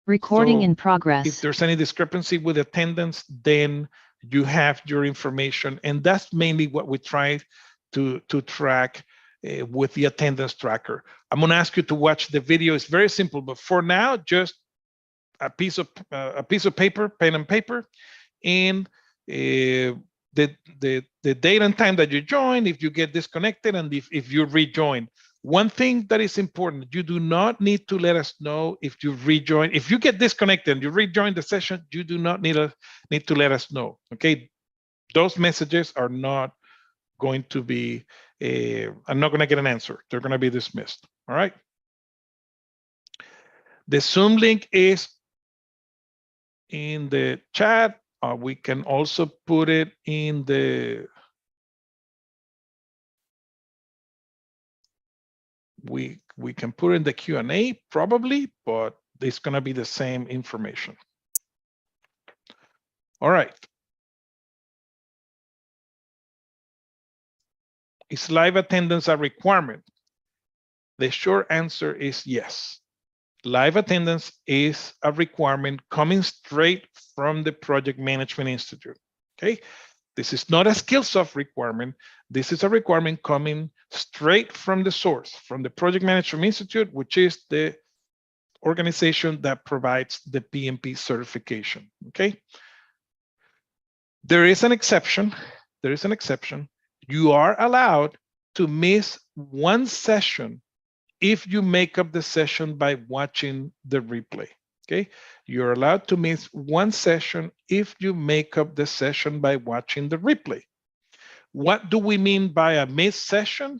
Recording So in if progress. there's any discrepancy with attendance, then you have your information. And that's mainly what we try to track with the attendance tracker. I'm going to ask you to watch the video. It's very simple, but for now, just a piece of paper, pen and paper, and the date and time that you join, if you get disconnected, and if you rejoin. One thing that is important, you do not need to let us know if you rejoin. If you get disconnected and you rejoin the session, you do not need to let us know. Okay, those messages are not going to be. I'm not going to get an answer. They're going to be dismissed. All right. The Zoom link is in the chat. We can also put it in the. We can put in the Q&A probably, but it's going to be the same information. All right. Is live attendance a requirement? The short answer is yes. Live attendance is a requirement coming straight from the Project Management Institute. Okay. This is not a Skillsoft requirement. This is a requirement coming straight from the source, from the Project Management Institute, which is the organization that provides the PMP certification. Okay. There is an exception. There is an exception. You are allowed to miss one session if you make up the session by watching the replay. Okay, you're allowed to miss one session if you make up the session by watching the replay. What do we mean by a missed session?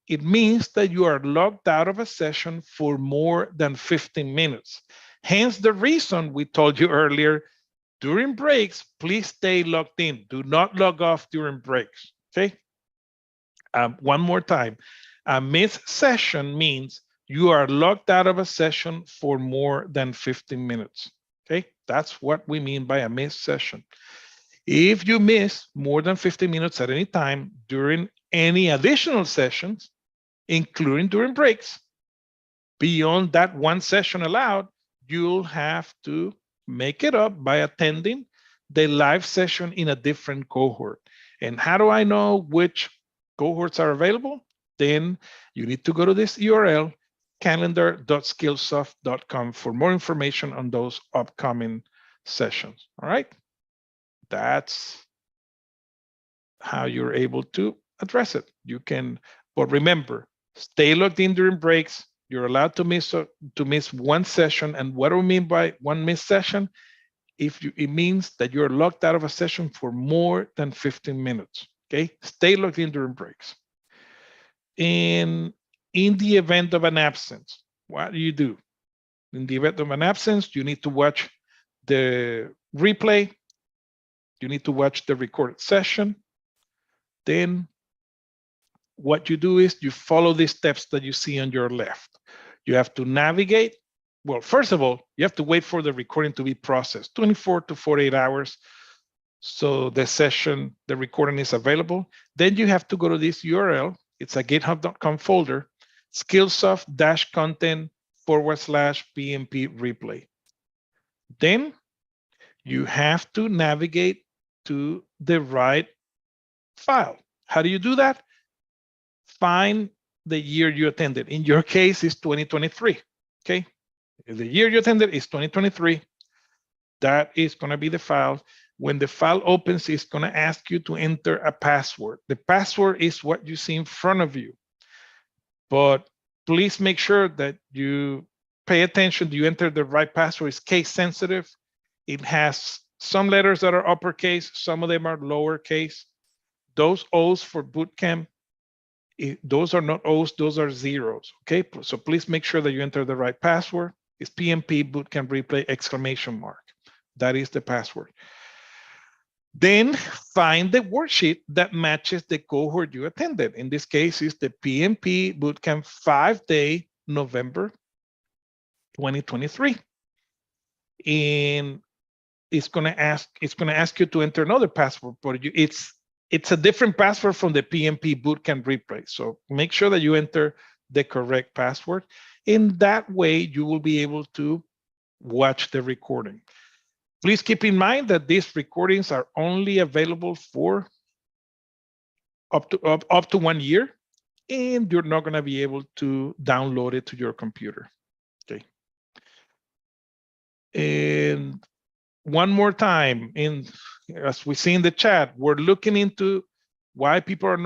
It means that you are logged out of a session for more than 15 minutes. Hence the reason we told you earlier, during breaks, please stay logged in. Do not log off during breaks. Okay. One more time. A missed session means you are logged out of a session for more than 15 minutes. Okay, that's what we mean by a missed session. If you miss more than 15 minutes at any time during any additional sessions, including during breaks, beyond that one session allowed, you'll have to make it up by attending the live session in a different cohort. And how do I know which cohorts are available? Then you need to go to this URL, calendar.skillsoft.com, for more information on those upcoming sessions. All right. That's how you're able to address it. You can, but remember, stay logged in during breaks. You're allowed to miss one session. And what do we mean by one missed session? It means that you're logged out of a session for more than 15 minutes. Okay, stay logged in during breaks. In the event of an absence, what do you do? In the event of an absence, you need to watch the replay. You need to watch the recorded session. Then what you do is you follow these steps that you see on your left. You have to navigate. Well, first of all, you have to wait for the recording to be processed, 24 to 48 hours. So the recording is available. Then you have to go to this URL. It's a github.com folder, skillsoft-content/PMP replay. Then you have to navigate to the right file. How do you do that? Find the year you attended. In your case, it's 2023. Okay. If the year you attended is 2023, that is going to be the file. When the file opens, it's going to ask you to enter a password. The password is what you see in front of you. But please make sure that you pay attention. You enter the right password. It's case sensitive. It has some letters that are uppercase. Some of them are lowercase. Those O's for bootcamp, those are not O's, those are zeros. Okay, so please make sure that you enter the right password. It's PMP bootcamp replay ! That is the password. Then find the worksheet that matches the cohort you attended. In this case, it's the PMP Bootcamp 5-day November 2023. And it's going to ask you to enter another password, but it's a different password from the PMP Bootcamp replay. So make sure that you enter the correct password. In that way, you will be able to watch the recording. Please keep in mind that these recordings are only available for up to 1 year, and you're not going to be able to download it to your computer. Okay. And one more time, as we see in the chat, we're looking into why people are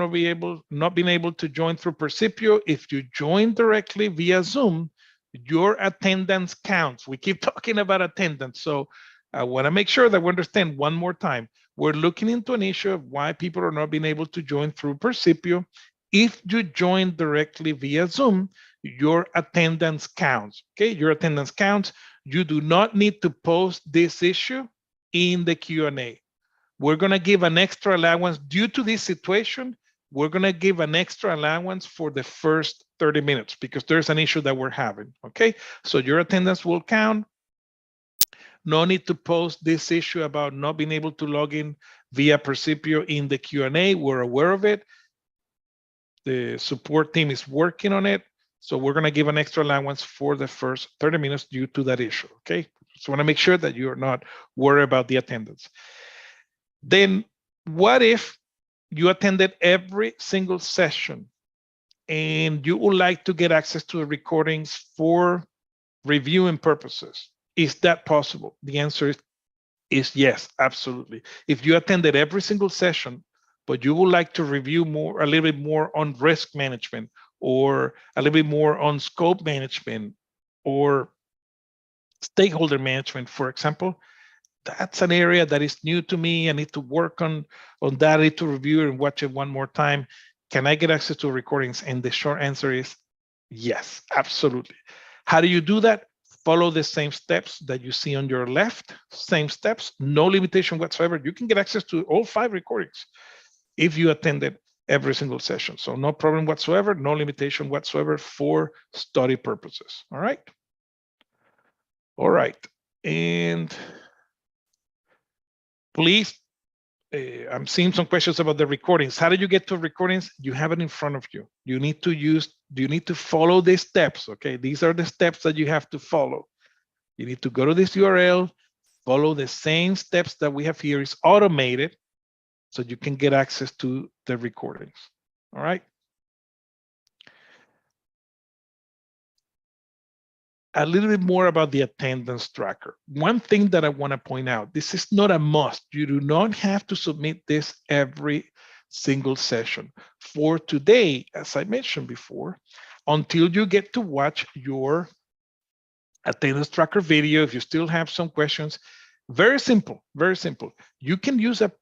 not being able to join through Percipio. If you join directly via Zoom, your attendance counts. We keep talking about attendance, so I want to make sure that we understand one more time. We're looking into an issue of why people are not being able to join through Percipio. If you join directly via Zoom, your attendance counts. Okay, your attendance counts. You do not need to post this issue in the Q&A. We're going to give an extra allowance due to this situation. We're going to give an extra allowance for the first 30 minutes because there's an issue that we're having. Okay, so your attendance will count. No need to post this issue about not being able to log in via Percipio in the Q&A. We're aware of it. The support team is working on it. So we're going to give an extra allowance for the first 30 minutes due to that issue. Okay, so I want to make sure that you're not worried about the attendance. Then what if you attended every single session and you would like to get access to the recordings for reviewing purposes? Is that possible? The answer is yes, absolutely. If you attended every single session, but you would like to review a little bit more on risk management, or a little bit more on scope management, or stakeholder management, for example, that's an area that is new to me. I need to work on that. I need to review it and watch it one more time. Can I get access to recordings? And the short answer is yes, absolutely. How do you do that? Follow the same steps that you see on your left, same steps, no limitation whatsoever. You can get access to all 5 recordings if you attended every single session. So no problem whatsoever, no limitation whatsoever for study purposes. All right. All right. And please, I'm seeing some questions about the recordings. How do you get to recordings? You have it in front of you. You need to follow these steps, okay? These are the steps that you have to follow. You need to go to this URL, follow the same steps that we have here. It's automated, so you can get access to the recordings, all right? A little bit more about the attendance tracker. One thing that I want to point out, this is not a must. You do not have to submit this every single session. For today, as I mentioned before, until you get to watch your attendance tracker video, if you still have some questions, very simple, very simple. You can use a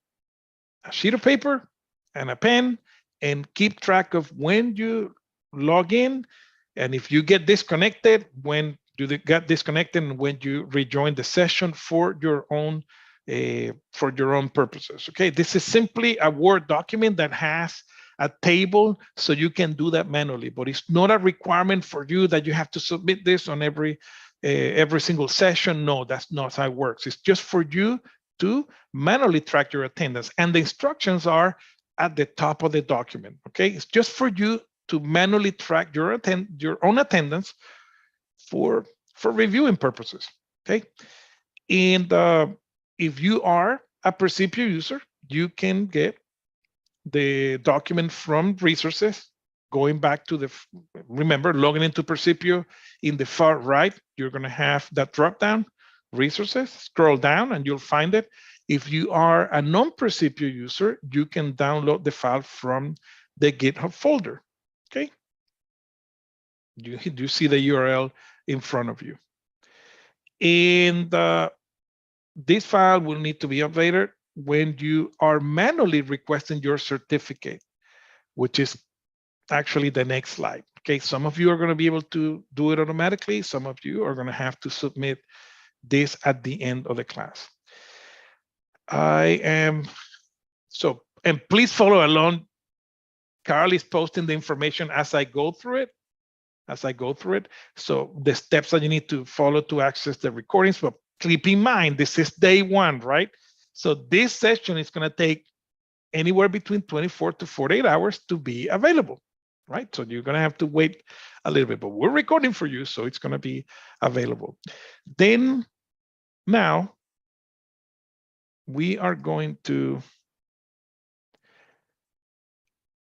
sheet of paper and a pen and keep track of when you log in, and if you get disconnected, when you get disconnected, and when you rejoin the session for your own purposes. Okay, this is simply a Word document that has a table, so you can do that manually, but it's not a requirement for you that you have to submit this on every single session. No, that's not how it works. It's just for you to manually track your attendance, and the instructions are at the top of the document. Okay, it's just for you to manually track your own attendance for reviewing purposes. Okay, and if you are a Percipio user, you can get the document from resources. Going back to remember, logging into Percipio, in the far right, you're going to have that drop down, resources. Scroll down and you'll find it. If you are a non-Percipio user, you can download the file from the GitHub folder. Okay, you see the URL in front of you, and this file will need to be updated when you are manually requesting your certificate, which is actually the next slide. Okay, some of you are going to be able to do it automatically. Some of you are going to have to submit this at the end of the class. And please follow along. Carl is posting the information as I go through it. So the steps that you need to follow to access the recordings, but keep in mind, this is day 1, right? So this session is going to take anywhere between 24 to 48 hours to be available. right? So you're going to have to wait a little bit, but we're recording for you, so it's going to be available. Then now we are going to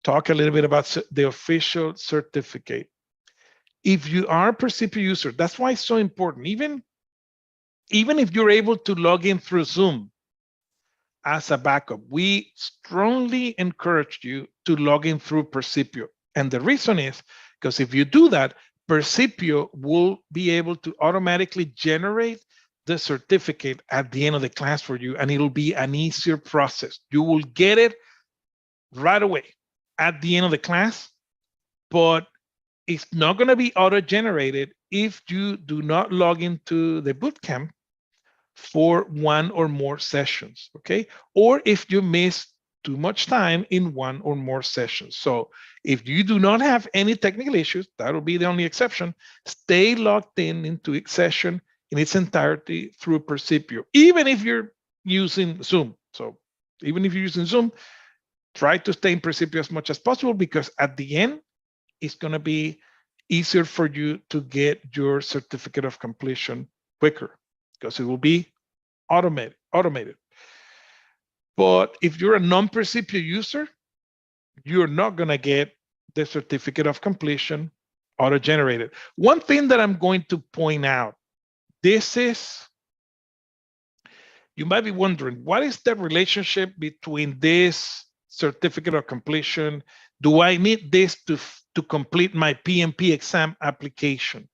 talk a little bit about the official certificate. If you are a Percipio user, that's why it's so important. Even if you're able to log in through Zoom as a backup, we strongly encourage you to log in through Percipio. And the reason is because if you do that, Percipio will be able to automatically generate the certificate at the end of the class for you, and it'll be an easier process. You will get it right away at the end of the class, but it's not going to be auto-generated if you do not log into the bootcamp for one or more sessions, okay? Or if you miss too much time in one or more sessions. So if you do not have any technical issues, that'll be the only exception. Stay logged in into each session in its entirety through Percipio, even if you're using Zoom. So even if you're using Zoom, try to stay in Percipio as much as possible, because at the end, it's going to be easier for you to get your certificate of completion quicker, because it will be automated. But if you're a non-Percipio user, you're not going to get the certificate of completion auto-generated. One thing that I'm going to point out, you might be wondering, what is the relationship between this certificate of completion? Do I need this to complete my PMP exam application?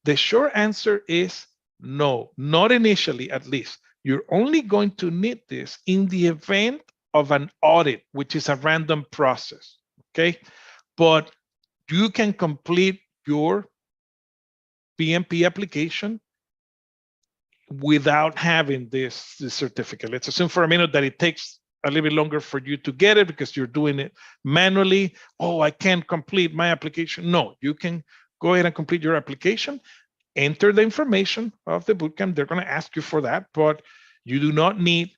The short answer is no, not initially at least. You're only going to need this in the event of an audit, which is a random process, okay? But you can complete your PMP application without having this certificate. Let's assume for a minute that it takes a little bit longer for you to get it because you're doing it manually. Oh, I can't complete my application. No, you can go ahead and complete your application, enter the information of the bootcamp. They're going to ask you for that, but you do not need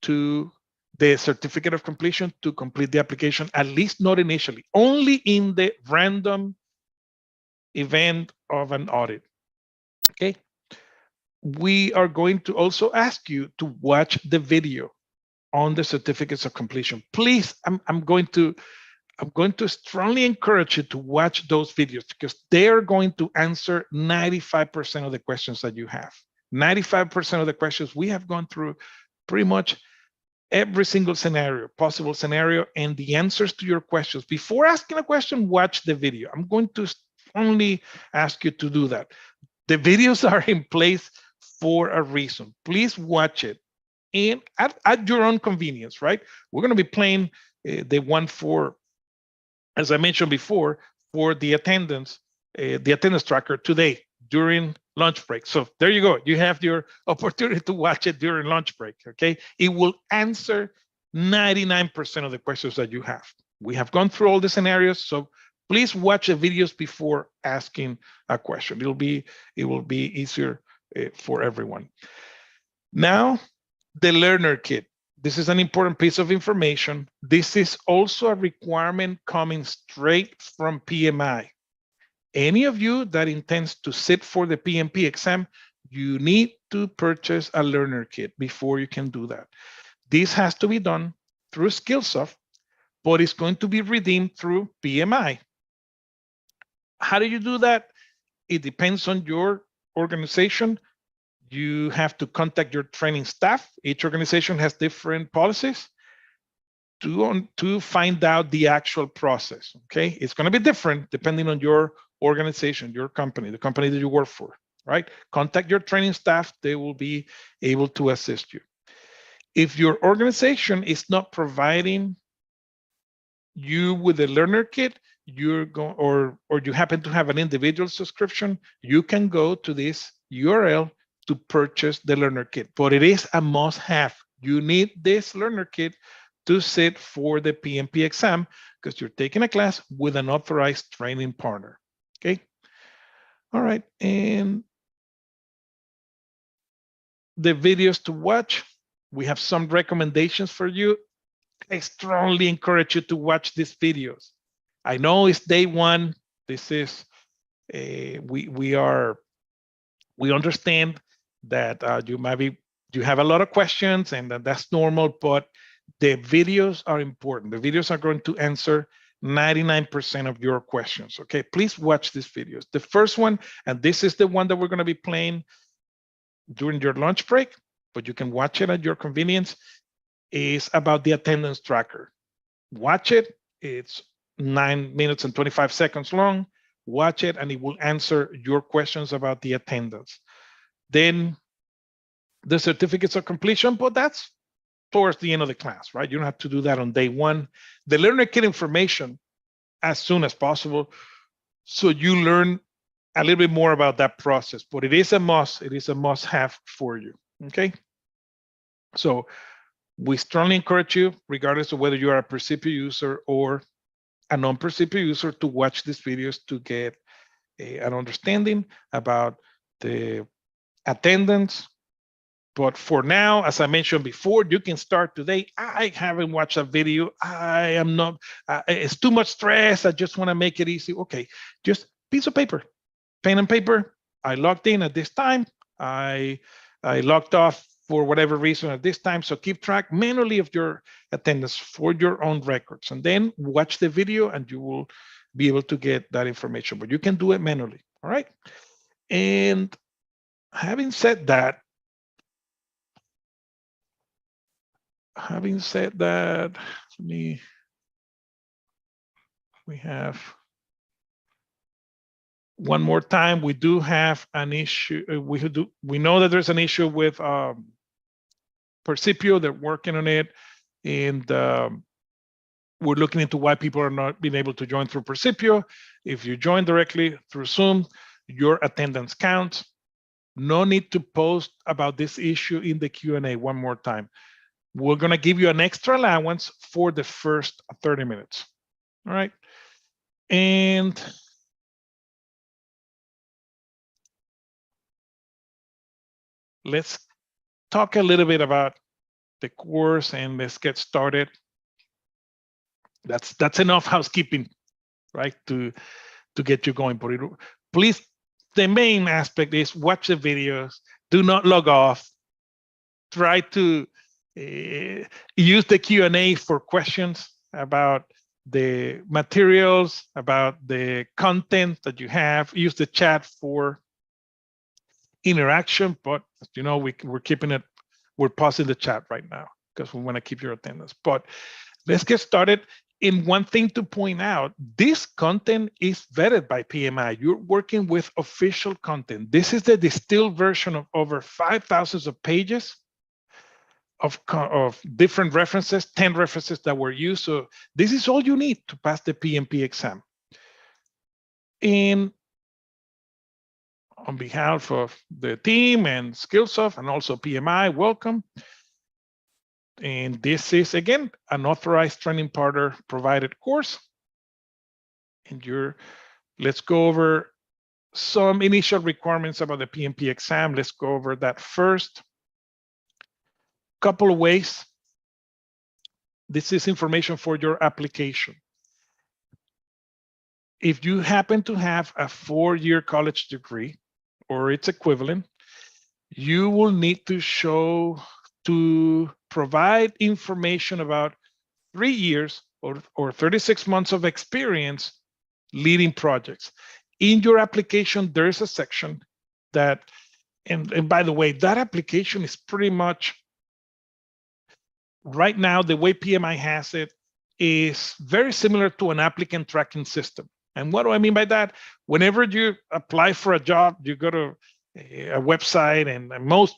the certificate of completion to complete the application, at least not initially, only in the random event of an audit, okay? We are going to also ask you to watch the video on the certificates of completion. Please, I'm going to strongly encourage you to watch those videos, because they are going to answer 95% of the questions that you have. 95% of the questions we have gone through pretty much every single possible scenario, and the answers to your questions. Before asking a question, watch the video. I'm going to strongly ask you to do that. The videos are in place for a reason. Please watch it, and at your own convenience, right? We're going to be playing the one for, as I mentioned before, for the attendance tracker today during lunch break. So there you go. You have your opportunity to watch it during lunch break, okay? It will answer 99% of the questions that you have. We have gone through all the scenarios, so please watch the videos before asking a question. It will be easier for everyone. Now, the learner kit. This is an important piece of information. This is also a requirement coming straight from PMI. Any of you that intends to sit for the PMP exam, you need to purchase a learner kit before you can do that. This has to be done through Skillsoft, but it's going to be redeemed through PMI. How do you do that? It depends on your organization. You have to contact your training staff. Each organization has different policies to find out the actual process, okay? It's going to be different depending on your organization, your company, the company that you work for, right? Contact your training staff. They will be able to assist you. If your organization is not providing you with a learner kit, or you happen to have an individual subscription, you can go to this URL to purchase the learner kit, but it is a must-have. You need this learner kit to sit for the PMP exam, because you're taking a class with an authorized training partner, okay? All right, and the videos to watch, we have some recommendations for you. I strongly encourage you to watch these videos. I know it's day one. This is we understand that you have a lot of questions, and that's normal, but the videos are important. The videos are going to answer 99% of your questions. Okay, please watch these videos. The first one, and this is the one that we're going to be playing during your lunch break, but you can watch it at your convenience, is about the attendance tracker. Watch it. It's 9 minutes and 25 seconds long. Watch it, and it will answer your questions about the attendance. Then the certificates of completion, but that's towards the end of the class, right? You don't have to do that on day one. The learner kit information as soon as possible, so you learn a little bit more about that process, but it is a must. It is a must-have for you, okay? So we strongly encourage you, regardless of whether you are a Percipio user or a non-Percipio user, to watch these videos to get an understanding about the attendance. But for now, as I mentioned before, you can start today. I haven't watched a video. I am not, it's too much stress. I just want to make it easy. Okay, just piece of paper, pen and paper. I logged in at this time. I logged off for whatever reason at this time. So keep track manually of your attendance for your own records, and then watch the video and you will be able to get that information, but you can do it manually. All right. And having said that, we have one more time. We do have an issue. We know that there's an issue with Percipio. They're working on it, and we're looking into why people are not being able to join through Percipio. If you join directly through Zoom, your attendance counts. No need to post about this issue in the Q&A one more time. We're going to give you an extra allowance for the first 30 minutes. All right. And let's talk a little bit about the course, and let's get started. That's enough housekeeping, right, to get you going. But please, the main aspect is watch the videos. Do not log off. Try to use the Q&A for questions about the materials, about the content that you have. Use the chat for interaction, but you know, we're pausing the chat right now because we want to keep your attendance. But let's get started. And one thing to point out, this content is vetted by PMI. You're working with official content. This is the distilled version of over 5,000 of pages of different references, 10 references that were used. So this is all you need to pass the PMP exam. And on behalf of the team and Skillsoft and also PMI, welcome. And this is, again, an authorized training partner provided course. And let's go over some initial requirements about the PMP exam. Let's go over that first. Couple of ways. This is information for your application. If you happen to have a 4-year college degree or its equivalent, you will need to provide information about 3 years or 36 months of experience leading projects. In your application, there is a section that, and by the way, that application is pretty much, right now, the way PMI has it is very similar to an applicant tracking system. And what do I mean by that? Whenever you apply for a job, you go to a website, and most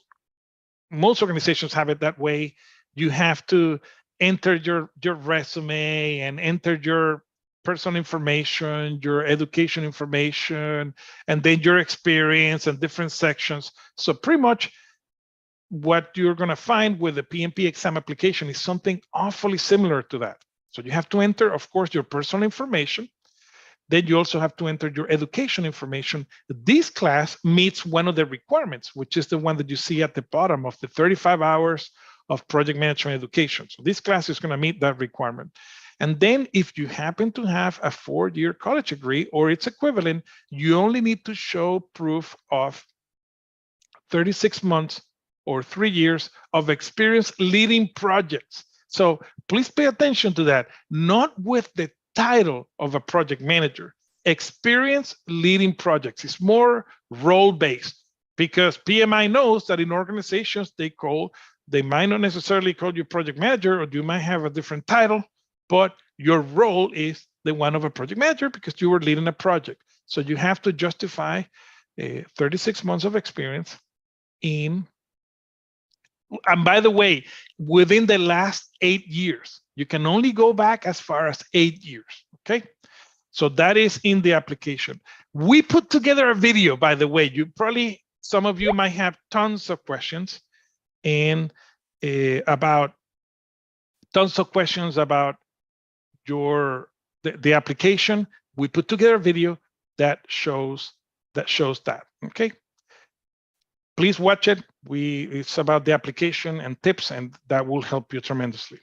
organizations have it that way. You have to enter your resume and enter your personal information, your education information, and then your experience and different sections. So pretty much what you're going to find with the PMP exam application is something awfully similar to that. So you have to enter, of course, your personal information. Then you also have to enter your education information. This class meets one of the requirements, which is the one that you see at the bottom of the 35 hours of project management education. So this class is going to meet that requirement. And then if you happen to have a 4-year college degree or its equivalent, you only need to show proof of 36 months or 3 years of experience leading projects. So please pay attention to that, not with the title of a project manager. Experience leading projects is more role-based, because PMI knows that in organizations they might not necessarily call you project manager, or you might have a different title, but your role is the one of a project manager because you were leading a project. So you have to justify 36 months of experience in, and by the way, within the last 8 years. You can only go back as far as 8 years, okay? So that is in the application. We put together a video, by the way. Some of you might have tons of questions and about the application. We put together a video that shows that, okay? Please watch it. It's about the application and tips, and that will help you tremendously.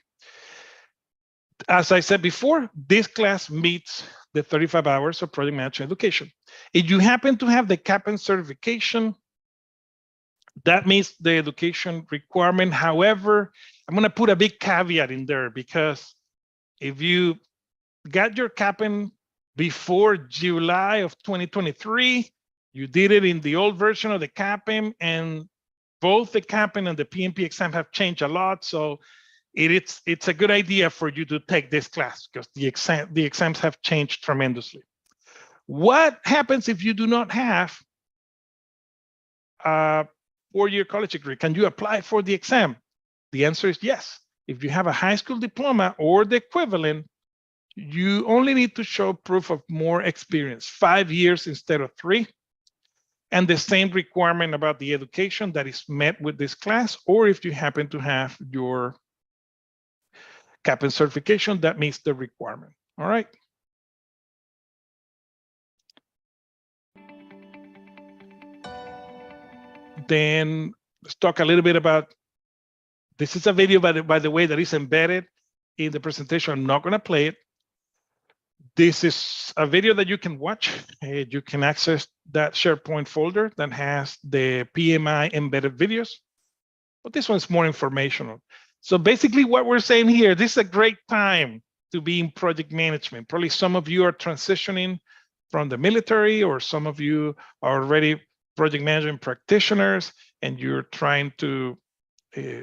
As I said before, this class meets the 35 hours of project management education. If you happen to have the CAPM certification, that meets the education requirement. However, I'm going to put a big caveat in there, because if you got your CAPM before July of 2023, you did it in the old version of the CAPM, and both the CAPM and the PMP exam have changed a lot. So it's a good idea for you to take this class, because the exams have changed tremendously. What happens if you do not have a 4-year college degree? Can you apply for the exam? The answer is yes. If you have a high school diploma or the equivalent, you only need to show proof of more experience, 5 years instead of 3. And the same requirement about the education that is met with this class, or if you happen to have your CAPM certification, that meets the requirement. All right. Then let's talk a little bit about, this is a video, by the way, that is embedded in the presentation. I'm not going to play it. This is a video that you can watch. You can access that SharePoint folder that has the PMI embedded videos, but this one's more informational. So basically what we're saying here, this is a great time to be in project management. Probably some of you are transitioning from the military, or some of you are already project management practitioners, and you're trying to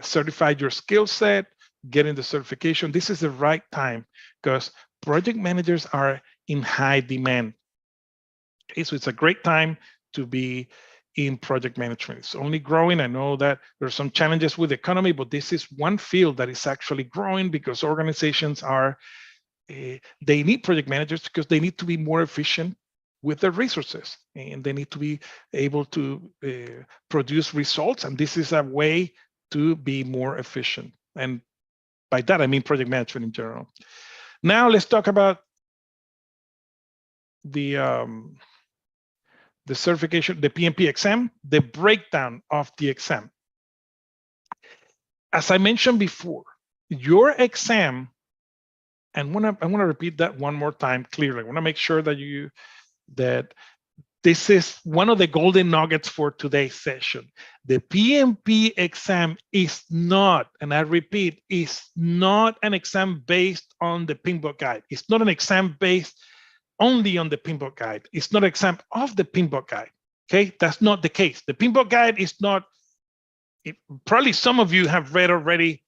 certify your skill set, getting the certification. This is the right time, because project managers are in high demand. Okay, so it's a great time to be in project management. It's only growing. I know that there's some challenges with the economy, but this is one field that is actually growing, because organizations are, they need project managers because they need to be more efficient with their resources, and they need to be able to produce results. And this is a way to be more efficient. And by that, I mean project management in general. Now let's talk about the certification, the PMP exam, the breakdown of the exam. As I mentioned before, your exam, and I want to repeat that one more time clearly. I want to make sure that this is one of the golden nuggets for today's session. The PMP exam is not, and I repeat, is not an exam based on the Pink Book Guide. It's not an exam based only on the Pink Book Guide. It's not an exam of the Pink Book Guide. Okay, that's not the case. The Pink Book Guide is not, probably some of you have read already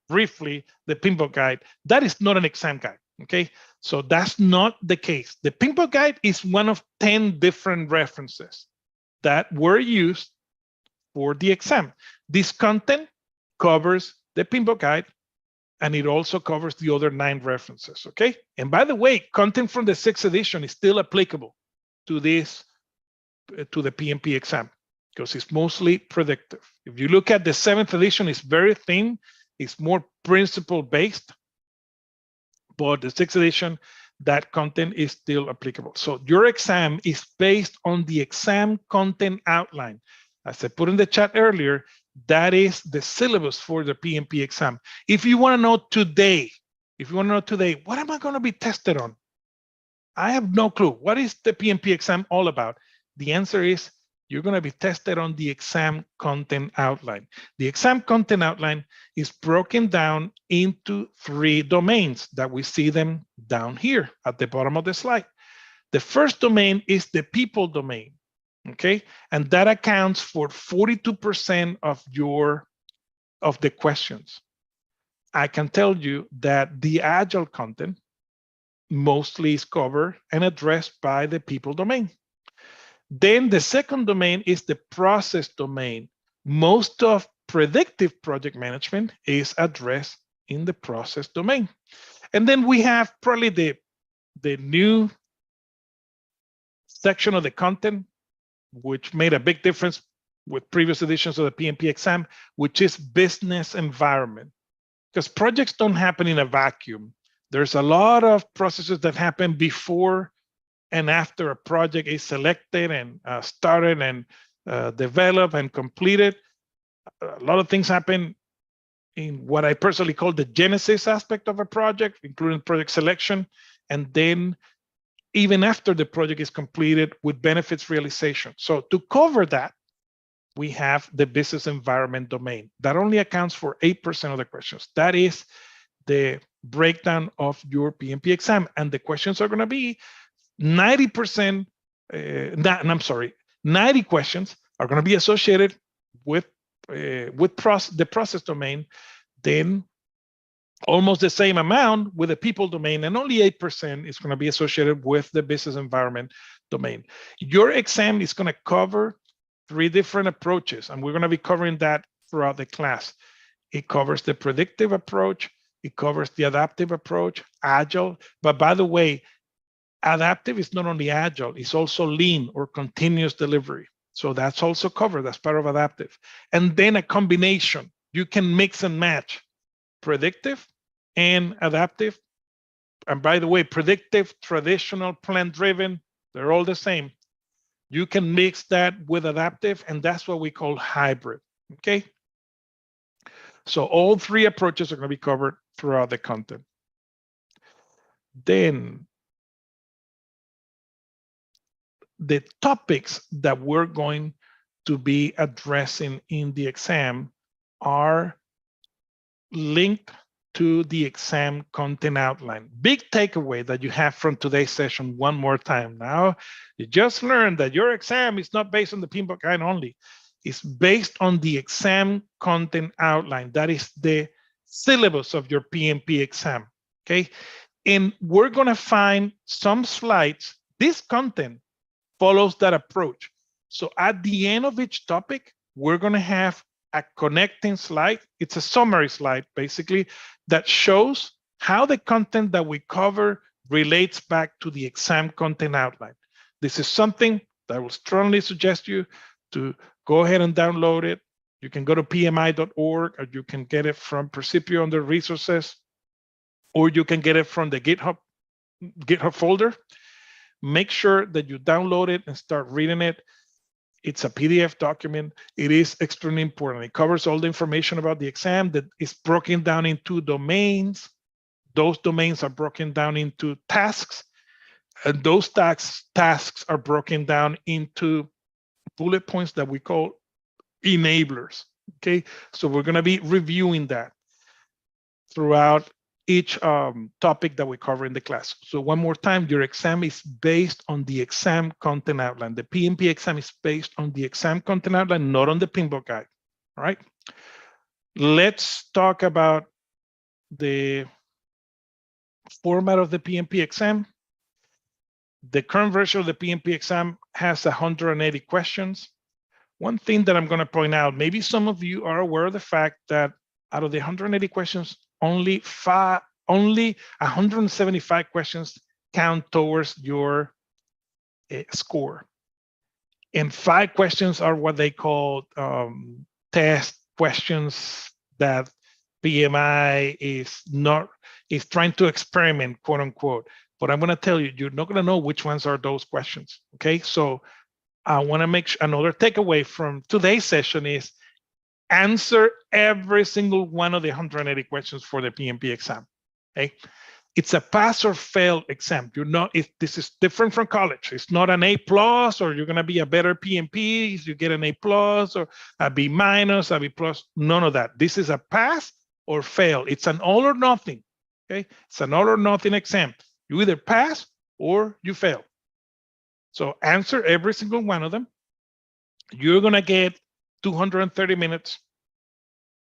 briefly the Pink Book Guide. That is not an exam guide. Okay, so that's not the case. The Pink Book Guide is one of 10 different references that were used for the exam. This content covers the Pink Book Guide, and it also covers the other 9 references, okay? And by the way, content from the 6th edition is still applicable to this, to the PMP exam, because it's mostly predictive. If you look at the 7th edition, it's very thin, it's more principle-based, but the 6th edition, that content is still applicable. So your exam is based on the exam content outline. As I put in the chat earlier, that is the syllabus for the PMP exam. If you want to know today If you want to know today, what am I going to be tested on? I have no clue. What is the PMP exam all about? The answer is you're going to be tested on the exam content outline. The exam content outline is broken down into 3 domains that we see them down here at the bottom of the slide. The first domain is the people domain, okay? And that accounts for 42% of the questions. I can tell you that the agile content mostly is covered and addressed by the people domain. Then the second domain is the process domain. Most of predictive project management is addressed in the process domain. And then we have probably the new section of the content, which made a big difference with previous editions of the PMP exam, which is business environment. Because projects don't happen in a vacuum. There's a lot of processes that happen before and after a project is selected and started and developed and completed. A lot of things happen in what I personally call the genesis aspect of a project, including project selection, and then even after the project is completed with benefits realization. So to cover that, we have the business environment domain. That only accounts for 8% of the questions. That is the breakdown of your PMP exam. And the questions are going to be 90%, 90 questions are going to be associated with the process domain, then almost the same amount with the people domain, and only 8% is going to be associated with the business environment domain. Your exam is going to cover 3 different approaches, and we're going to be covering that throughout the class. It covers the predictive approach, it covers the adaptive approach, agile. But by the way, adaptive is not only agile, it's also lean or continuous delivery. So that's also covered as part of adaptive. And then a combination. You can mix and match predictive and adaptive. And by the way, predictive, traditional, plan-driven, they're all the same. You can mix that with adaptive, and that's what we call hybrid, okay? So all 3 approaches are going to be covered throughout the content. Then the topics that we're going to be addressing in the exam are linked to the exam content outline. Big takeaway that you have from today's session one more time. Now, you just learned that your exam is not based on the PMP guide only. It's based on the exam content outline. That is the syllabus of your PMP exam, okay? And we're gonna find some slides. This content follows that approach. So at the end of each topic, we're gonna have a connecting slide. It's a summary slide, basically, that shows how the content that we cover relates back to the exam content outline. This is something that I will strongly suggest you to go ahead and download it. You can go to pmi.org, or you can get it from Percipio under resources, or you can get it from the GitHub folder. Make sure that you download it and start reading it. It's a PDF document. It is extremely important. It covers all the information about the exam that is broken down into domains. Those domains are broken down into tasks, and those tasks are broken down into bullet points that we call enablers, okay? So we're gonna be reviewing that throughout each topic that we cover in the class. So one more time, your exam is based on the exam content outline. The PMP exam is based on the exam content outline, not on the pinbook guide, all right? Let's talk about the format of the PMP exam. The current version of the PMP exam has 180 questions. One thing that I'm gonna point out, maybe some of you are aware of the fact that out of the 180 questions, only 175 questions count towards your score. And 5 questions are what they call test questions that PMI is trying to experiment, quote unquote. But I'm gonna tell you, you're not gonna know which ones are those questions, okay? So I wanna make sure another takeaway from today's session is answer every single one of the 180 questions for the PMP exam. Okay. It's a pass or fail exam. You're not, if this is different from college, it's not an A plus, or you're going to be a better PMP if you get an A plus or a B minus, a B plus, none of that. This is a pass or fail. It's an all or nothing. Okay. It's an all or nothing exam. You either pass or you fail. So answer every single one of them. You're going to get 230 minutes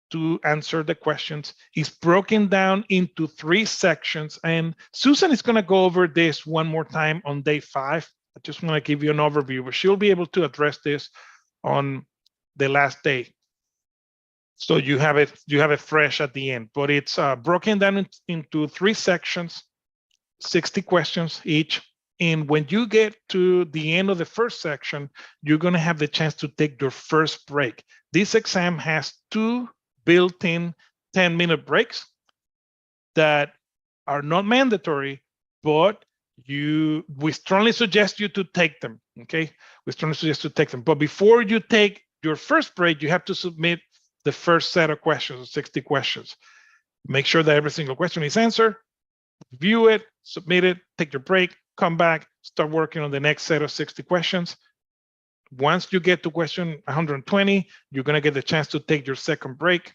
to answer the questions. It's broken down into 3 sections. And Susan is going to go over this one more time on day 5. I just want to give you an overview, but she'll be able to address this on the last day. So you have it fresh at the end, but it's broken down into 3 sections, 60 questions each. And when you get to the end of the first section, you're going to have the chance to take your first break. This exam has 2 built-in 10-minute breaks that are not mandatory, but we strongly suggest you to take them. Okay, we strongly suggest to take them. But before you take your first break, you have to submit the first set of questions, 60 questions. Make sure that every single question is answered. View it, submit it, take your break, come back, start working on the next set of 60 questions. Once you get to question 120, you're going to get the chance to take your second break.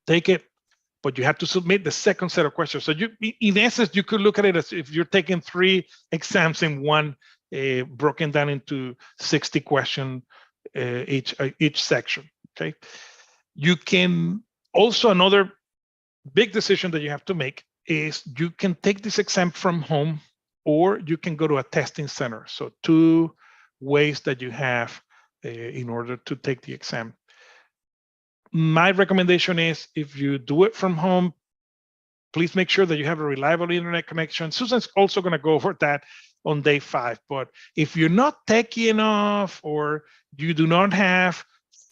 Take it, but you have to submit the second set of questions. So in essence, you could look at it as if you're taking 3 exams in one, broken down into 60 questions each section. Okay. You can also, another big decision that you have to make is you can take this exam from home, or you can go to a testing center. So 2 ways that you have in order to take the exam. My recommendation is, if you do it from home, please make sure that you have a reliable internet connection. Susan's also going to go over that on day 5. But if you're not techy enough, or you do not have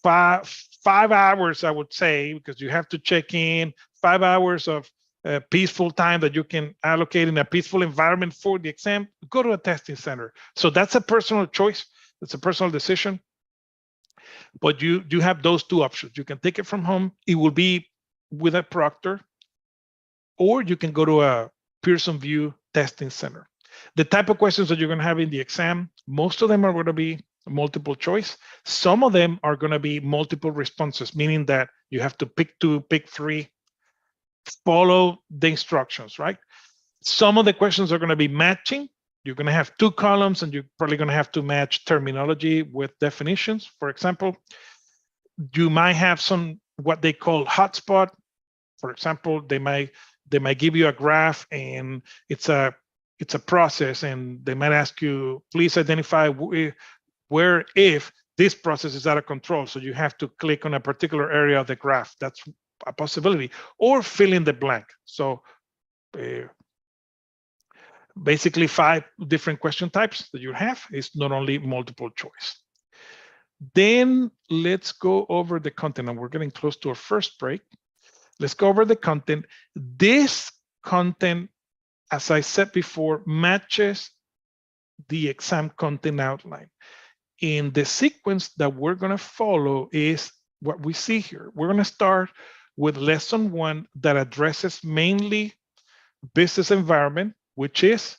5 hours, I would say, because you have to check in, 5 hours of peaceful time that you can allocate in a peaceful environment for the exam, go to a testing center. So that's a personal choice. It's a personal decision. But you have those 2 options. You can take it from home. It will be with a proctor, or you can go to a Pearson VUE testing center. The type of questions that you're going to have in the exam, most of them are going to be multiple choice. Some of them are going to be multiple responses, meaning that you have to pick 2, pick 3, follow the instructions, right? Some of the questions are going to be matching. You're going to have 2 columns, and you're probably going to have to match terminology with definitions. For example, you might have some what they call hotspot. For example, they might give you a graph, and it's a process, and they might ask you, please identify where if this process is out of control. So you have to click on a particular area of the graph. That's a possibility, or fill in the blank. So basically 5 different question types that you have. It's not only multiple choice. Then let's go over the content, and we're getting close to our first break. Let's go over the content. This content, as I said before, matches the exam content outline. In the sequence that we're going to follow is what we see here. We're going to start with lesson 1 that addresses mainly business environment, which is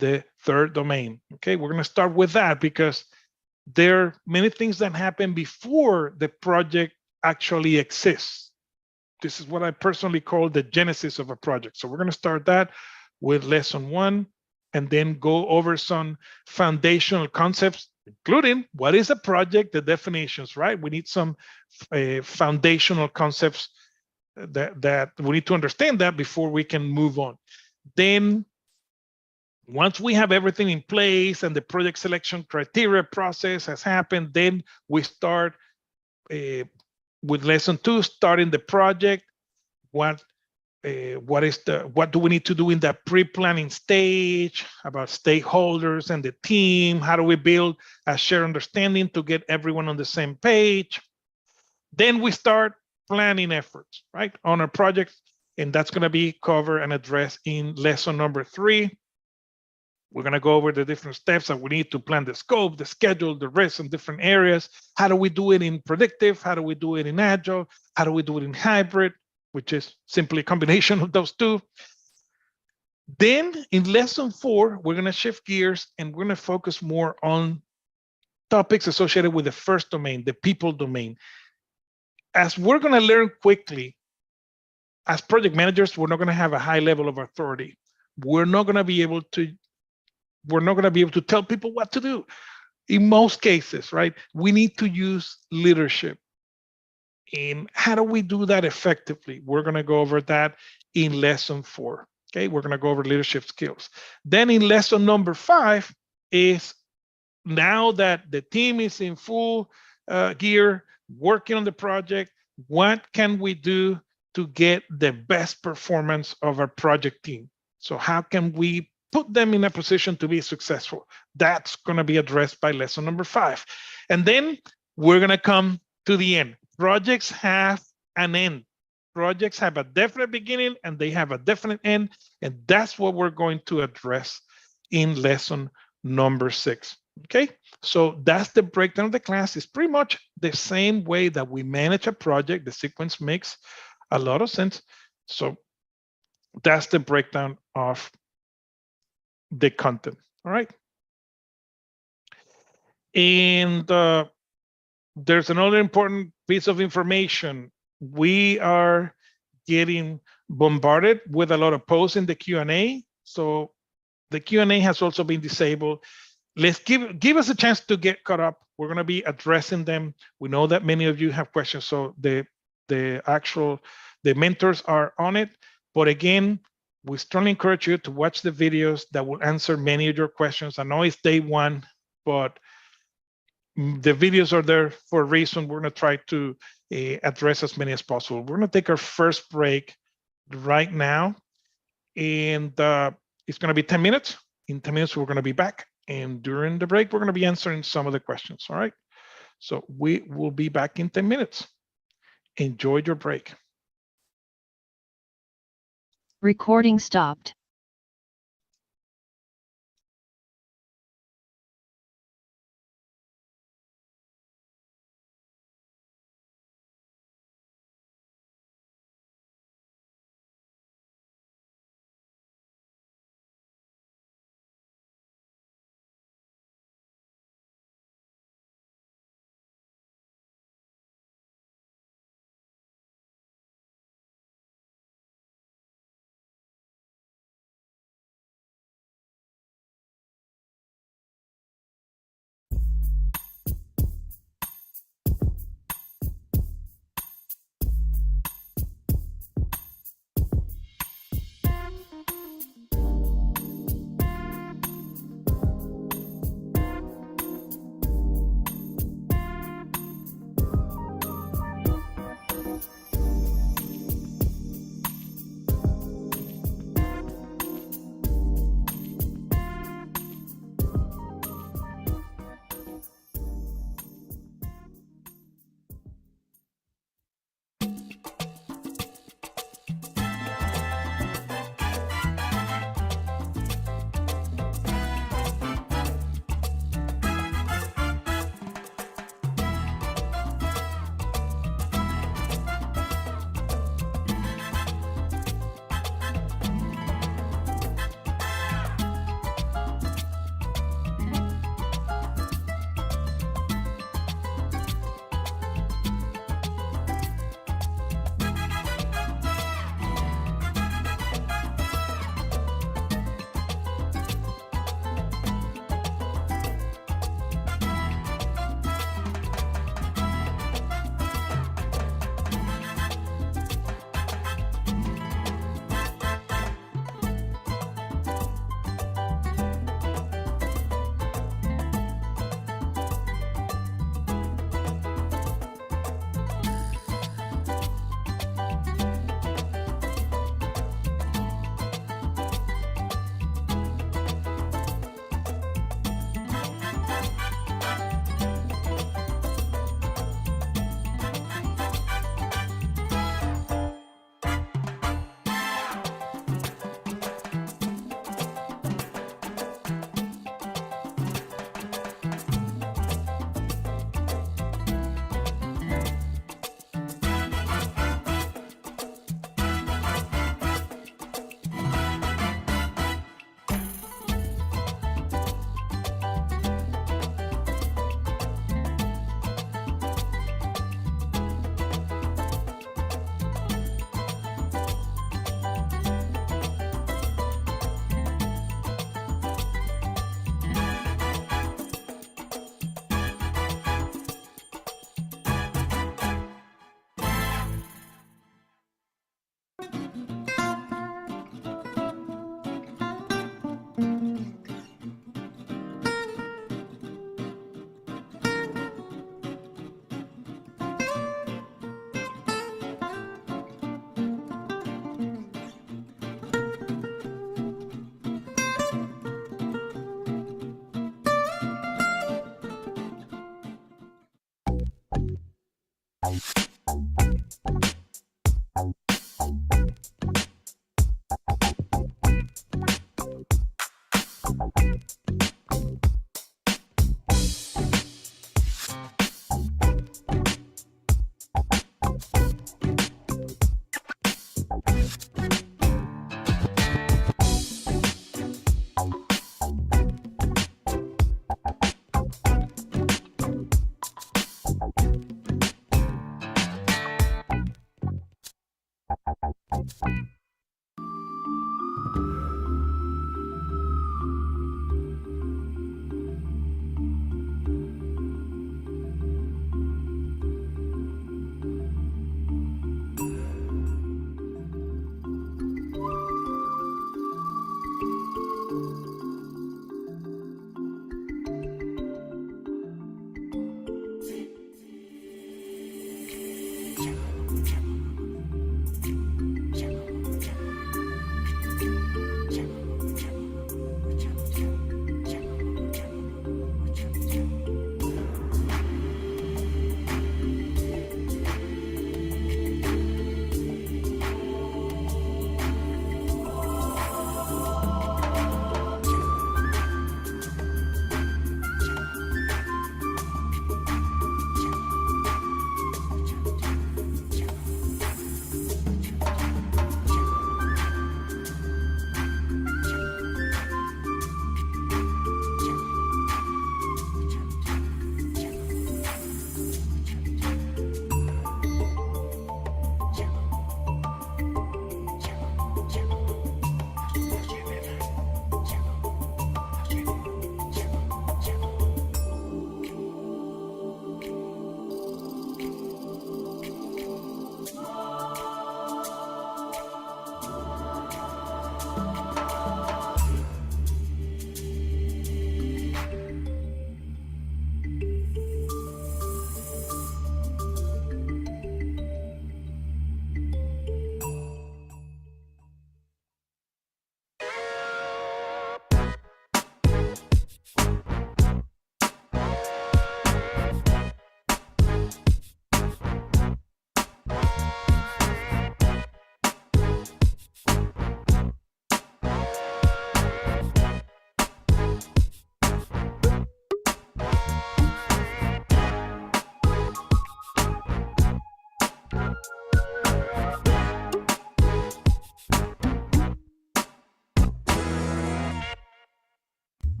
the 3rd domain. Okay, we're going to start with that because there are many things that happen before the project actually exists. This is what I personally call the genesis of a project. So we're going to start that with lesson 1, and then go over some foundational concepts, including what is a project, the definitions, right? We need some foundational concepts that we need to understand that before we can move on. Then once we have everything in place and the project selection criteria process has happened, then we start with lesson 2, starting the project. What do we need to do in the pre-planning stage, about stakeholders and the team? How do we build a shared understanding to get everyone on the same page? Then we start planning efforts, right, on our project, and that's going to be covered and addressed in lesson number 3. We're going to go over the different steps that we need to plan the scope, the schedule, the risks in different areas. How do we do it in predictive? How do we do it in agile? How do we do it in hybrid? which is simply a combination of those two. Then in lesson 4, we're going to shift gears and we're going to focus more on topics associated with the first domain, the people domain. As we're going to learn quickly, as project managers, we're not going to have a high level of authority. We're not going to be able to tell people what to do. In most cases, right? We need to use leadership. And how do we do that effectively? We're going to go over that in lesson 4. Okay, we're going to go over leadership skills. Then in lesson number 5 is, now that the team is in full gear, working on the project, what can we do to get the best performance of our project team? So how can we put them in a position to be successful? That's going to be addressed by lesson number 5. And then we're going to come to the end. Projects have an end. Projects have a definite beginning and they have a definite end. And that's what we're going to address in lesson number 6. Okay, so that's the breakdown of the class. It's pretty much the same way that we manage a project. The sequence makes a lot of sense. So that's the breakdown of the content. All right. And there's another important piece of information. We are getting bombarded with a lot of posts in the Q&A. So the Q&A has also been disabled. Let's give us a chance to get caught up. We're going to be addressing them. We know that many of you have questions, so the mentors are on it. But again, we strongly encourage you to watch the videos that will answer many of your questions. I know it's day 1, but the videos are there for a reason. We're going to try to address as many as possible. We're going to take our first break right now, and it's going to be 10 minutes. In 10 minutes, we're going to be back. And during the break, we're going to be answering some of the questions. All right. So we will be back in 10 minutes. Enjoy your break. Recording stopped.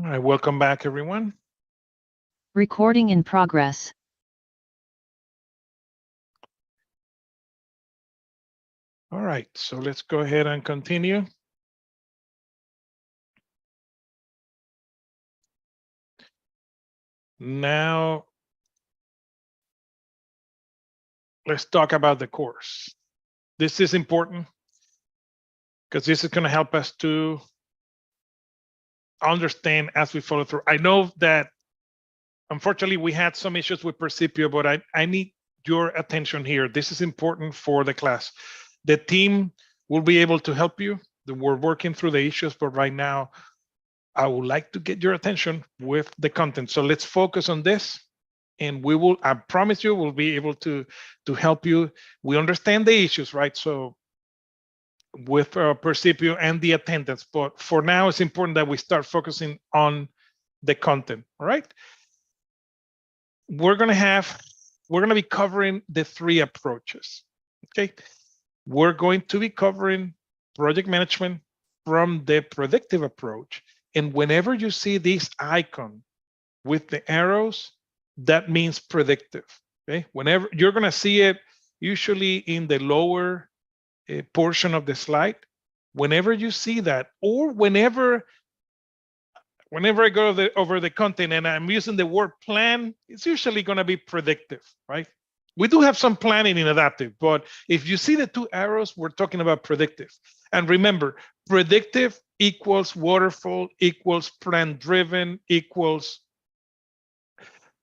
All right, welcome back, everyone. Recording in progress. All right, so let's go ahead and continue. Now, let's talk about the course. This is important because this is going to help us to understand as we follow through. I know that unfortunately we had some issues with Percipio, but I need your attention here. This is important for the class. The team will be able to help you. We're working through the issues, but right now I would like to get your attention with the content. So let's focus on this, and we will, I promise you, we'll be able to help you. We understand the issues, right? So with Percipio and the attendance, but for now, it's important that we start focusing on the content, all right? We're gonna be covering the three approaches, okay? We're going to be covering project management from the predictive approach. And whenever you see this icon with the arrows, that means predictive, okay? Whenever you're gonna see it, usually in the lower portion of the slide, whenever you see that, or whenever I go over the content and I'm using the word plan, it's usually gonna be predictive, right? We do have some planning in adaptive, but if you see the two arrows, we're talking about predictive. And remember, predictive equals waterfall, equals plan-driven, equals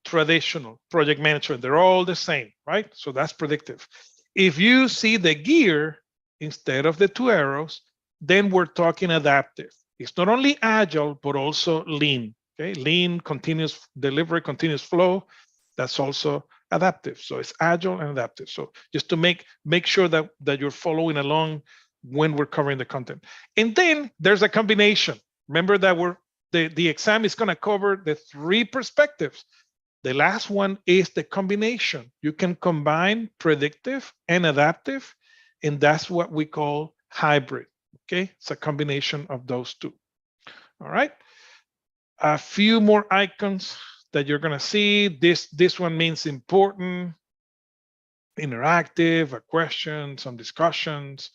traditional project management. They're all the same, right? So that's predictive. If you see the gear instead of the two arrows, then we're talking adaptive. It's not only agile, but also lean, okay? Lean, continuous delivery, continuous flow, that's also adaptive. So it's agile and adaptive. So just to make sure that you're following along when we're covering the content. And then there's a combination. Remember that the exam is gonna cover the three perspectives. The last one is the combination. You can combine predictive and adaptive, and that's what we call hybrid, okay? It's a combination of those two, all right? A few more icons that you're gonna see. This one means important, interactive, a question, some discussions,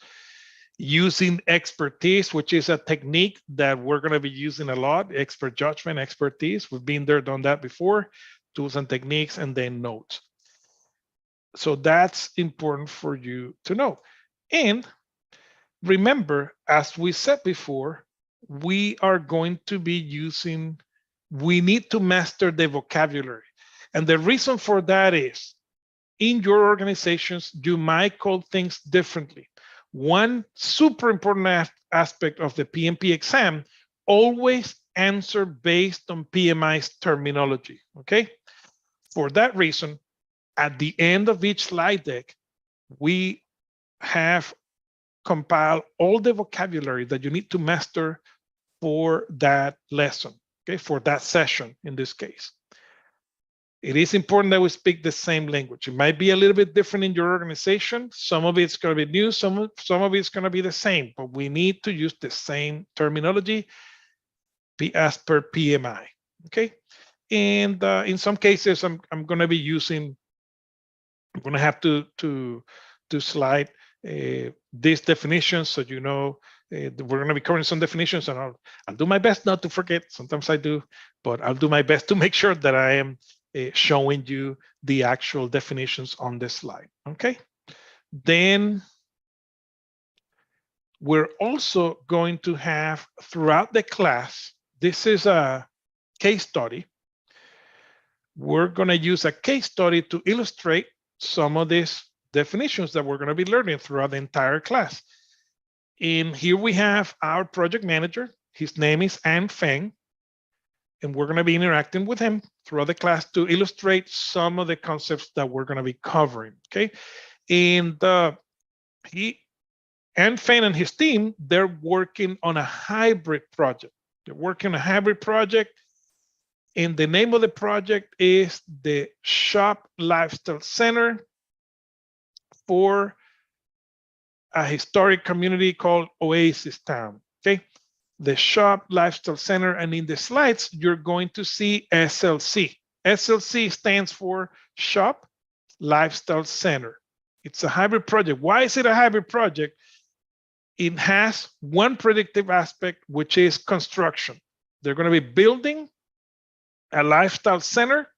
using expertise, which is a technique that we're gonna be using a lot, expert judgment, expertise. We've been there, done that before. Tools and techniques, and then notes. So that's important for you to know. And remember, as we said before, we are going to be using, we need to master the vocabulary. And the reason for that is, in your organizations, you might call things differently. One super important aspect of the PMP exam, always answer based on PMI's terminology, okay? For that reason, at the end of each slide deck, we have compiled all the vocabulary that you need to master for that lesson, okay, for that session in this case. It is important that we speak the same language. It might be a little bit different in your organization. Some of it's going to be new, some of it's going to be the same, but we need to use the same terminology as per PMI, okay? And in some cases, I'm going to be using, I'm going to have to slide these definitions so you know we're going to be covering some definitions, and I'll do my best not to forget. Sometimes I do, but I'll do my best to make sure that I am showing you the actual definitions on this slide, okay? Then we're also going to have throughout the class, this is a case study. We're going to use a case study to illustrate some of these definitions that we're going to be learning throughout the entire class. And here we have our project manager. His name is An Feng, and we're going to be interacting with him throughout the class to illustrate some of the concepts that we're going to be covering, okay? And An Feng and his team, they're working on a hybrid project. They're working on a hybrid project, and the name of the project is the Shop Lifestyle Center for a historic community called Oasis Town, okay? the Shop Lifestyle Center, and in the slides, you're going to see SLC. SLC stands for Shop Lifestyle Center. It's a hybrid project. Why is it a hybrid project? It has one predictive aspect, which is construction. They're going to be building a lifestyle center,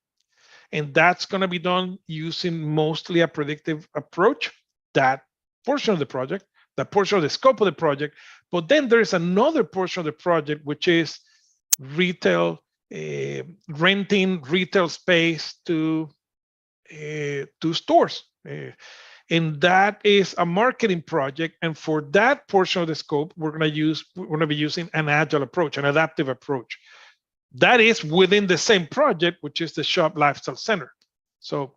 and that's going to be done using mostly a predictive approach, that portion of the project, that portion of the scope of the project. But then there's another portion of the project, which is retail, renting retail space to stores. And that is a marketing project. And for that portion of the scope, we're going to be using an agile approach, an adaptive approach. That is within the same project, which is the Shop Lifestyle Center. So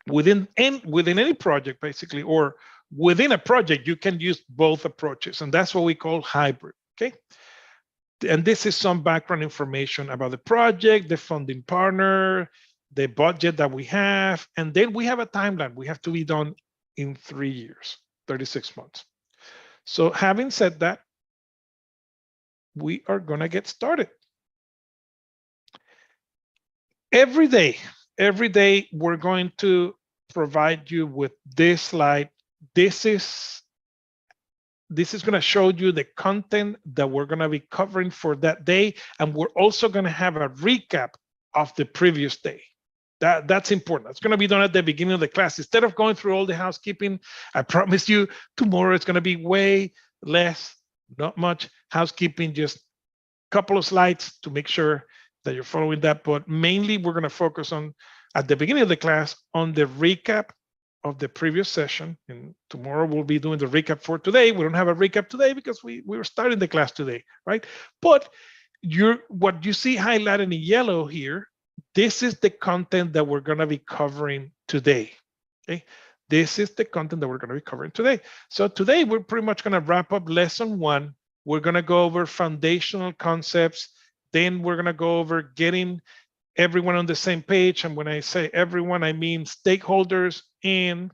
within any project, basically, or within a project, you can use both approaches. And that's what we call hybrid, okay? And this is some background information about the project, the funding partner, the budget that we have, and then we have a timeline. We have to be done in 3 years, 36 months. So having said that, we are going to get started. Every day, we're going to provide you with this slide. This is going to show you the content that we're going to be covering for that day. And we're also going to have a recap of the previous day. That's important. It's going to be done at the beginning of the class. Instead of going through all the housekeeping, I promise you tomorrow it's going to be way less, not much housekeeping, just a couple of slides to make sure that you're following that. But mainly we're going to focus on, at the beginning of the class, on the recap of the previous session. And tomorrow we'll be doing the recap for today. We don't have a recap today because we were starting the class today, right? But what you see highlighted in yellow here, this is the content that we're going to be covering today. Okay, this is the content that we're going to be covering today. So today we're pretty much going to wrap up lesson 1. We're going to go over foundational concepts. Then we're going to go over getting everyone on the same page. And when I say everyone, I mean stakeholders and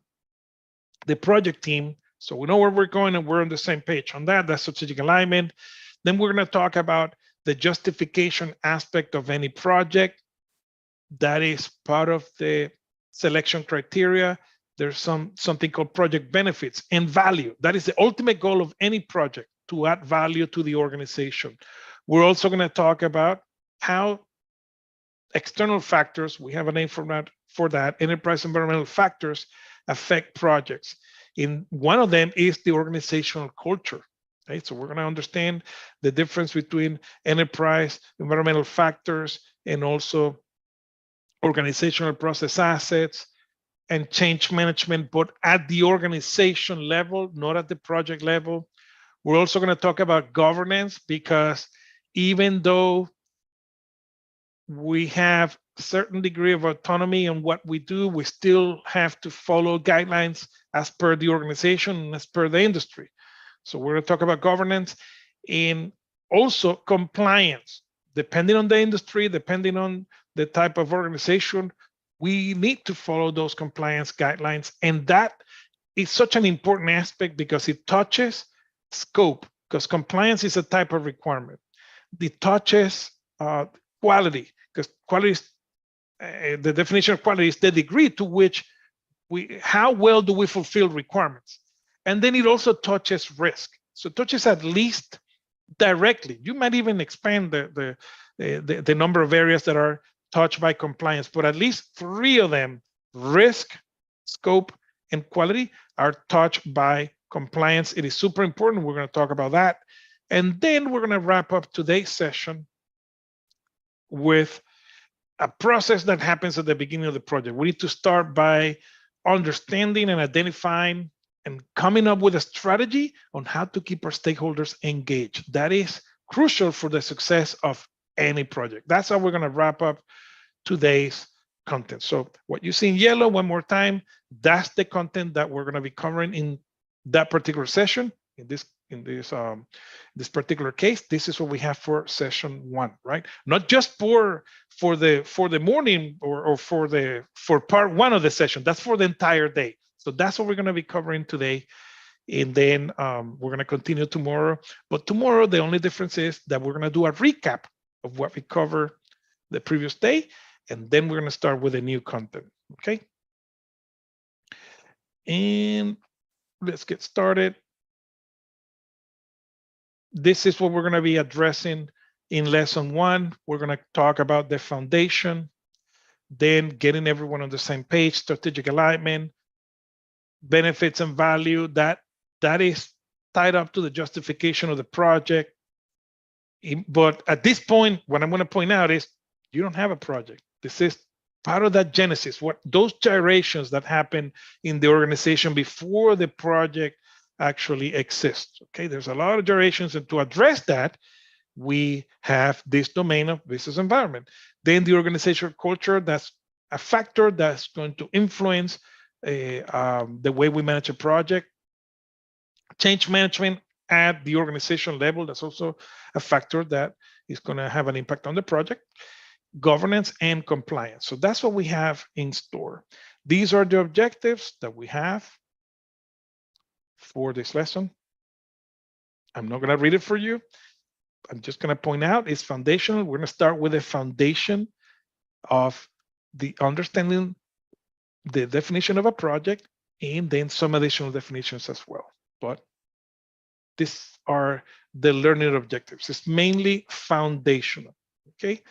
the project team. So we know where we're going and we're on the same page on that. That's strategic alignment. Then we're going to talk about the justification aspect of any project. That is part of the selection criteria. There's something called project benefits and value. That is the ultimate goal of any project, to add value to the organization. We're also going to talk about how external factors, we have a name for that, enterprise environmental factors, affect projects. One of them is the organizational culture. Right? So we're going to understand the difference between enterprise environmental factors and also organizational process assets and change management, but at the organization level, not at the project level. We're also going to talk about governance, because even though we have a certain degree of autonomy in what we do, we still have to follow guidelines as per the organization and as per the industry. So we're going to talk about governance and also compliance. Depending on the industry, depending on the type of organization, we need to follow those compliance guidelines. And that is such an important aspect because it touches scope, because compliance is a type of requirement. It touches quality, because quality is, the definition of quality is the degree to which how well do we fulfill requirements. And then it also touches risk. So it touches at least directly. You might even expand the number of areas that are touched by compliance, but at least 3 of them, risk, scope, and quality, are touched by compliance. It is super important. We're going to talk about that. And then we're going to wrap up today's session with a process that happens at the beginning of the project. We need to start by understanding and identifying and coming up with a strategy on how to keep our stakeholders engaged. That is crucial for the success of any project. That's how we're going to wrap up today's content. So what you see in yellow, one more time, that's the content that we're going to be covering in that particular session. In this particular case, this is what we have for session 1, right? Not just for the morning or for part 1 of the session. That's for the entire day. So that's what we're going to be covering today. And then we're going to continue tomorrow. But tomorrow, the only difference is that we're going to do a recap of what we covered the previous day. And then we're going to start with a new content. Okay. And let's get started. This is what we're going to be addressing in lesson 1. We're going to talk about the foundation, then getting everyone on the same page, strategic alignment, benefits and value. That is tied up to the justification of the project. But at this point, what I'm going to point out is you don't have a project. This is part of that genesis, what those gyrations that happen in the organization before the project actually exists. Okay, there's a lot of gyrations, and to address that, we have this domain of business environment. Then the organizational culture, that's a factor that's going to influence the way we manage a project. Change management at the organization level, that's also a factor that is going to have an impact on the project. Governance and compliance. So that's what we have in store. These are the objectives that we have for this lesson. I'm not going to read it for you. I'm just going to point out it's foundational. We're going to start with a foundation of the understanding the definition of a project, and then some additional definitions as well. But these are the learning objectives. It's mainly foundational. Okay.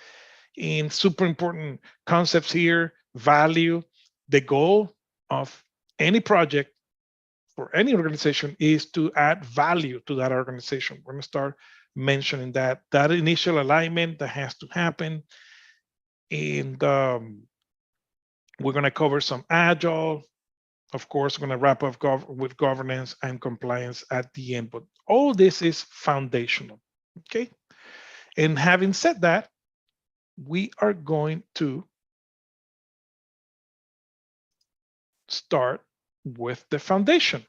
And super important concepts here: value. The goal of any project for any organization is to add value to that organization. We're going to start mentioning that initial alignment that has to happen. And we're going to cover some agile. Of course, we're going to wrap up with governance and compliance at the end. But all this is foundational. Okay. And having said that, we are going to start with the foundation.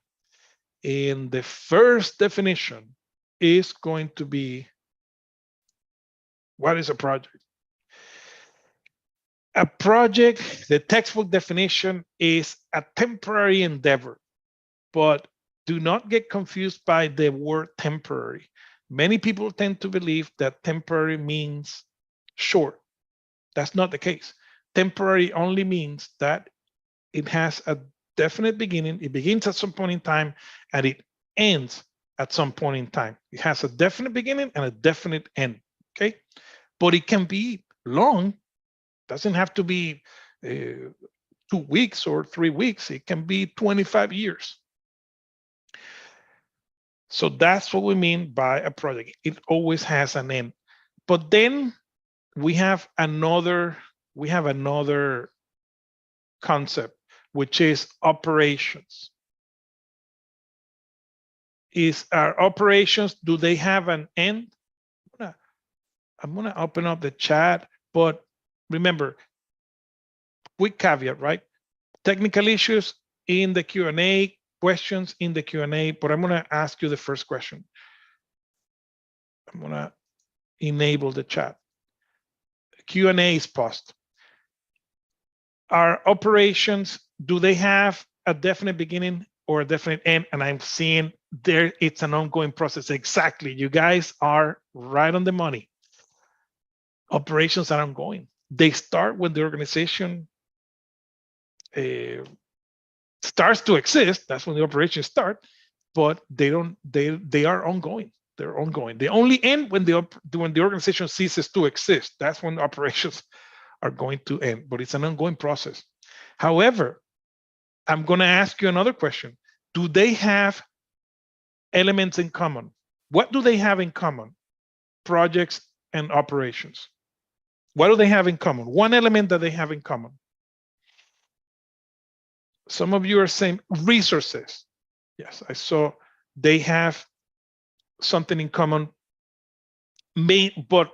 And the first definition is going to be, what is a project? A project, the textbook definition, is a temporary endeavor, but do not get confused by the word temporary. Many people tend to believe that temporary means short. That's not the case. Temporary only means that it has a definite beginning. It begins at some point in time and it ends at some point in time. It has a definite beginning and a definite end. Okay. But it can be long. Doesn't have to be 2 weeks or 3 weeks. It can be 25 years. So that's what we mean by a project. It always has an end. But then we have another concept, which is operations. Is our operations, do they have an end? I'm gonna open up the chat, but remember, quick caveat, right? Technical issues in the Q&A, questions in the Q&A, but I'm gonna ask you the first question. I'm gonna enable the chat. Q&A is paused. Our operations, do they have a definite beginning or a definite end? And I'm seeing there it's an ongoing process. Exactly. You guys are right on the money. Operations are ongoing. They start when the organization starts to exist. That's when the operations start, but they are ongoing. They're ongoing. They only end when the organization ceases to exist. That's when the operations are going to end, but it's an ongoing process. However, I'm going to ask you another question. Do they have elements in common? What do they have in common? Projects and operations. What do they have in common? One element that they have in common. Some of you are saying resources. Yes, I saw they have something in common, multiple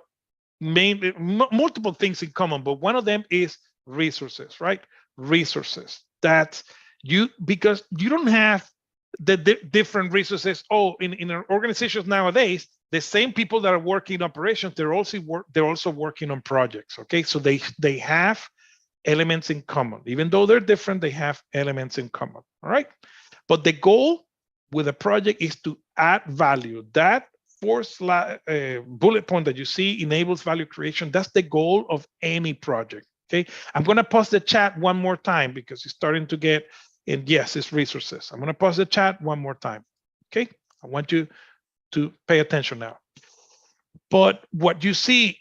things in common, but one of them is resources, right? Resources. That's you, because you don't have the different resources. Oh, in our organizations nowadays, the same people that are working in operations, they're also working on projects. Okay, so they have elements in common. Even though they're different, they have elements in common. All right, but the goal with a project is to add value. That fourth bullet point that you see, enables value creation. That's the goal of any project. Okay, I'm going to pause the chat one more time because it's starting to get, and yes, it's resources. I'm going to pause the chat one more time. Okay, I want you to pay attention now. But what you see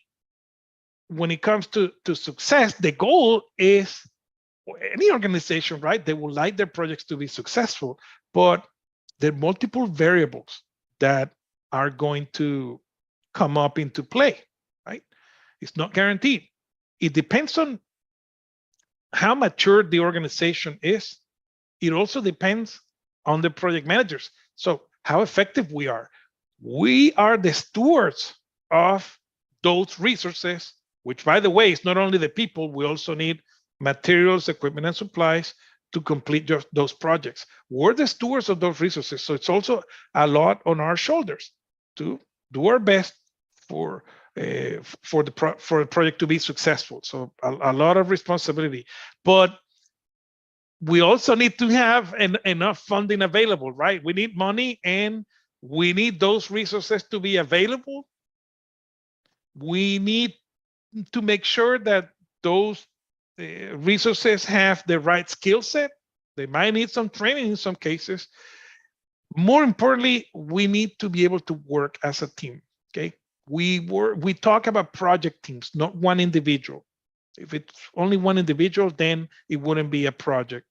when it comes to success, the goal is any organization, right? They would like their projects to be successful, but there are multiple variables that are going to come up into play, right? It's not guaranteed. It depends on how mature the organization is. It also depends on the project managers. So how effective we are. We are the stewards of those resources, which, by the way, is not only the people, we also need materials, equipment, and supplies to complete those projects. We're the stewards of those resources. So it's also a lot on our shoulders to do our best for the project to be successful. So a lot of responsibility, but we also need to have enough funding available, right? We need money and we need those resources to be available. We need to make sure that those resources have the right skill set. They might need some training in some cases. More importantly, we need to be able to work as a team. Okay, we talk about project teams, not one individual. If it's only one individual, then it wouldn't be a project.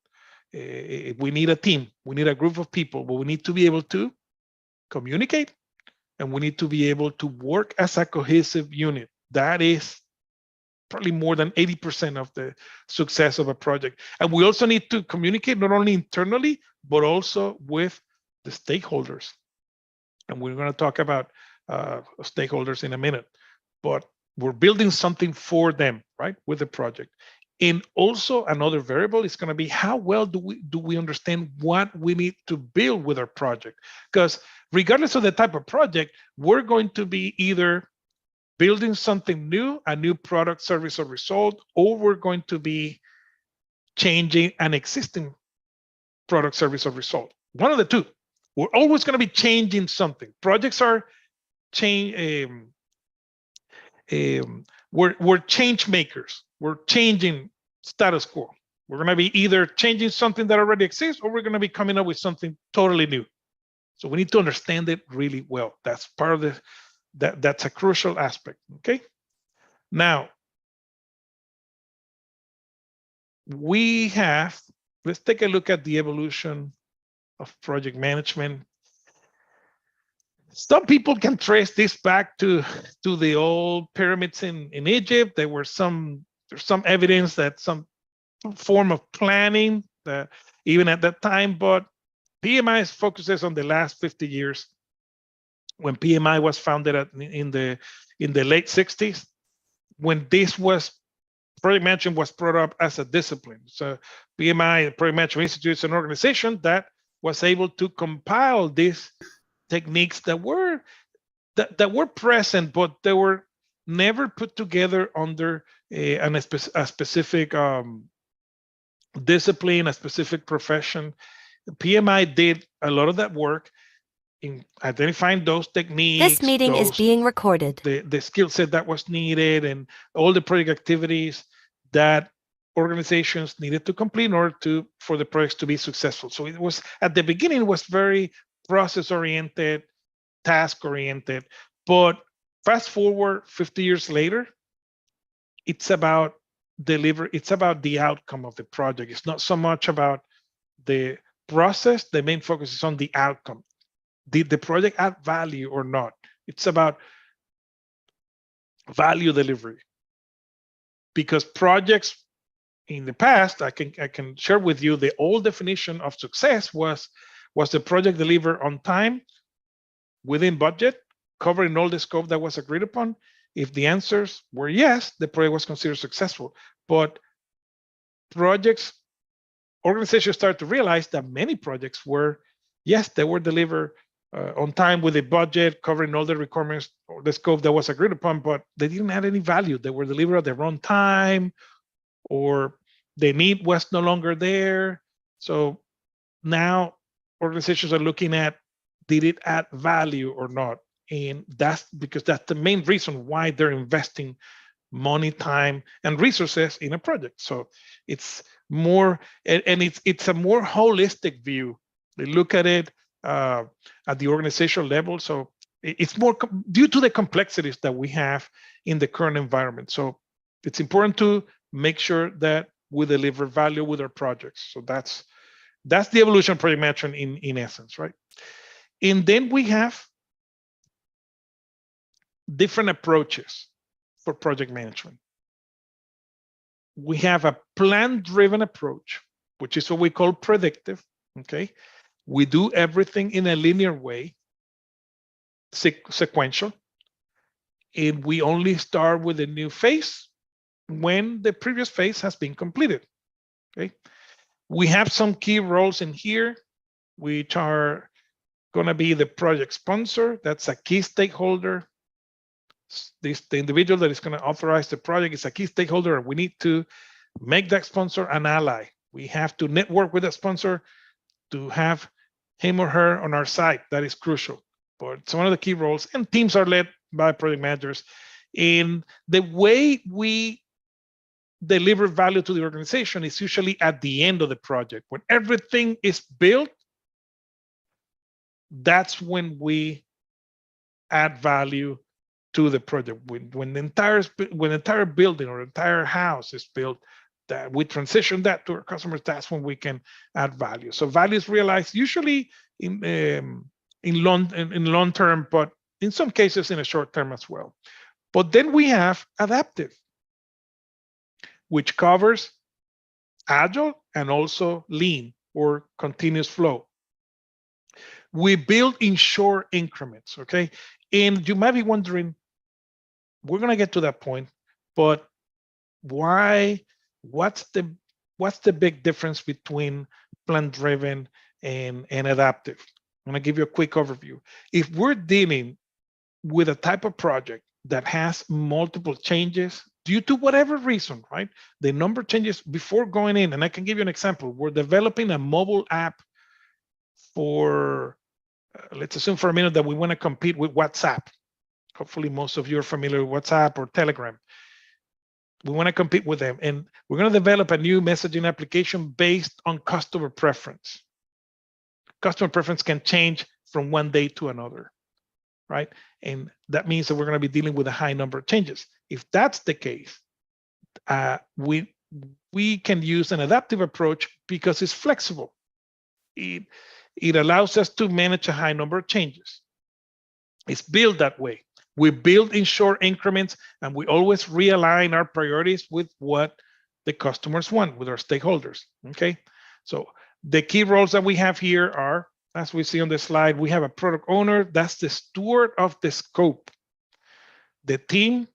We need a team. We need a group of people, but we need to be able to communicate, and we need to be able to work as a cohesive unit. That is probably more than 80% of the success of a project. And we also need to communicate not only internally, but also with the stakeholders. And we're going to talk about stakeholders in a minute, but we're building something for them, right, with the project. And also another variable is going to be how well do we understand what we need to build with our project? Because regardless of the type of project, we're going to be either building something new, a new product, service, or result, or we're going to be changing an existing product, service, or result. One of the two. We're always going to be changing something. Projects are we're change makers. We're changing status quo. We're going to be either changing something that already exists, or we're going to be coming up with something totally new. So we need to understand it really well. That's part of the that's a crucial aspect. Okay. Now let's take a look at the evolution of project management. Some people can trace this back to the old pyramids in Egypt. There's some evidence that some form of planning even at that time, but PMI focuses on the last 50 years. When PMI was founded in the late 60s, when project management was brought up as a discipline. So PMI, Project Management Institute, is an organization that was able to compile these techniques that were present, but they were never put together under a specific discipline, a specific profession. PMI did a lot of that work in identifying those techniques. This meeting is being recorded. The skill set that was needed, and all the project activities that organizations needed to complete in order for the projects to be successful. So it was, at the beginning, it was very process-oriented, task-oriented, but fast forward 50 years later, it's about it's about the outcome of the project. It's not so much about the process. The main focus is on the outcome. Did the project add value or not? It's about value delivery. Because projects in the past, I can share with you, the old definition of success was the project delivered on time, within budget, covering all the scope that was agreed upon. If the answers were yes, the project was considered successful. But organizations started to realize that many projects were, yes, they were delivered on time with a budget, covering all the requirements or the scope that was agreed upon, but they didn't add any value. They were delivered at their own time, or the need was no longer there. So now organizations are looking at, did it add value or not? And that's because that's the main reason why they're investing money, time, and resources in a project. So it's more, and it's a more holistic view. They look at it at the organizational level. So it's more due to the complexities that we have in the current environment. So it's important to make sure that we deliver value with our projects. So that's the evolution of project management in essence, right? And then we have different approaches for project management. We have a plan-driven approach, which is what we call predictive, okay? We do everything in a linear way, sequential, and we only start with a new phase when the previous phase has been completed, okay? We have some key roles in here, which are gonna be the project sponsor, that's a key stakeholder. The individual that is going to authorize the project is a key stakeholder, and we need to make that sponsor an ally. We have to network with that sponsor to have him or her on our side. That is crucial. But it's one of the key roles, and teams are led by project managers. In the way we deliver value to the organization is usually at the end of the project. When everything is built, that's when we add value to the project. When the entire building or entire house is built, that we transition that to our customers, that's when we can add value. So value is realized usually in long term, but in some cases in a short term as well. But then we have adaptive, which covers agile and also lean or continuous flow. We build in short increments, okay? And you might be wondering, we're going to get to that point, but why? What's the big difference between plan-driven and adaptive? I'm going to give you a quick overview. If we're dealing with a type of project that has multiple changes due to whatever reason, right? The number changes before going in, and I can give you an example. We're developing a mobile app for, let's assume for a minute that we want to compete with WhatsApp. Hopefully most of you are familiar with WhatsApp or Telegram. We want to compete with them, and we're going to develop a new messaging application based on customer preference. Customer preference can change from one day to another, right? And that means that we're going to be dealing with a high number of changes. If that's the case, we can use an adaptive approach because it's flexible. It allows us to manage a high number of changes. It's built that way. We build in short increments, and we always realign our priorities with what the customers want, with our stakeholders, okay? So the key roles that we have here are, as we see on the slide, we have a product owner, that's the steward of the scope. The team,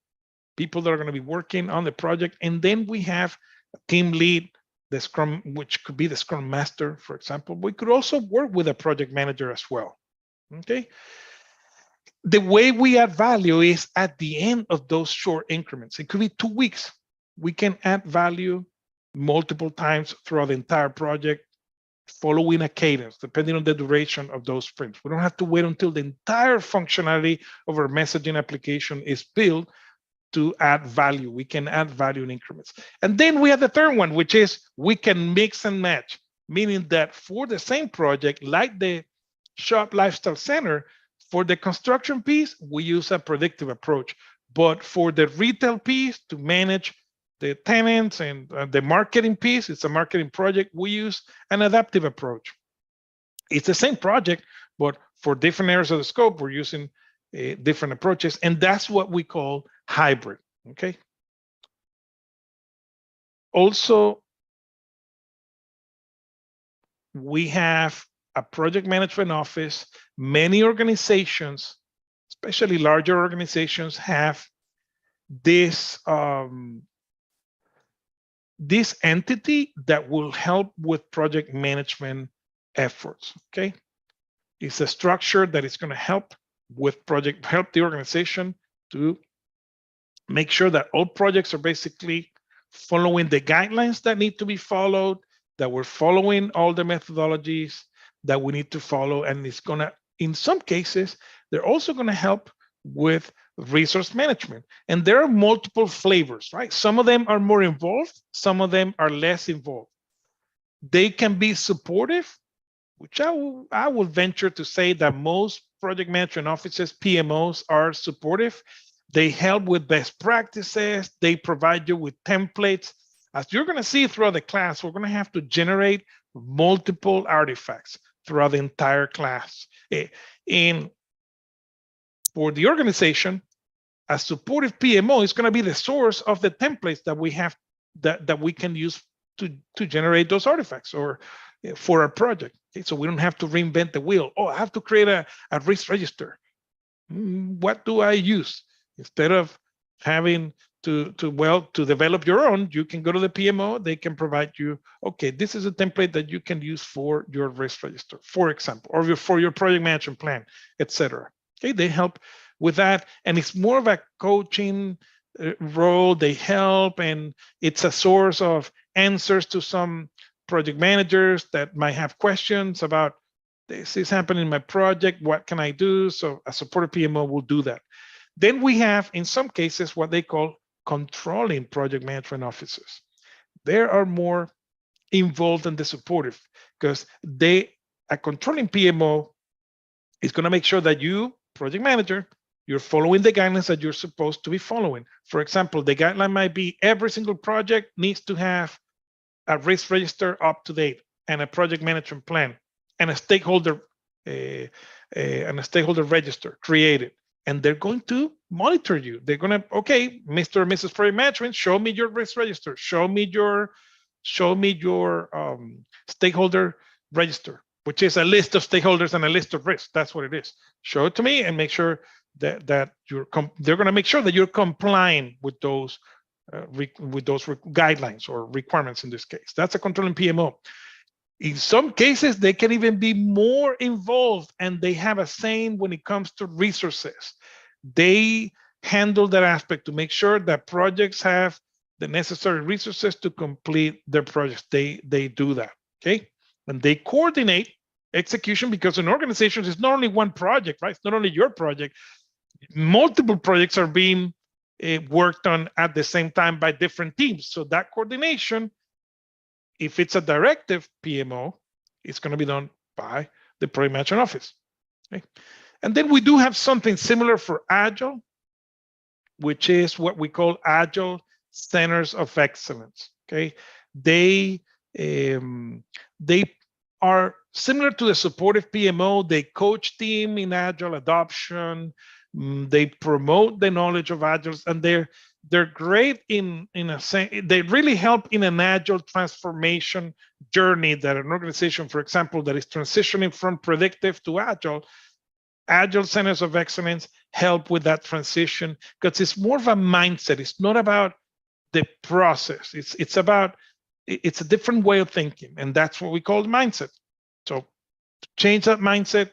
people that are gonna be working on the project, and then we have a team lead, the Scrum, which could be the Scrum Master, for example. We could also work with a project manager as well, okay? The way we add value is at the end of those short increments. It could be 2 weeks. We can add value multiple times throughout the entire project, following a cadence, depending on the duration of those sprints. We don't have to wait until the entire functionality of our messaging application is built to add value. We can add value in increments. And then we have the third one, which is we can mix and match, meaning that for the same project, like the Shop Lifestyle Center, for the construction piece, we use a predictive approach. But for the retail piece, to manage the tenants and the marketing piece, it's a marketing project, we use an adaptive approach. It's the same project, but for different areas of the scope, we're using different approaches, and that's what we call hybrid, okay? Also, we have a project management office. Many organizations, especially larger organizations, have this this entity that will help with project management efforts, okay? It's a structure that is going to help with help the organization to make sure that all projects are basically following the guidelines that need to be followed, that we're following all the methodologies, that we need to follow. And it's gonna, in some cases, they're also gonna help with resource management. And there are multiple flavors, right? Some of them are more involved, some of them are less involved. They can be supportive, which I will venture to say that most project management offices, PMOs, are supportive. They help with best practices. They provide you with templates. As you're going to see throughout the class, we're going to have to generate multiple artifacts throughout the entire class. And for the organization, a supportive PMO is going to be the source of the templates that we have that we can use to generate those artifacts or for a project. Okay, so we don't have to reinvent the wheel. Oh, I have to create a risk register. What do I use? Instead of having to develop your own, you can go to the PMO. They can provide you, okay, this is a template that you can use for your risk register, for example, or for your project management plan, etc. Okay, they help with that, and it's more of a coaching role. They help, and it's a source of answers to some project managers that might have questions about, this is happening in my project, what can I do? So a supportive PMO will do that. Then we have, in some cases, what they call controlling project management officers. They are more involved in the supportive, because a controlling PMO is going to make sure that you, project manager, you're following the guidelines that you're supposed to be following. For example, the guideline might be every single project needs to have a risk register up to date and a project management plan and a stakeholder register created. And they're going to monitor you. They're going to, okay, Mr. or Mrs. Project Management, show me your risk register. Show me your stakeholder register, which is a list of stakeholders and a list of risks. That's what it is. Show it to me and make sure that they're going to make sure that you're complying with those guidelines or requirements in this case. That's a controlling PMO. In some cases, they can even be more involved, and they have a saying when it comes to resources. They handle that aspect to make sure that projects have the necessary resources to complete their projects. They do that, okay? And they coordinate execution, because in organizations, it's not only one project, right? It's not only your project. Multiple projects are being worked on at the same time by different teams. So that coordination, if it's a directive PMO, it's going to be done by the project management office. Okay? And then we do have something similar for Agile, which is what we call Agile Centers of Excellence. Okay, they are similar to the supportive PMO. They coach team in Agile adoption. They promote the knowledge of Agile, and they're great in a sense. They really help in an Agile transformation journey that an organization, for example, that is transitioning from predictive to Agile Centers of Excellence help with that transition, because it's more of a mindset. It's not about the process. It's a different way of thinking, and that's what we call mindset. So to change that mindset,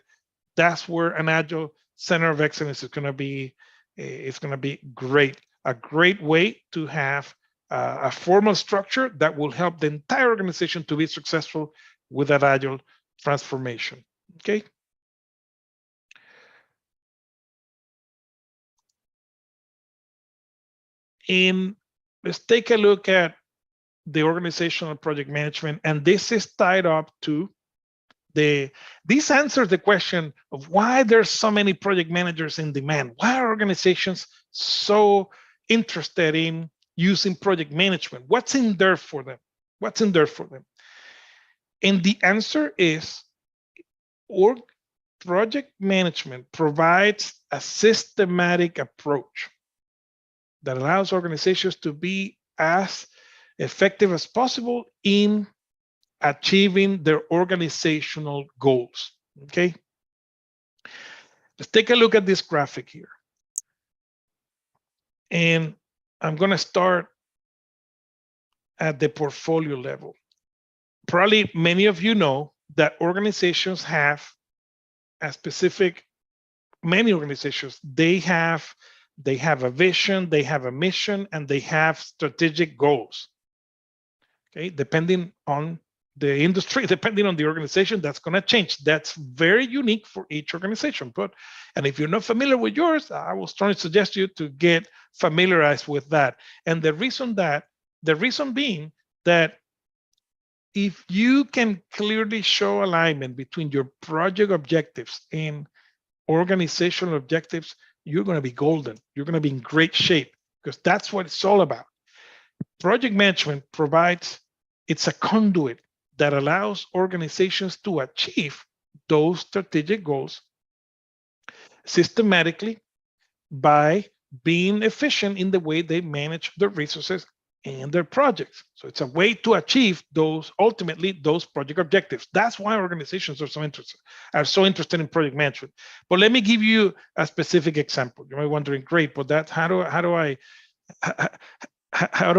that's where an Agile Center of Excellence is going to be. It's going to be great. A great way to have a formal structure that will help the entire organization to be successful with that Agile transformation. Okay. And let's take a look at the organizational project management, and this is tied up to this answers the question of why there's so many project managers in demand. Why are organizations so interested in using project management? What's in there for them? What's in there for them? And the answer is, project management provides a systematic approach that allows organizations to be as effective as possible in achieving their organizational goals. Okay. Let's take a look at this graphic here. And I'm going to start at the portfolio level. Probably many of you know that organizations have a specific, many organizations, they have a vision, they have a mission, and they have strategic goals. Okay, depending on the industry, depending on the organization, that's going to change. That's very unique for each organization. And if you're not familiar with yours, I will strongly suggest you to get familiarized with that. And the reason being that if you can clearly show alignment between your project objectives and organizational objectives, you're going to be golden. You're going to be in great shape, because that's what it's all about. Project management provides, it's a conduit that allows organizations to achieve those strategic goals systematically by being efficient in the way they manage their resources and their projects. So it's a way to achieve ultimately those project objectives. That's why organizations are so interested in project management. But let me give you a specific example. You might be wondering, great, but how do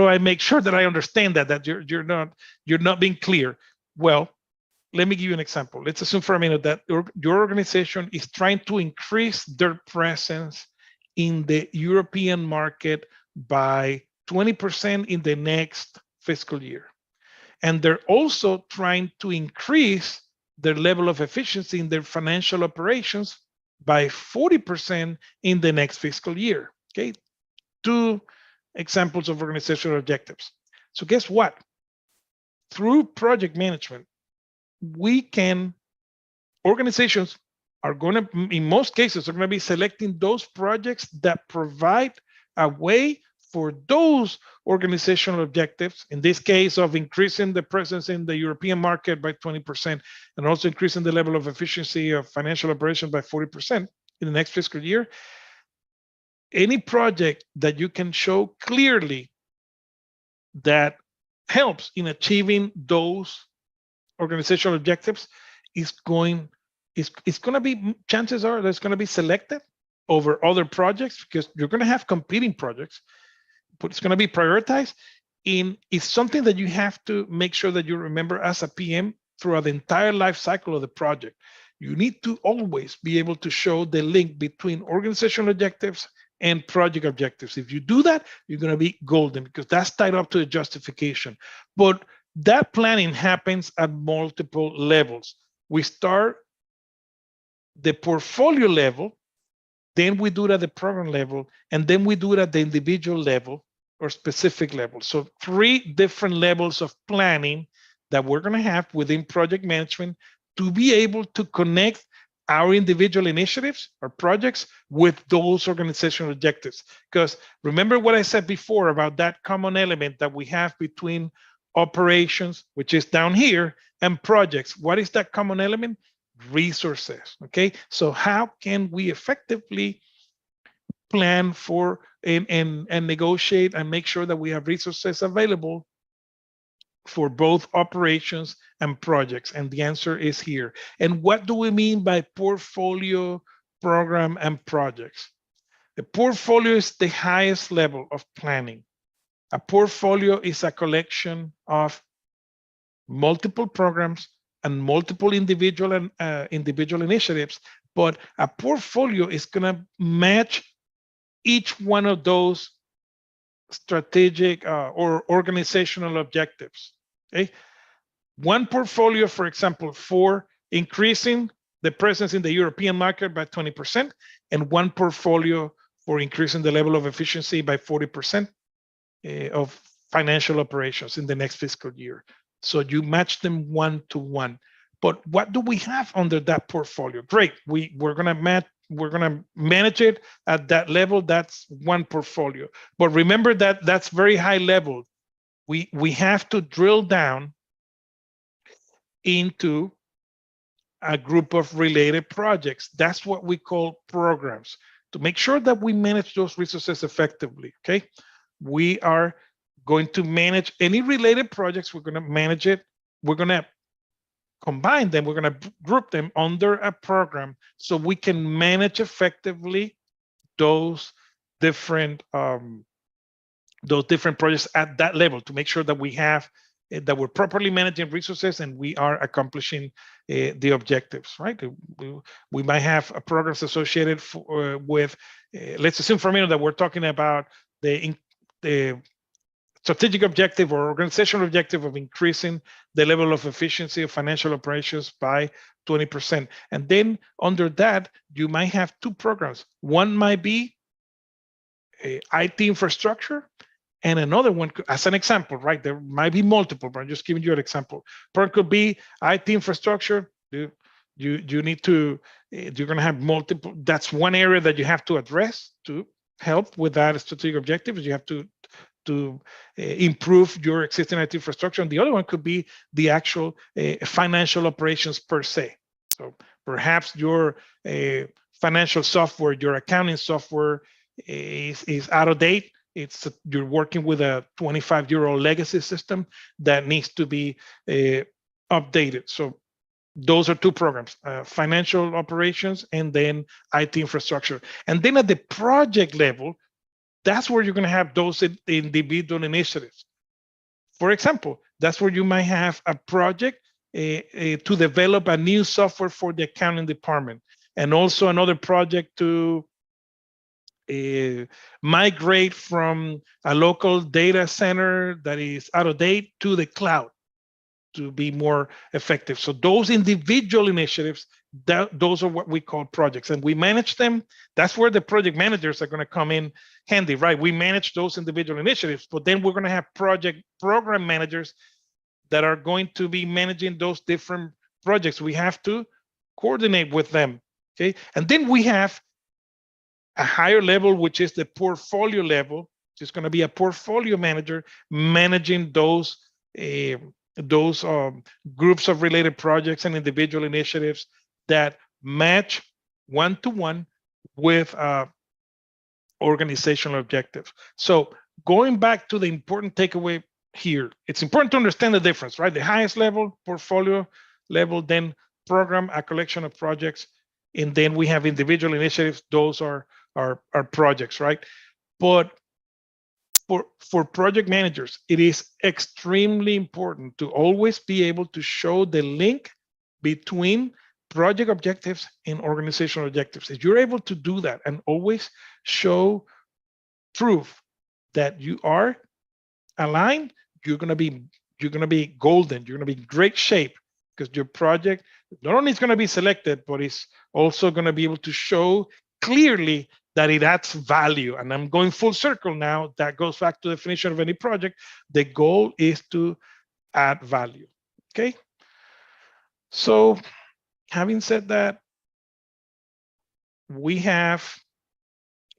I make sure that I understand that you're not being clear? Well, let me give you an example. Let's assume for a minute that your organization is trying to increase their presence in the European market by 20% in the next fiscal year. And they're also trying to increase their level of efficiency in their financial operations by 40% in the next fiscal year. Okay, 2 examples of organizational objectives. So guess what? Through project management, organizations are going to, in most cases, are going to be selecting those projects that provide a way for those organizational objectives, in this case of increasing the presence in the European market by 20% and also increasing the level of efficiency of financial operations by 40% in the next fiscal year. Any project that you can show clearly that helps in achieving those organizational objectives is going to be, chances are that's going to be selected over other projects, because you're going to have competing projects, but it's going to be prioritized. It's something that you have to make sure that you remember as a PM throughout the entire life cycle of the project. You need to always be able to show the link between organizational objectives and project objectives. If you do that, you're going to be golden, because that's tied up to the justification. But that planning happens at multiple levels. We start the portfolio level, then we do it at the program level, and then we do it at the individual level or specific level. So 3 different levels of planning that we're going to have within project management to be able to connect our individual initiatives or projects with those organizational objectives. Because remember what I said before about that common element that we have between operations, which is down here, and projects. What is that common element? Resources. Okay, so how can we effectively plan for and negotiate and make sure that we have resources available for both operations and projects? And the answer is here. And what do we mean by portfolio, program, and projects? The portfolio is the highest level of planning. A portfolio is a collection of multiple programs and multiple individual initiatives, but a portfolio is going to match each one of those strategic or organizational objectives. Okay, one portfolio, for example, for increasing the presence in the European market by 20%, and one portfolio for increasing the level of efficiency by 40% of financial operations in the next fiscal year. So you match them 1-to-1. But what do we have under that portfolio? Great, we're gonna manage it at that level. That's one portfolio. But remember that that's very high level. We have to drill down into a group of related projects. That's what we call programs, to make sure that we manage those resources effectively. Okay, we are going to manage any related projects. We're going to manage it. We're going to combine them. We're going to group them under a program so we can manage effectively those different projects at that level, to make sure that we're properly managing resources and we are accomplishing the objectives, right? We might have programs associated with, let's assume for a minute that we're talking about the strategic objective or organizational objective of increasing the level of efficiency of financial operations by 20%. And then under that, you might have two programs. One might be IT infrastructure, and another one, as an example, right? There might be multiple, but I'm just giving you an example. Part could be IT infrastructure. You need to, you're going to have multiple. That's one area that you have to address to help with that strategic objective. You have to improve your existing IT infrastructure. And the other one could be the actual financial operations per se. So perhaps your financial software, your accounting software is out of date. You're working with a 25-year-old legacy system that needs to be updated. So those are two programs, financial operations and then IT infrastructure. And then at the project level, that's where you're going to have those individual initiatives. For example, that's where you might have a project to develop a new software for the accounting department, and also another project to migrate from a local data center that is out of date to the cloud to be more effective. So those individual initiatives, those are what we call projects, and we manage them. That's where the project managers are going to come in handy, right? We manage those individual initiatives, but then we're going to have program managers that are going to be managing those different projects. We have to coordinate with them, okay? And then we have a higher level, which is the portfolio level. It's going to be a portfolio manager managing those groups of related projects and individual initiatives that match one-to-one with organizational objectives. So going back to the important takeaway here, it's important to understand the difference, right? The highest level, portfolio level, then program, a collection of projects, and then we have individual initiatives. Those are projects, right? But for project managers, it is extremely important to always be able to show the link between project objectives and organizational objectives. If you're able to do that and always show proof that you are aligned, you're gonna be golden. You're gonna be in great shape, because your project not only is gonna be selected, but it's also gonna be able to show clearly that it adds value. And I'm going full circle now. That goes back to the definition of any project. The goal is to add value, okay? So having said that, we have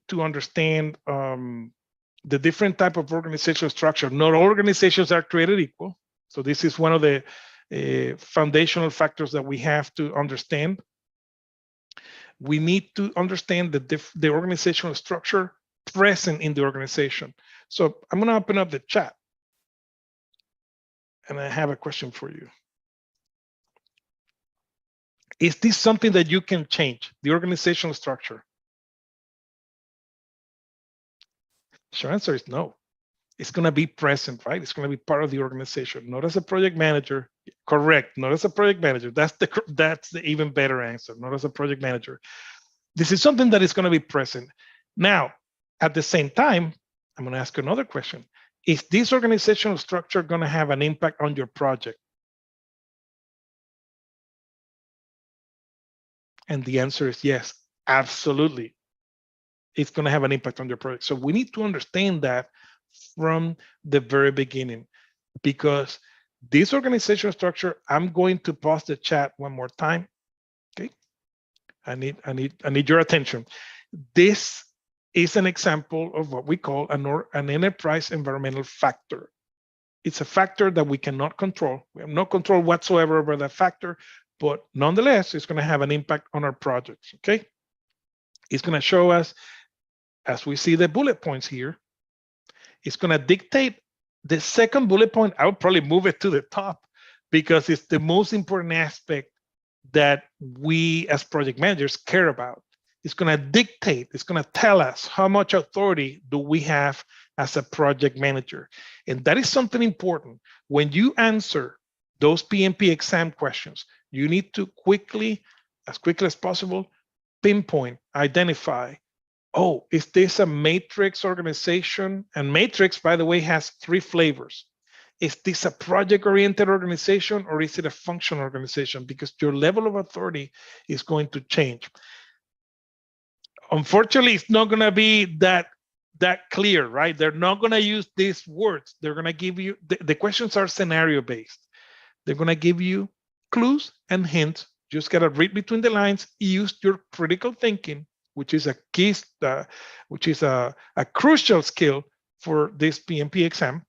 to understand the different type of organizational structure. Not all organizations are created equal. So this is one of the foundational factors that we have to understand. We need to understand the organizational structure present in the organization. So I'm going to open up the chat, and I have a question for you. Is this something that you can change, the organizational structure? Your answer is no. It's going to be present, right? It's going to be part of the organization, not as a project manager. Correct, not as a project manager. That's the even better answer, not as a project manager. This is something that is going to be present. Now, at the same time, I'm going to ask another question. Is this organizational structure going to have an impact on your project? And the answer is yes, absolutely. It's going to have an impact on your project. So we need to understand that from the very beginning, because this organizational structure, I'm going to pause the chat one more time. Okay. I need your attention. This is an example of what we call an enterprise environmental factor. It's a factor that we cannot control. We have no control whatsoever over that factor, but nonetheless, it's going to have an impact on our projects. Okay. It's going to show us, as we see the bullet points here, it's going to dictate the second bullet point. I would probably move it to the top because it's the most important aspect that we as project managers care about. It's going to dictate, it's going to tell us how much authority do we have as a project manager. And that is something important. When you answer those PMP exam questions, you need to quickly as possible, pinpoint, identify oh, is this a matrix organization? And matrix, by the way, has 3 flavors. Is this a project-oriented organization or is it a functional organization? Because your level of authority is going to change. Unfortunately, it's not going to be that clear, right? They're not going to use these words. They're going to give you, the questions are scenario-based. They're going to give you clues and hints. Just got to read between the lines, use your critical thinking, which is a key, which is a crucial skill for this PMP exam,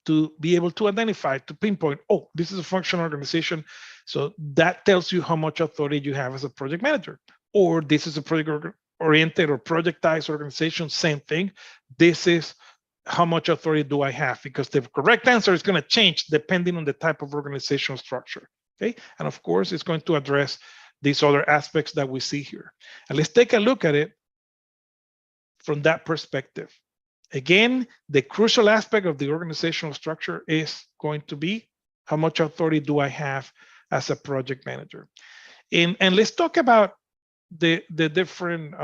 to be able to identify, to pinpoint, oh, this is a functional organization. So that tells you how much authority you have as a project manager. Or this is a project-oriented or projectized organization, same thing. This is how much authority do I have? Because the correct answer is going to change depending on the type of organizational structure, okay? And of course, it's going to address these other aspects that we see here. And let's take a look at it from that perspective. Again, the crucial aspect of the organizational structure is going to be how much authority do I have as a project manager? And let's talk about the different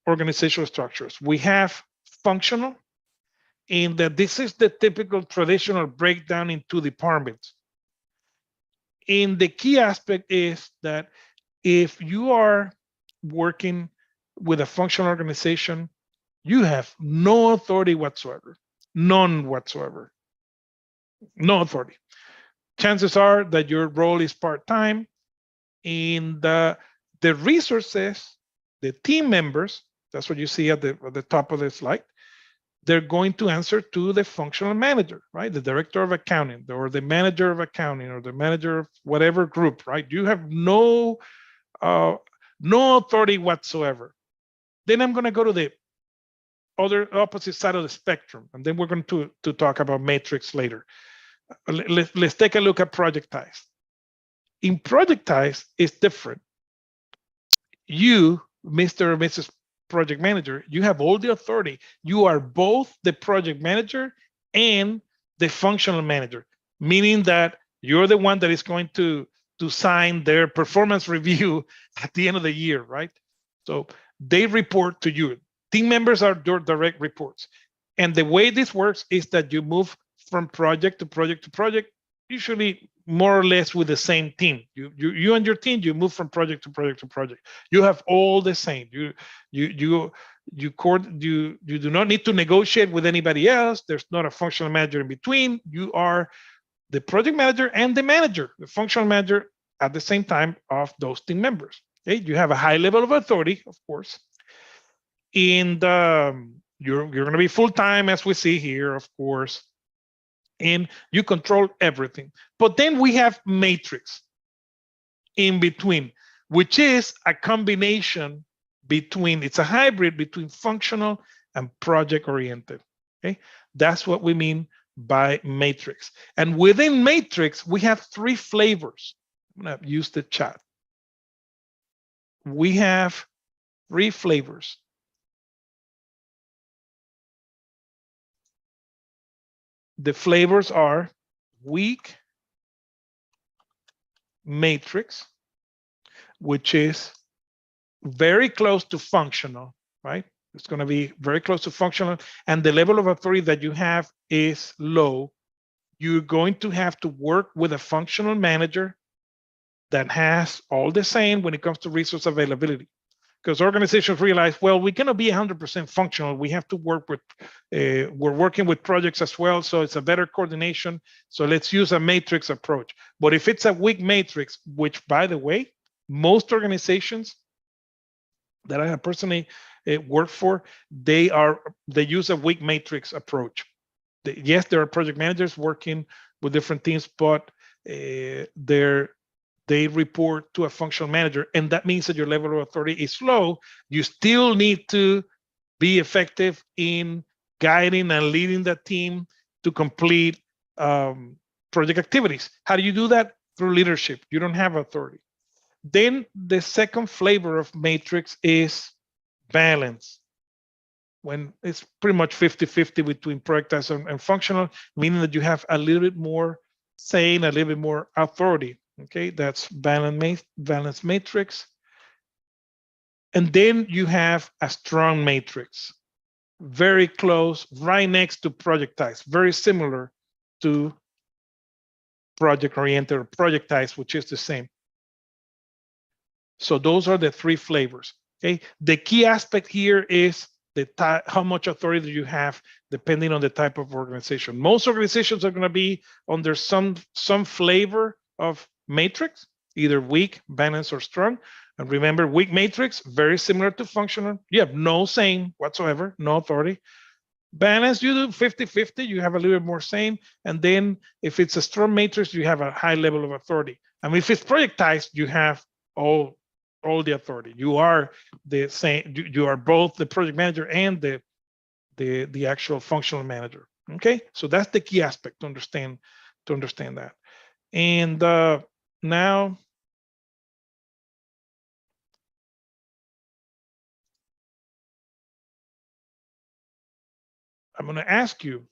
organizational structures. We have functional, in that this is the typical traditional breakdown into departments. And the key aspect is that if you are working with a functional organization, you have no authority whatsoever, none whatsoever, no authority. Chances are that your role is part-time, and the resources, the team members, that's what you see at the top of the slide, they're going to answer to the functional manager, right? The director of accounting, or the manager of accounting, or the manager of whatever group, right? You have no authority whatsoever. Then I'm going to go to the other opposite side of the spectrum, and then we're going to talk about matrix later. Let's take a look at projectized. In projectized, it's different. You, Mr. or Mrs. Project Manager, you have all the authority. You are both the project manager and the functional manager, meaning that you're the one that is going to sign their performance review at the end of the year, right? So they report to you. Team members are your direct reports. And the way this works is that you move from project to project to project, usually more or less with the same team. You and your team, you move from project to project to project. You have all the same. You do not need to negotiate with anybody else. There's not a functional manager in between. You are the project manager and the manager, the functional manager at the same time of those team members. Okay, you have a high level of authority, of course. And you're going to be full-time, as we see here, of course. And you control everything. But then we have matrix in between, which is a combination between, it's a hybrid between functional and project-oriented. Okay, that's what we mean by matrix. And within matrix, we have 3 flavors. I'm going to use the chat. We have 3 flavors. The flavors are weak matrix, which is very close to functional, right? It's going to be very close to functional, and the level of authority that you have is low. You're going to have to work with a functional manager that has all the same when it comes to resource availability. Because organizations realize, well, we cannot be 100% functional. We have to work with, we're working with projects as well, so it's a better coordination. So let's use a matrix approach. But if it's a weak matrix, which, by the way, most organizations that I have personally worked for, they use a weak matrix approach. Yes, there are project managers working with different teams, but they report to a functional manager, and that means that your level of authority is low. You still need to be effective in guiding and leading the team to complete project activities. How do you do that? Through leadership. You don't have authority. Then the second flavor of matrix is balance, when it's pretty much 50-50 between projectized and functional, meaning that you have a little bit more say and a little bit more authority. Okay, that's balance matrix. And then you have a strong matrix, very close, right next to projectize, very similar to project-oriented or projectize, which is the same. So those are the three flavors. Okay. The key aspect here is how much authority you have depending on the type of organization. Most organizations are going to be under some flavor of matrix, either weak, balanced, or strong. And remember, weak matrix, very similar to functional. You have no saying whatsoever, no authority. Balanced, you do 50-50, you have a little bit more saying. And then if it's a strong matrix, you have a high level of authority. And if it's projectized, you have all the authority. You are the same. You are both the project manager and the actual functional manager. Okay, so that's the key aspect to understand that. And now I'm going to ask you,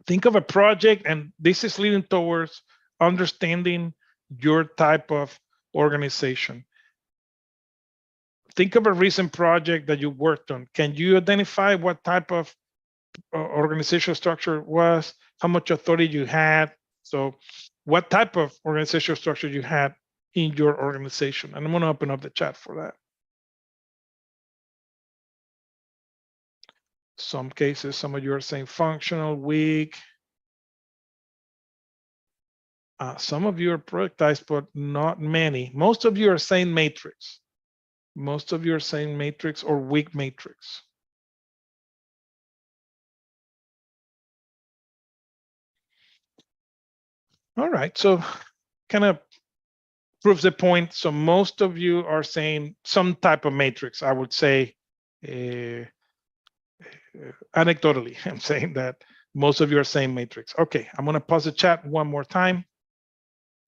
think of a project, and this is leading towards understanding your type of organization. Think of a recent project that you worked on. Can you identify what type of organizational structure was, how much authority you had? So what type of organizational structure you had in your organization? And I'm going to open up the chat for that. Some cases, some of you are saying functional, weak. Some of you are productized, but not many. Most of you are saying matrix. Most of you are saying matrix or weak matrix. All right, so kind of proves the point. So most of you are saying some type of matrix. I would say, anecdotally, I'm saying that most of you are saying matrix. Okay, I'm going to pause the chat one more time.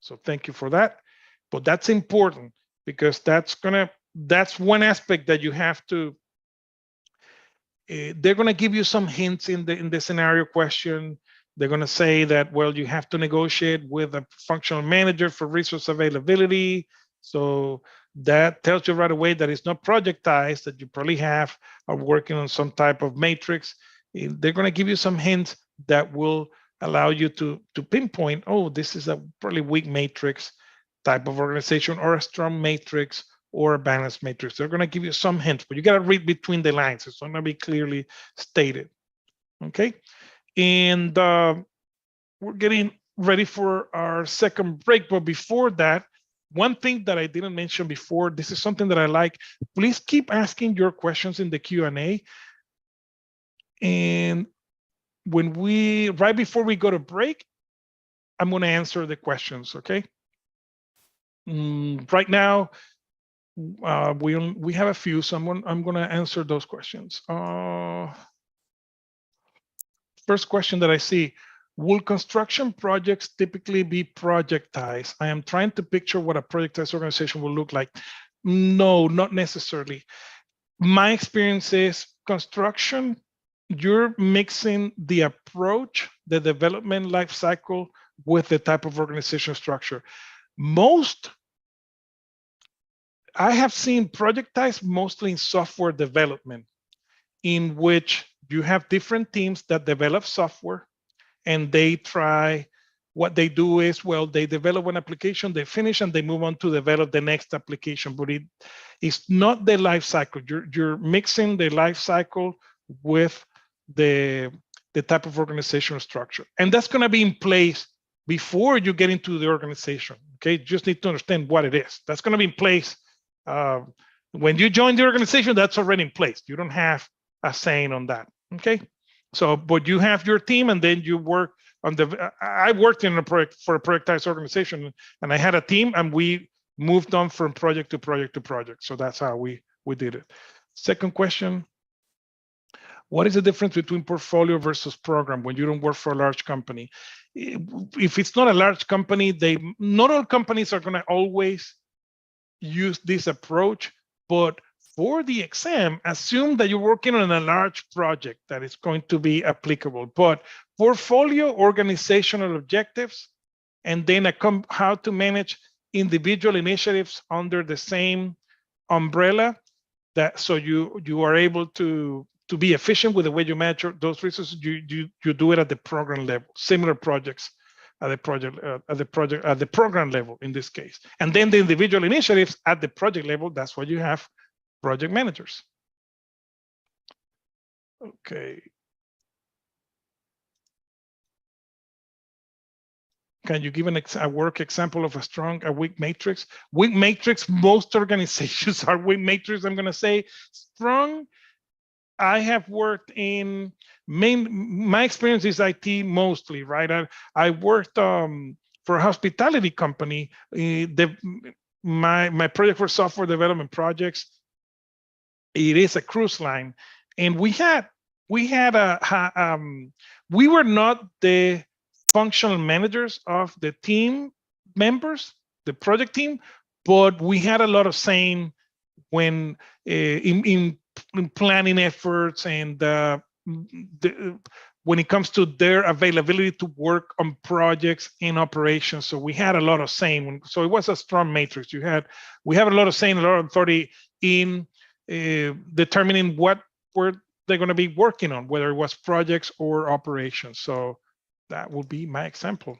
So thank you for that. But that's important because that's one aspect that you have to. They're going to give you some hints in the scenario question. They're going to say that, well, you have to negotiate with a functional manager for resource availability. So that tells you right away that it's not projectized, that you probably are working on some type of matrix. They're going to give you some hints that will allow you to pinpoint, oh, this is a probably weak matrix type of organization, or a strong matrix, or a balanced matrix. They're going to give you some hints, but you got to read between the lines. It's not going to be clearly stated. Okay. And we're getting ready for our second break. But before that, one thing that I didn't mention before, this is something that I like. Please keep asking your questions in the Q&A. And right before we go to break, I'm going to answer the questions, okay? Right now, we have a few, so I'm going to answer those questions. First question that I see, will construction projects typically be projectized? I am trying to picture what a projectized organization will look like. No, not necessarily. My experience is construction, you're mixing the approach, the development life cycle with the type of organizational structure. I have seen projectized mostly in software development, in which you have different teams that develop software, and what they do is, well, they develop an application, they finish, and they move on to develop the next application. But it's not the life cycle. You're mixing the life cycle with the type of organizational structure. And that's going to be in place before you get into the organization. Okay, you just need to understand what it is. That's going to be in place. When you join the organization, that's already in place. You don't have a saying on that. Okay, so but you have your team, and then you work on I worked in a project for a projectized organization, and I had a team, and we moved on from project to project to project. So that's how we did it. Second question, what is the difference between portfolio versus program when you don't work for a large company? If it's not a large company, not all companies are going to always use this approach, but for the exam, assume that you're working on a large project that is going to be applicable. But portfolio, organizational objectives, and then how to manage individual initiatives under the same umbrella, that so you are able to be efficient with the way you manage those resources. You do it at the program level, similar projects at the program level in this case, and then the individual initiatives at the project level. That's why you have project managers. Okay. Can you give a work example of a weak matrix? Weak matrix, most organizations are weak matrix. I'm going to say strong. I have worked in my experience is IT mostly, right? I worked for a hospitality company. My project for software development projects, it is a cruise line, and we were not the functional managers of the team members, the project team, but we had a lot of saying when in planning efforts and when it comes to their availability to work on projects in operations. So we had a lot of saying. So it was a strong matrix. We have a lot of saying, a lot of authority in determining what were they going to be working on, whether it was projects or operations. So that would be my example.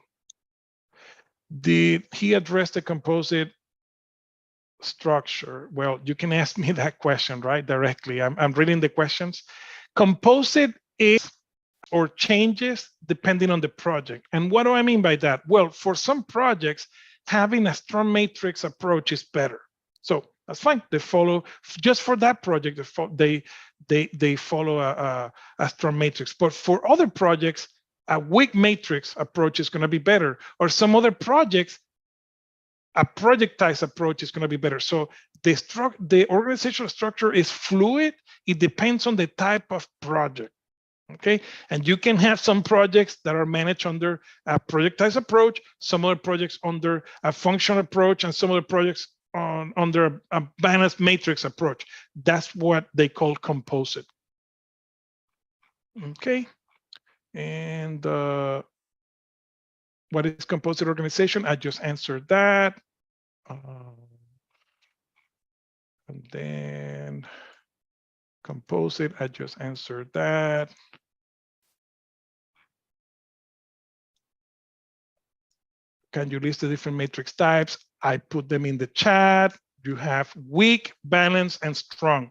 Did he address the composite structure? Well, you can ask me that question, right, directly. I'm reading the questions. Composite is or changes depending on the project. And what do I mean by that? Well, for some projects, having a strong matrix approach is better. So that's fine. They follow, just for that project, they follow a strong matrix. But for other projects, a weak matrix approach is going to be better. Or some other projects, a projectized approach is going to be better. So the organizational structure is fluid. It depends on the type of project. Okay, and you can have some projects that are managed under a projectized approach, some other projects under a functional approach, and some other projects under a balanced matrix approach. That's what they call composite. Okay, and what is composite organization? I just answered that. And then composite, I just answered that. Can you list the different matrix types? I put them in the chat. You have weak, balanced, and strong.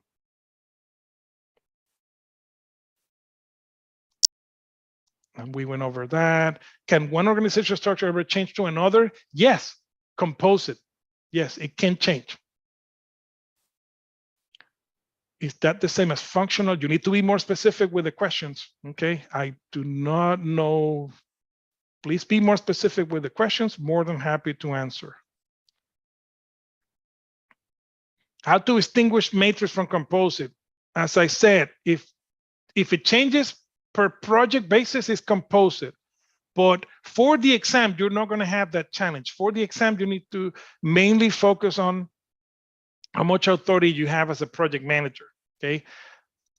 And we went over that. Can one organizational structure ever change to another? Yes, composite. Yes, it can change. Is that the same as functional? You need to be more specific with the questions, okay? I do not know. Please be more specific with the questions. More than happy to answer. How to distinguish matrix from composite? As I said, if it changes per project basis, it's composite. But for the exam, you're not going to have that challenge. For the exam, you need to mainly focus on how much authority you have as a project manager, okay?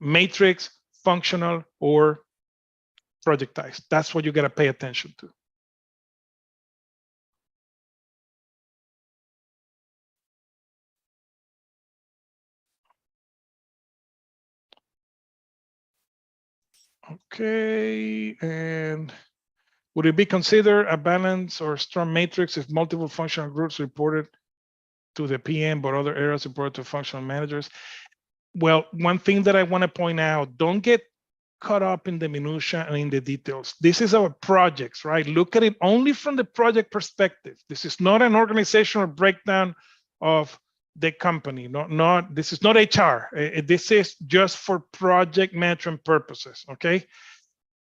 Matrix, functional, or projectized. That's what you got to pay attention to. Okay, and would it be considered a balance or strong matrix if multiple functional groups reported to the PM, but other areas reported to functional managers? Well, one thing that I want to point out, don't get caught up in the minutia and in the details. This is our projects, right? Look at it only from the project perspective. This is not an organizational breakdown of the company. This is not HR. This is just for project management purposes, okay?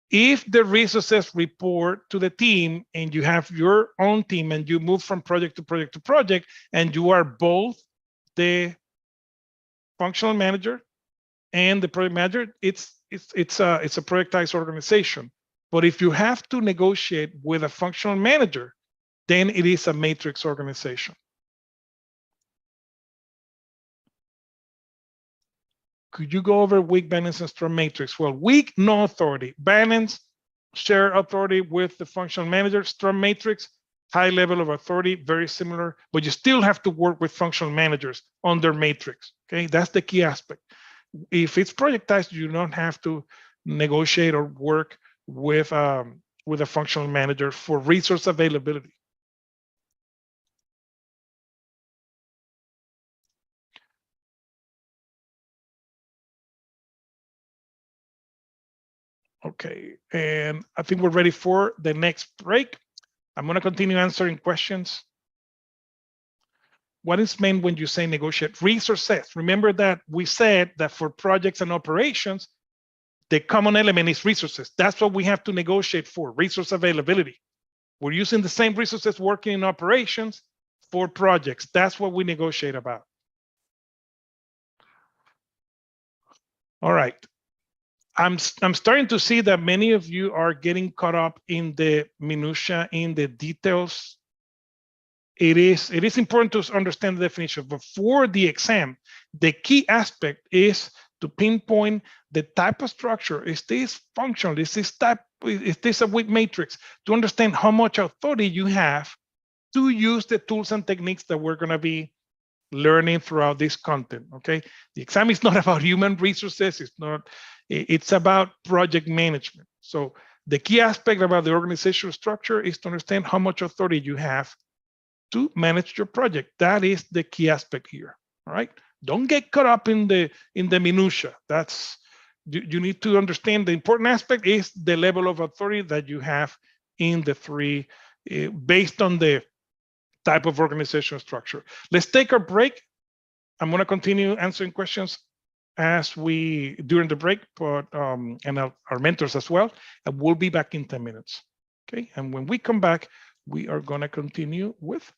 If the resources report to the team and you have your own team and you move from project to project to project and you are both the functional manager and the project manager, it's a projectized organization. But if you have to negotiate with a functional manager, then it is a matrix organization. Could you go over weak, balance, and strong matrix? Well, weak, no authority. Balance, share authority with the functional manager. Strong matrix, high level of authority, very similar, but you still have to work with functional managers on their matrix. Okay, that's the key aspect. If it's projectized, you don't have to negotiate or work with a functional manager for resource availability. Okay, and I think we're ready for the next break. I'm going to continue answering questions. What is meant when you say negotiate? Resources. Remember that we said that for projects and operations, the common element is resources. That's what we have to negotiate for, resource availability. We're using the same resources working in operations for projects. That's what we negotiate about. All right. I'm starting to see that many of you are getting caught up in the minutia, in the details. It is important to understand the definition, but for the exam, the key aspect is to pinpoint the type of structure. Is this functional? Is this a weak matrix? To understand how much authority you have to use the tools and techniques that we're going to be learning throughout this content. Okay, the exam is not about human resources. It's about project management. So the key aspect about the organizational structure is to understand how much authority you have to manage your project. That is the key aspect here. All right. Don't get caught up in the minutia. You need to understand the important aspect is the level of authority that you have in the three, based on the type of organizational structure. Let's take a break. I'm going to continue answering questions during the break, but and our mentors as well. And we'll be back in 10 minutes. Okay. And when we come back, we are going to continue with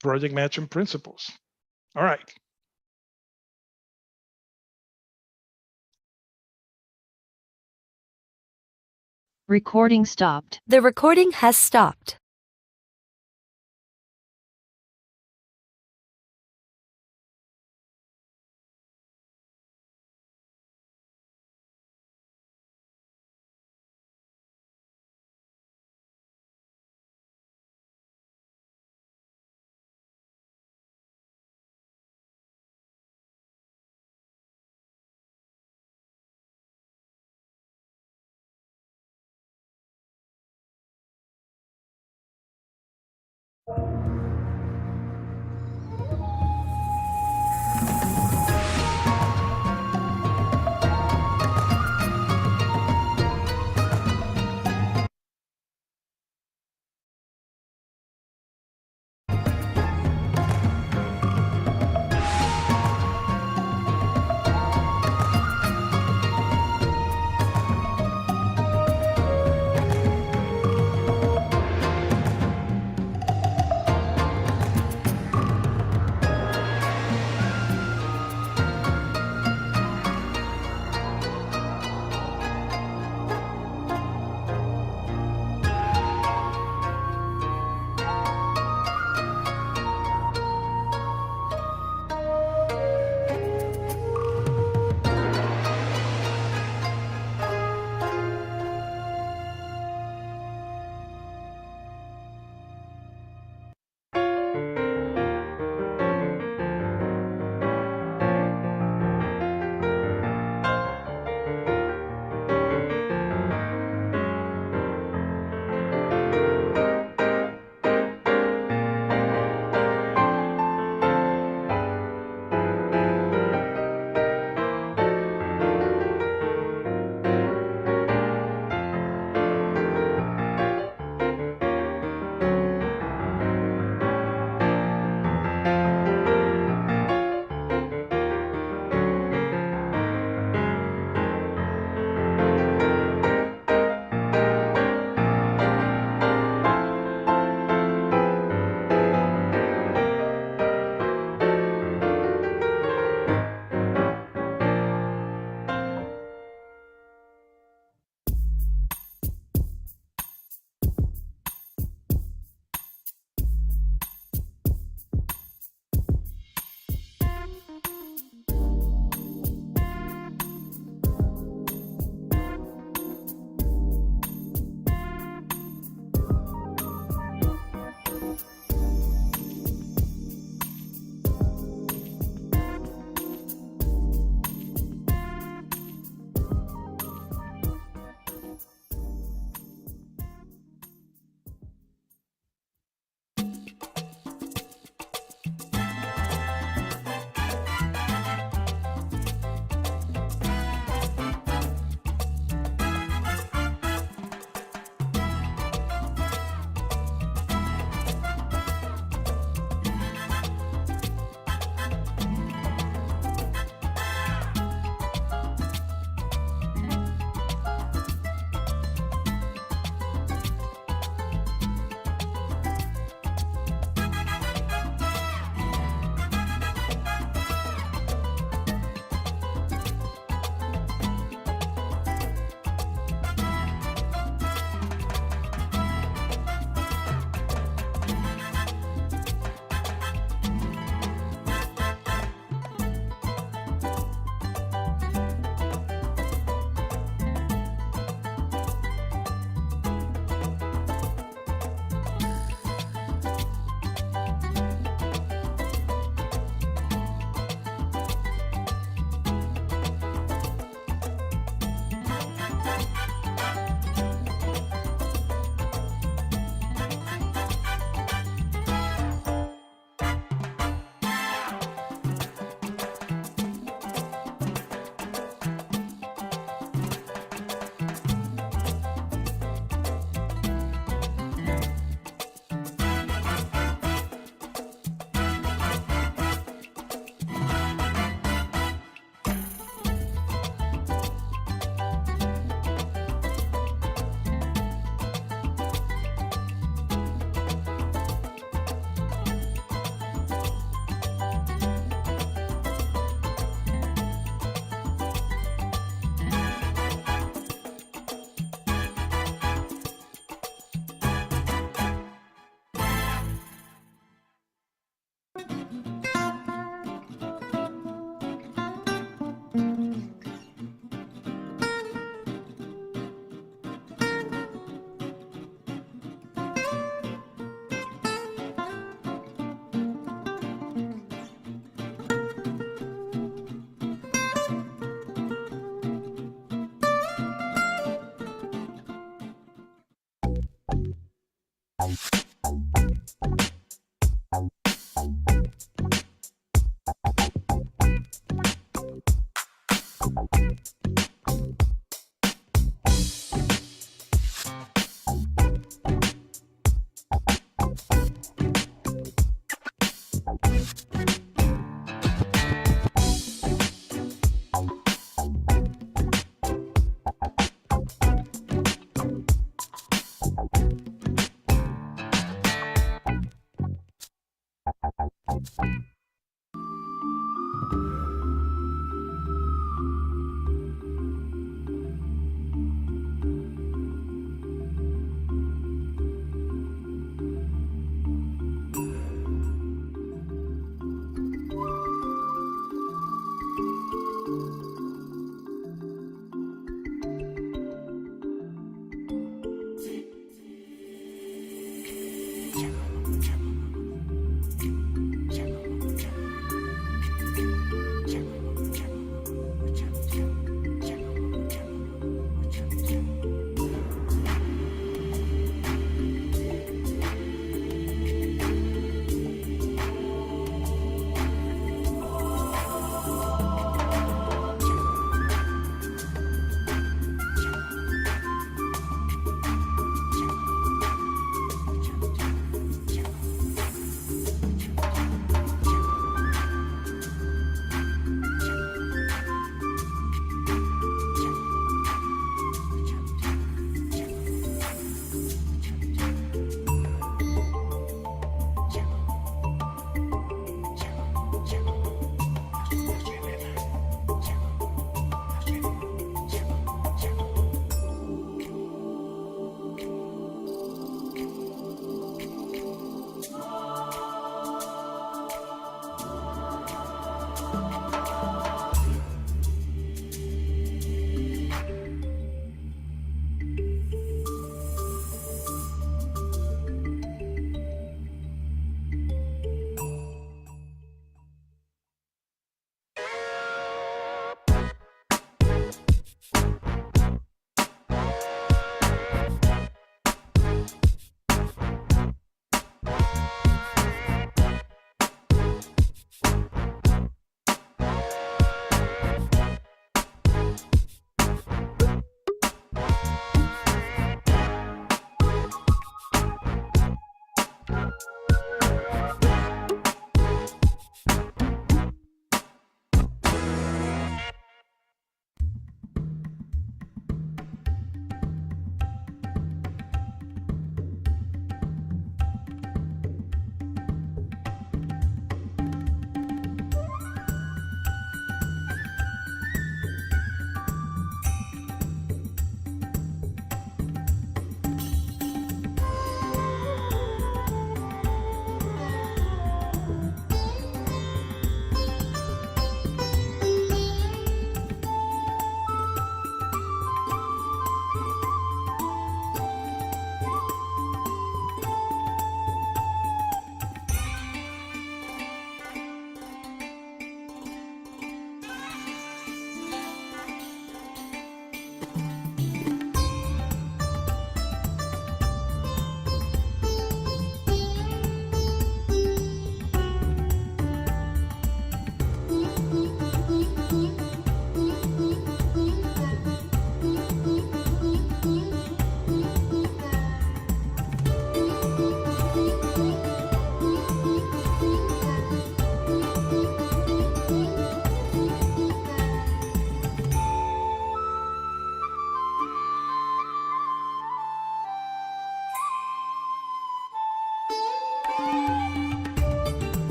project management principles. All right. Recording stopped. The recording has stopped.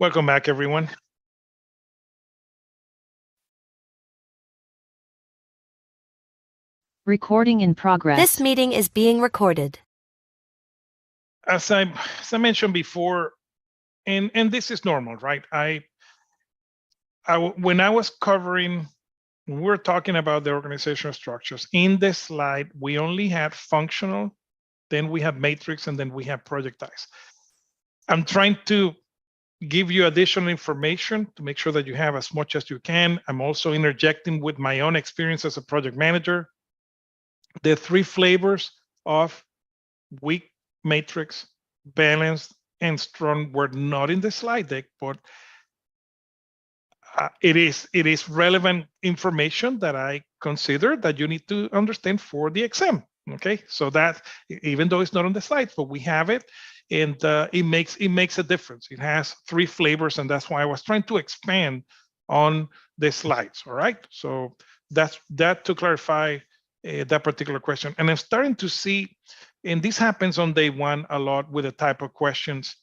Welcome back, everyone. Recording in progress. This meeting is being recorded. As I mentioned before, and this is normal, right? When I was covering, when we were talking about the organizational structures, in this slide, we only had functional, then we have matrix, and then we have projectize. I'm trying to give you additional information to make sure that you have as much as you can. I'm also interjecting with my own experience as a project manager. The 3 flavors of weak, matrix, balanced, and strong were not in the slide deck, but it is relevant information that I consider that you need to understand for the exam. Okay, so that even though it's not on the slides, but we have it, and it makes a difference. It has 3 flavors, and that's why I was trying to expand on the slides. All right, so that's that to clarify that particular question. And I'm starting to see, and this happens on day 1 a lot with the type of questions.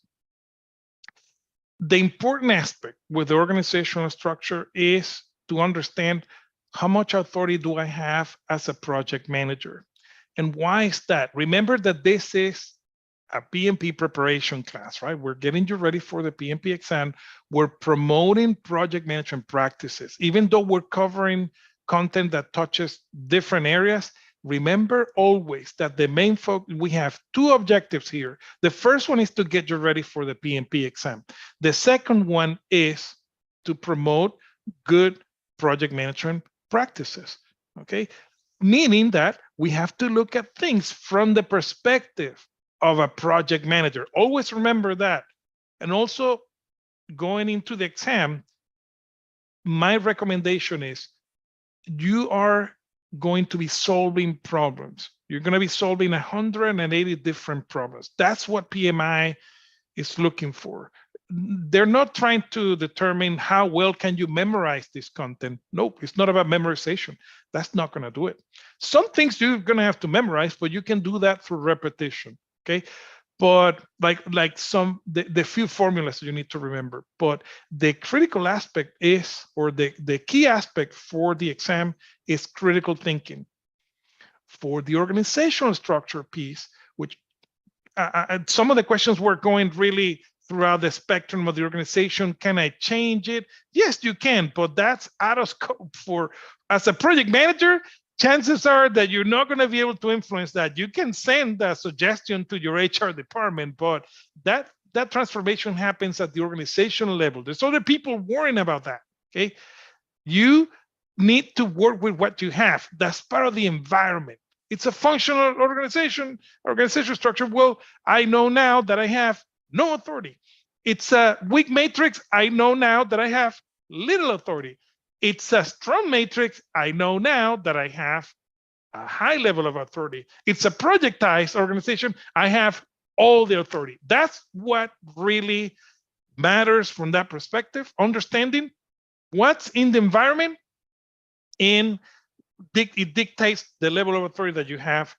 The important aspect with the organizational structure is to understand how much authority do I have as a project manager. And why is that? Remember that this is a PMP preparation class, right? We're getting you ready for the PMP exam. We're promoting project management practices. Even though we're covering content that touches different areas, remember always that the main focus, we have 2 objectives here. The first one is to get you ready for the PMP exam. The second one is to promote good project management practices, okay? Meaning that we have to look at things from the perspective of a project manager. Always remember that. And also going into the exam, my recommendation is you are going to be solving problems. You're going to be solving 180 different problems. That's what PMI is looking for. They're not trying to determine how well can you memorize this content. Nope, it's not about memorization. That's not going to do it. Some things you're going to have to memorize, but you can do that through repetition. Okay, but like some the few formulas you need to remember. But the critical aspect is, or the key aspect for the exam is critical thinking. For the organizational structure piece, which some of the questions were going really throughout the spectrum of the organization. Can I change it? Yes, you can, but that's out of scope for, as a project manager, chances are that you're not going to be able to influence that. You can send a suggestion to your HR department, but that transformation happens at the organizational level. There's other people worrying about that, okay? You need to work with what you have. That's part of the environment. It's a functional organization structure. Well, I know now that I have no authority. It's a weak matrix. I know now that I have little authority. It's a strong matrix. I know now that I have a high level of authority. It's a projectized organization. I have all the authority. That's what really matters from that perspective. Understanding what's in the environment, and it dictates the level of authority that you have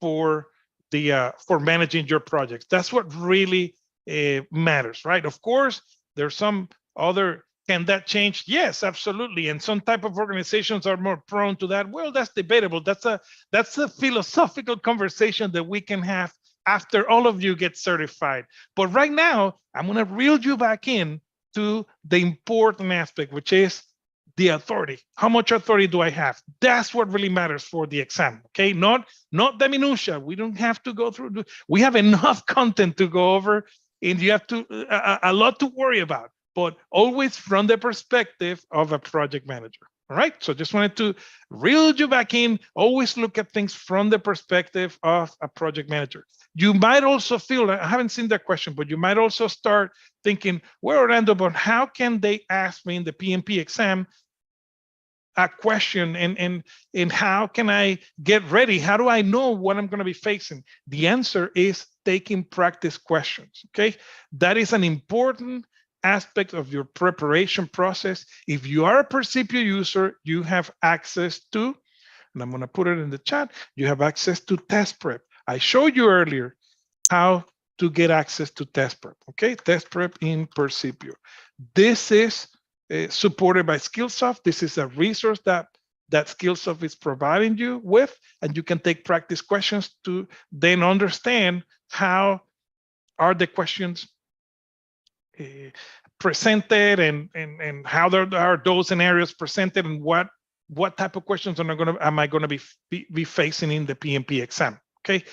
for the for managing your projects. That's what really matters, right? Of course, there's some other. Can that change? Yes, absolutely. And some type of organizations are more prone to that. Well, that's debatable. That's a philosophical conversation that we can have after all of you get certified. But right now, I'm going to reel you back in to the important aspect, which is the authority. How much authority do I have? That's what really matters for the exam. Okay, not the minutia. We don't have to go through. We have enough content to go over, and you have to a lot to worry about. But always from the perspective of a project manager. All right. So just wanted to reel you back in. Always look at things from the perspective of a project manager. You might also feel, I haven't seen that question, but you might also start thinking, well, Orlando, but how can they ask me in the PMP exam a question, and how can I get ready? How do I know what I'm going to be facing? The answer is taking practice questions. Okay. That is an important aspect of your preparation process. If you are a Percipio user, you have access to, and I'm going to put it in the chat, you have access to test prep. I showed you earlier how to get access to test prep. Okay, test prep in Percipio. This is supported by Skillsoft. This is a resource that Skillsoft is providing you with, and you can take practice questions to then understand how are the questions presented, and how are those scenarios presented, and what type of questions am I going to be facing in the PMP exam. Okay,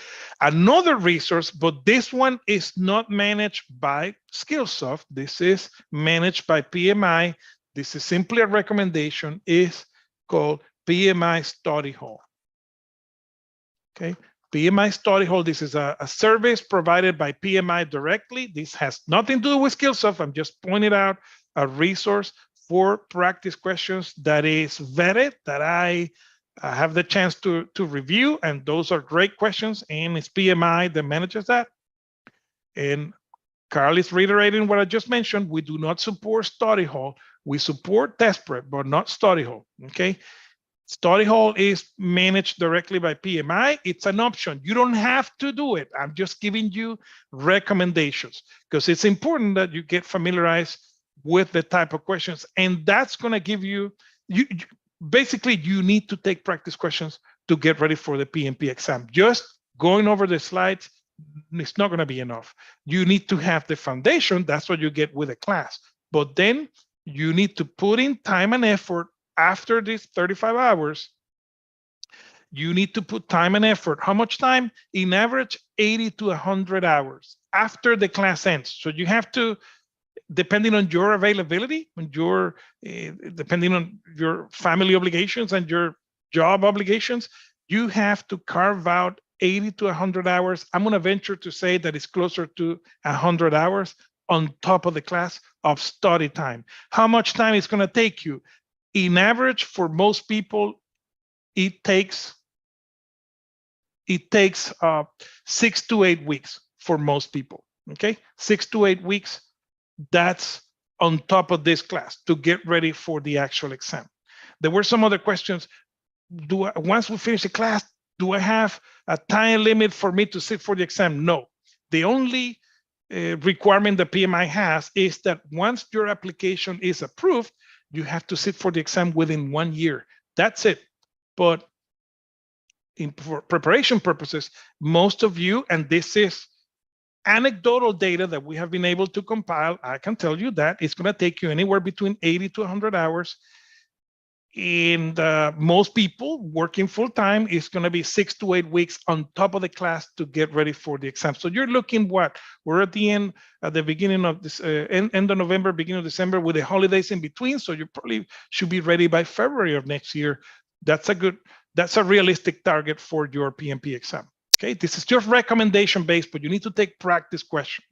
another resource, but this one is not managed by Skillsoft. This is managed by PMI. This is simply a recommendation, is called PMI Study Hall. Okay, PMI Study Hall, this is a service provided by PMI directly. This has nothing to do with Skillsoft. I'm just pointing out a resource for practice questions that is vetted, that I have the chance to review, and those are great questions, and it's PMI that manages that. And Carl is reiterating what I just mentioned. We do not support Study Hall. We support test prep, but not Study Hall. Okay. Study Hall is managed directly by PMI. It's an option. You don't have to do it. I'm just giving you recommendations because it's important that you get familiarized with the type of questions, and that's going to give you basically, you need to take practice questions to get ready for the PMP exam. Just going over the slides, it's not going to be enough. You need to have the foundation. That's what you get with a class. But then you need to put in time and effort after these 35 hours. You need to put time and effort. How much time? In average, 80 to 100 hours after the class ends. So you have to, depending on your availability, depending on your family obligations and your job obligations, you have to carve out 80 to 100 hours. I'm going to venture to say that it's closer to 100 hours on top of the class of study time. How much time is going to take you? In average, for most people, it takes 6 to 8 weeks for most people. Okay, 6 to 8 weeks. That's on top of this class to get ready for the actual exam. There were some other questions. Once we finish the class, do I have a time limit for me to sit for the exam? No. The only requirement that PMI has is that once your application is approved, you have to sit for the exam within 1 year. That's it. But for preparation purposes, most of you, and this is anecdotal data that we have been able to compile, I can tell you that it's going to take you anywhere between 80 to 100 hours. And most people working full time is going to be 6 to 8 weeks on top of the class to get ready for the exam. So you're looking what? We're at the beginning of this, end of November, beginning of December, with the holidays in between. So you probably should be ready by February of next year. That's a realistic target for your PMP exam. Okay, this is just recommendation based, but you need to take practice questions.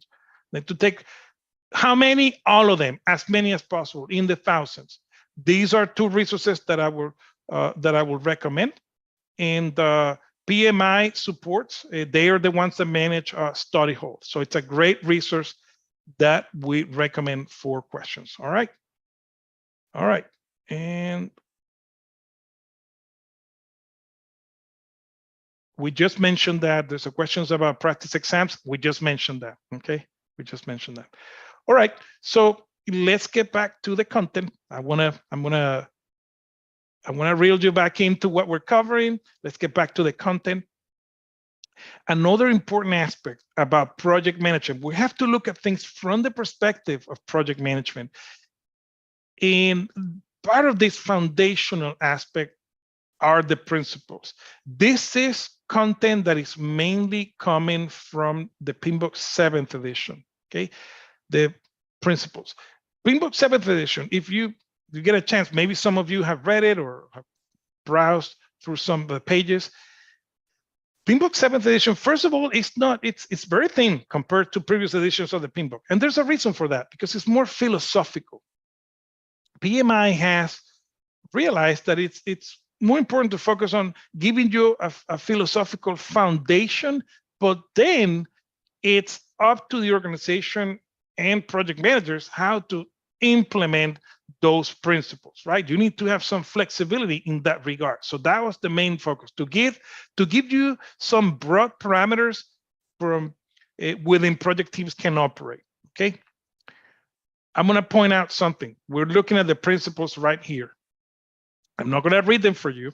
You need to take how many? All of them, as many as possible, in the thousands. These are two resources that I will recommend. And PMI supports, they are the ones that manage Study Hall. So it's a great resource that we recommend for questions. All right. All right. And we just mentioned that there's a questions about practice exams. We just mentioned that. Okay. We just mentioned that. All right. So let's get back to the content. I wanna reel you back into what we're covering. Let's get back to the content. Another important aspect about project management, we have to look at things from the perspective of project management. And part of this foundational aspect are the principles. This is content that is mainly coming from the PMBOK 7th edition. Okay, the principles. PMBOK 7th edition, if you get a chance, maybe some of you have read it or have browsed through some of the pages. PMBOK 7th edition, first of all, it's very thin compared to previous editions of the PMBOK. And there's a reason for that, because it's more philosophical. PMI has realized that it's more important to focus on giving you a philosophical foundation, but then it's up to the organization and project managers how to implement those principles, right? You need to have some flexibility in that regard. So that was the main focus, to give you some broad parameters from within project teams can operate. Okay. I'm going to point out something. We're looking at the principles right here. I'm not going to read them for you.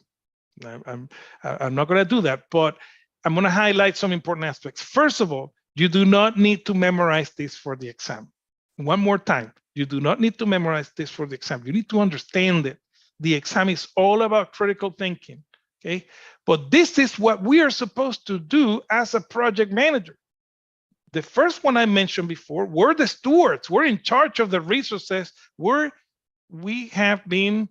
I'm not going to do that, but I'm going to highlight some important aspects. First of all, you do not need to memorize this for the exam. One more time, you do not need to memorize this for the exam. You need to understand it. The exam is all about critical thinking, okay? But this is what we are supposed to do as a project manager. The first one I mentioned before, we're the stewards. We're in charge of the resources. We have been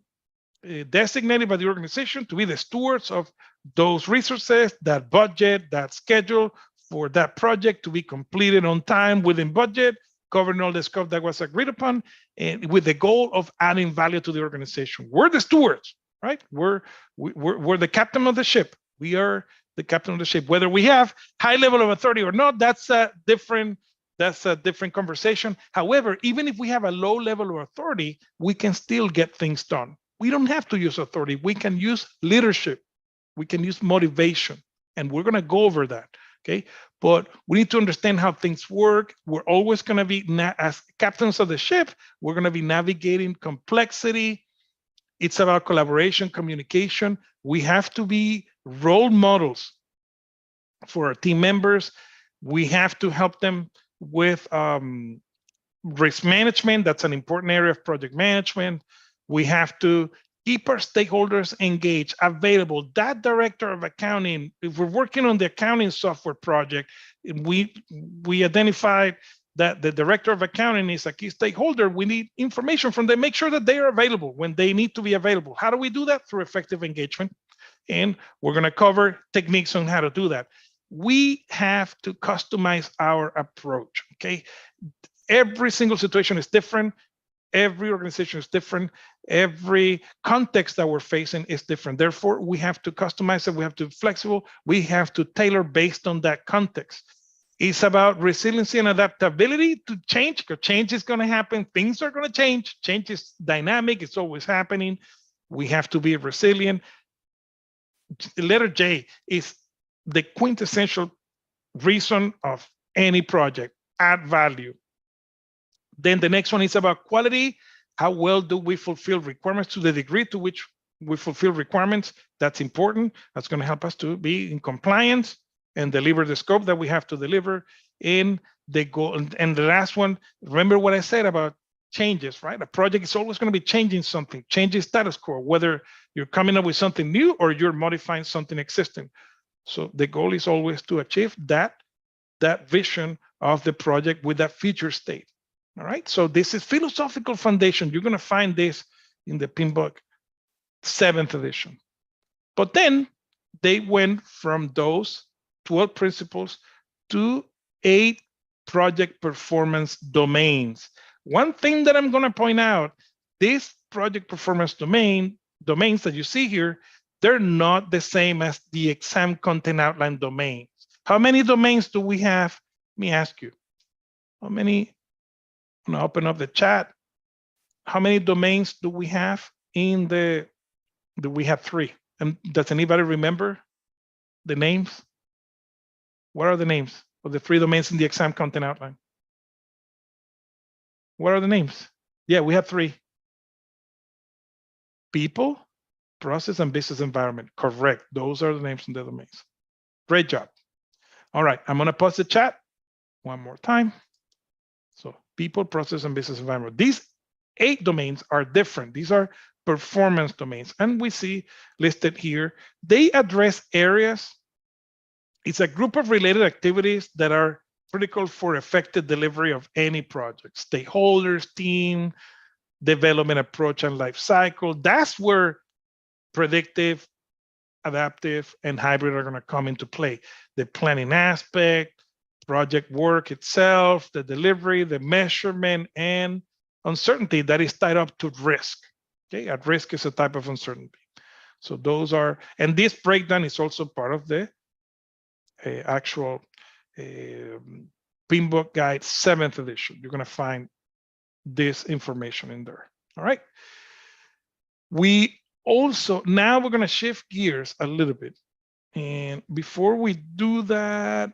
designated by the organization to be the stewards of those resources, that budget, that schedule for that project to be completed on time, within budget, covering all the scope that was agreed upon, and with the goal of adding value to the organization. We're the stewards, right? We're the captain of the ship. We are the captain of the ship. Whether we have high level of authority or not, that's a different conversation. However, even if we have a low level of authority, we can still get things done. We don't have to use authority. We can use leadership. We can use motivation. And we're going to go over that. Okay. But we need to understand how things work. We're always going to be, as captains of the ship, we're going to be navigating complexity. It's about collaboration, communication. We have to be role models for our team members. We have to help them with risk management. That's an important area of project management. We have to keep our stakeholders engaged, available. That director of accounting, if we're working on the accounting software project, we identified that the director of accounting is a key stakeholder. We need information from them, make sure that they are available when they need to be available. How do we do that? Through effective engagement. And we're going to cover techniques on how to do that. We have to customize our approach, okay? Every single situation is different. Every organization is different. Every context that we're facing is different. Therefore, we have to customize it. We have to be flexible. We have to tailor based on that context. It's about resiliency and adaptability to change, because change is going to happen. Things are going to change. Change is dynamic. It's always happening. We have to be resilient. The letter J is the quintessential reason of any project: add value. Then the next one is about quality. How well do we fulfill requirements? To the degree to which we fulfill requirements, that's important. That's going to help us to be in compliance and deliver the scope that we have to deliver in the goal. And the last one, remember what I said about changes, right? A project is always going to be changing something, changing status quo, whether you're coming up with something new or you're modifying something existing. So the goal is always to achieve that vision of the project with that future state. All right, so this is philosophical foundation. You're going to find this in the PMP 7th edition. But then they went from those 12 principles to 8 project performance domains. One thing that I'm going to point out, these project performance domains that you see here, they're not the same as the exam content outline domains. How many domains do we have? Let me ask you. How many? I'm gonna open up the chat. How many domains do we have in the? Do we have 3? And does anybody remember the names? What are the names of the 3 domains in the exam content outline? What are the names? Yeah, we have 3. People, process, and business environment. Correct. Those are the names in the domains. Great job. All right, I'm gonna pause the chat one more time. So people, process, and business environment. These 8 domains are different. These are performance domains. And we see listed here, they address areas. It's a group of related activities that are critical for effective delivery of any project. Stakeholders, team, development approach and life cycle. That's where predictive, adaptive, and hybrid are going to come into play. The planning aspect, project work itself, the delivery, the measurement, and uncertainty that is tied up to risk. Okay, at risk is a type of uncertainty. So those are, and this breakdown is also part of the actual PMP Guide 7th edition. You're going to find this information in there. All right. We also, now we're going to shift gears a little bit. And before we do that,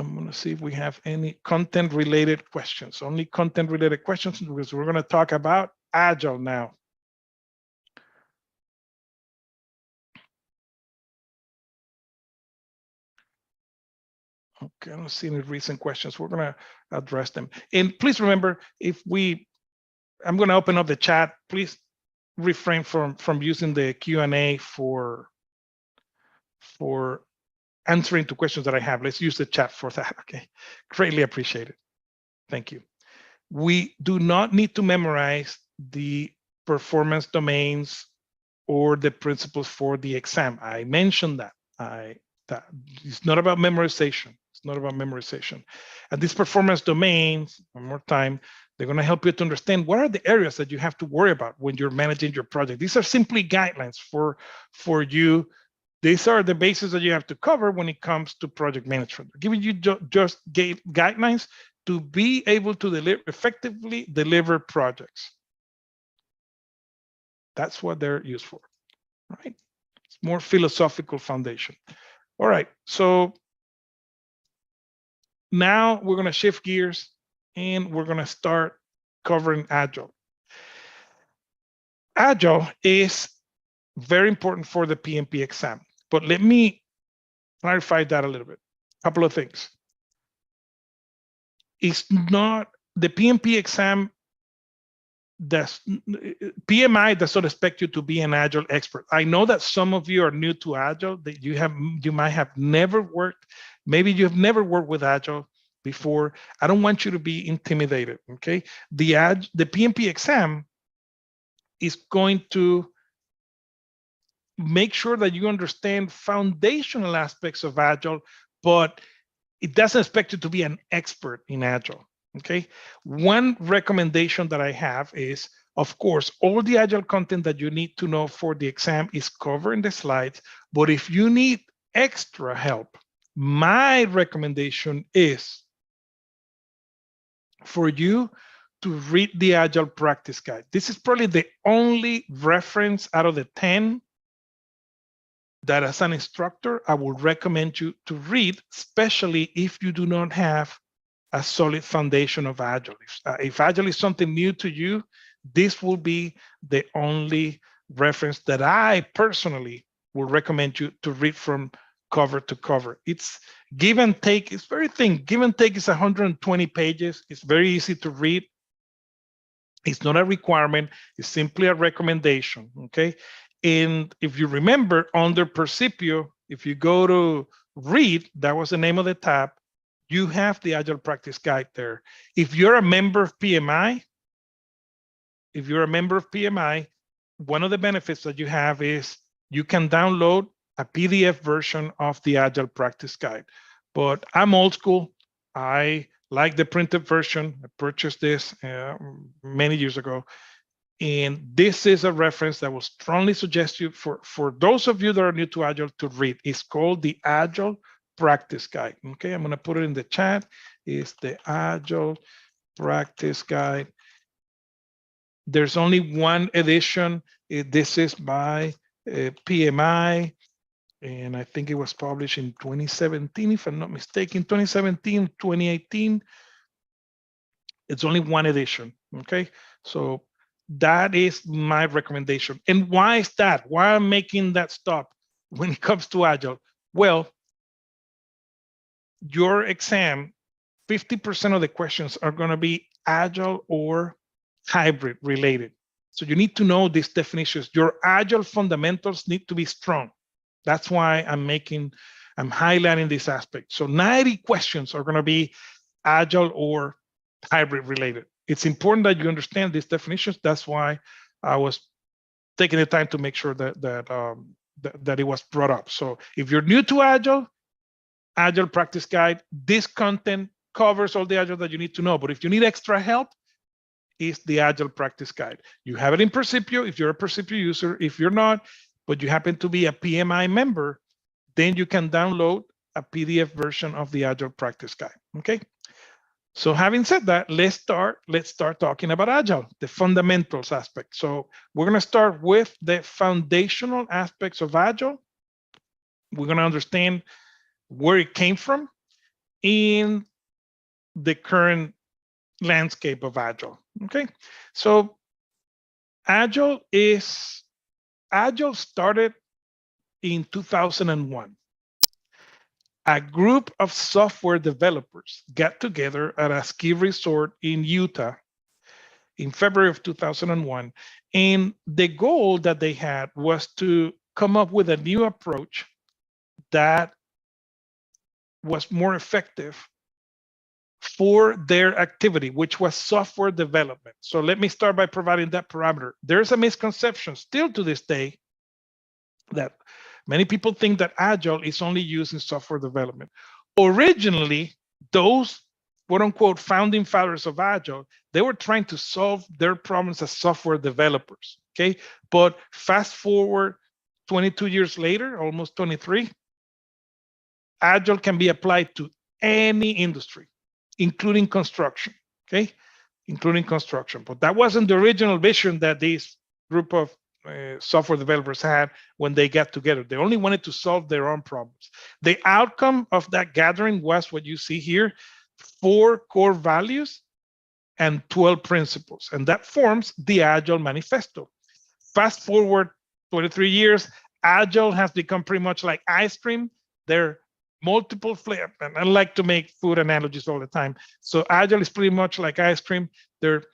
I'm going to see if we have any content related questions. Only content related questions, because we're going to talk about Agile now. Okay, I don't see any recent questions. We're going to address them. And please remember, I'm going to open up the chat. Please refrain from using the Q&A for answering to questions that I have. Let's use the chat for that. Okay, greatly appreciate it. Thank you. We do not need to memorize the performance domains or the principles for the exam. I mentioned that. That it's not about memorization. It's not about memorization. And these performance domains, one more time, they're going to help you to understand what are the areas that you have to worry about when you're managing your project. These are simply guidelines for you. These are the bases that you have to cover when it comes to project management. Giving you just guidelines to be able to effectively deliver projects. That's what they're used for, right? It's more philosophical foundation. All right, so now we're going to shift gears and we're going to start covering Agile. Agile is very important for the PMP exam, but let me clarify that a little bit. A couple of things. It's not the PMP exam. PMI does not expect you to be an Agile expert. I know that some of you are new to Agile, that you might have never worked, maybe you have never worked with Agile before. I don't want you to be intimidated, okay? The PMP exam is going to make sure that you understand foundational aspects of Agile, but it doesn't expect you to be an expert in Agile. Okay, one recommendation that I have is, of course, all the Agile content that you need to know for the exam is covered in the slides. But if you need extra help, my recommendation is for you to read the Agile practice guide. This is probably the only reference out of the 10 that as an instructor, I would recommend you to read, especially if you do not have a solid foundation of Agile. If Agile is something new to you, this will be the only reference that I personally would recommend you to read from cover to cover. It's give and take. It's very thin. Give and take is 120 pages. It's very easy to read. It's not a requirement. It's simply a recommendation, okay? And if you remember, under Percipio, if you go to read, that was the name of the tab, you have the Agile practice guide there. If you're a member of PMI, one of the benefits that you have is you can download a PDF version of the Agile practice guide. But I'm old school. I like the printed version. I purchased this many years ago. And this is a reference that will strongly suggest you for those of you that are new to Agile to read. It's called the Agile practice guide. Okay, I'm going to put it in the chat. It's the Agile practice guide. There's only one edition. This is by PMI, and I think it was published in 2017, if I'm not mistaken, 2017, 2018. It's only one edition. Okay, so that is my recommendation. And why is that? Why am I making that stop when it comes to Agile? Well, your exam, 50% of the questions are going to be Agile or hybrid related. So you need to know these definitions. Your Agile fundamentals need to be strong. That's why I'm highlighting this aspect. So 90 questions are going to be Agile or hybrid related. It's important that you understand these definitions. That's why I was taking the time to make sure that it was brought up. So if you're new to Agile practice guide, this content covers all the Agile that you need to know. But if you need extra help, it's the Agile practice guide. You have it in Percipio if you're a Percipio user. If you're not, but you happen to be a PMI member, then you can download a PDF version of the Agile practice guide. Okay. So having said that, let's start talking about Agile, the fundamentals aspect. So we're going to start with the foundational aspects of Agile. We're going to understand where it came from. in the current landscape of Agile. Okay, so Agile started in 2001. A group of software developers got together at a ski resort in Utah in February of 2001. And the goal that they had was to come up with a new approach that was more effective for their activity, which was software development. So let me start by providing that parameter. There's a misconception still to this day that many people think that Agile is only used in software development. Originally, those quote unquote founding fathers of Agile, they were trying to solve their problems as software developers, okay? But fast forward 22 years later, almost 23, Agile can be applied to any industry, including construction, okay? Including construction. But that wasn't the original vision that this group of software developers had when they got together. They only wanted to solve their own problems. The outcome of that gathering was what you see here, 4 core values and 12 principles. And that forms the Agile Manifesto. Fast forward 23 years, Agile has become pretty much like ice cream. There are multiple flavors, and I like to make food analogies all the time. So Agile is pretty much like ice cream. There are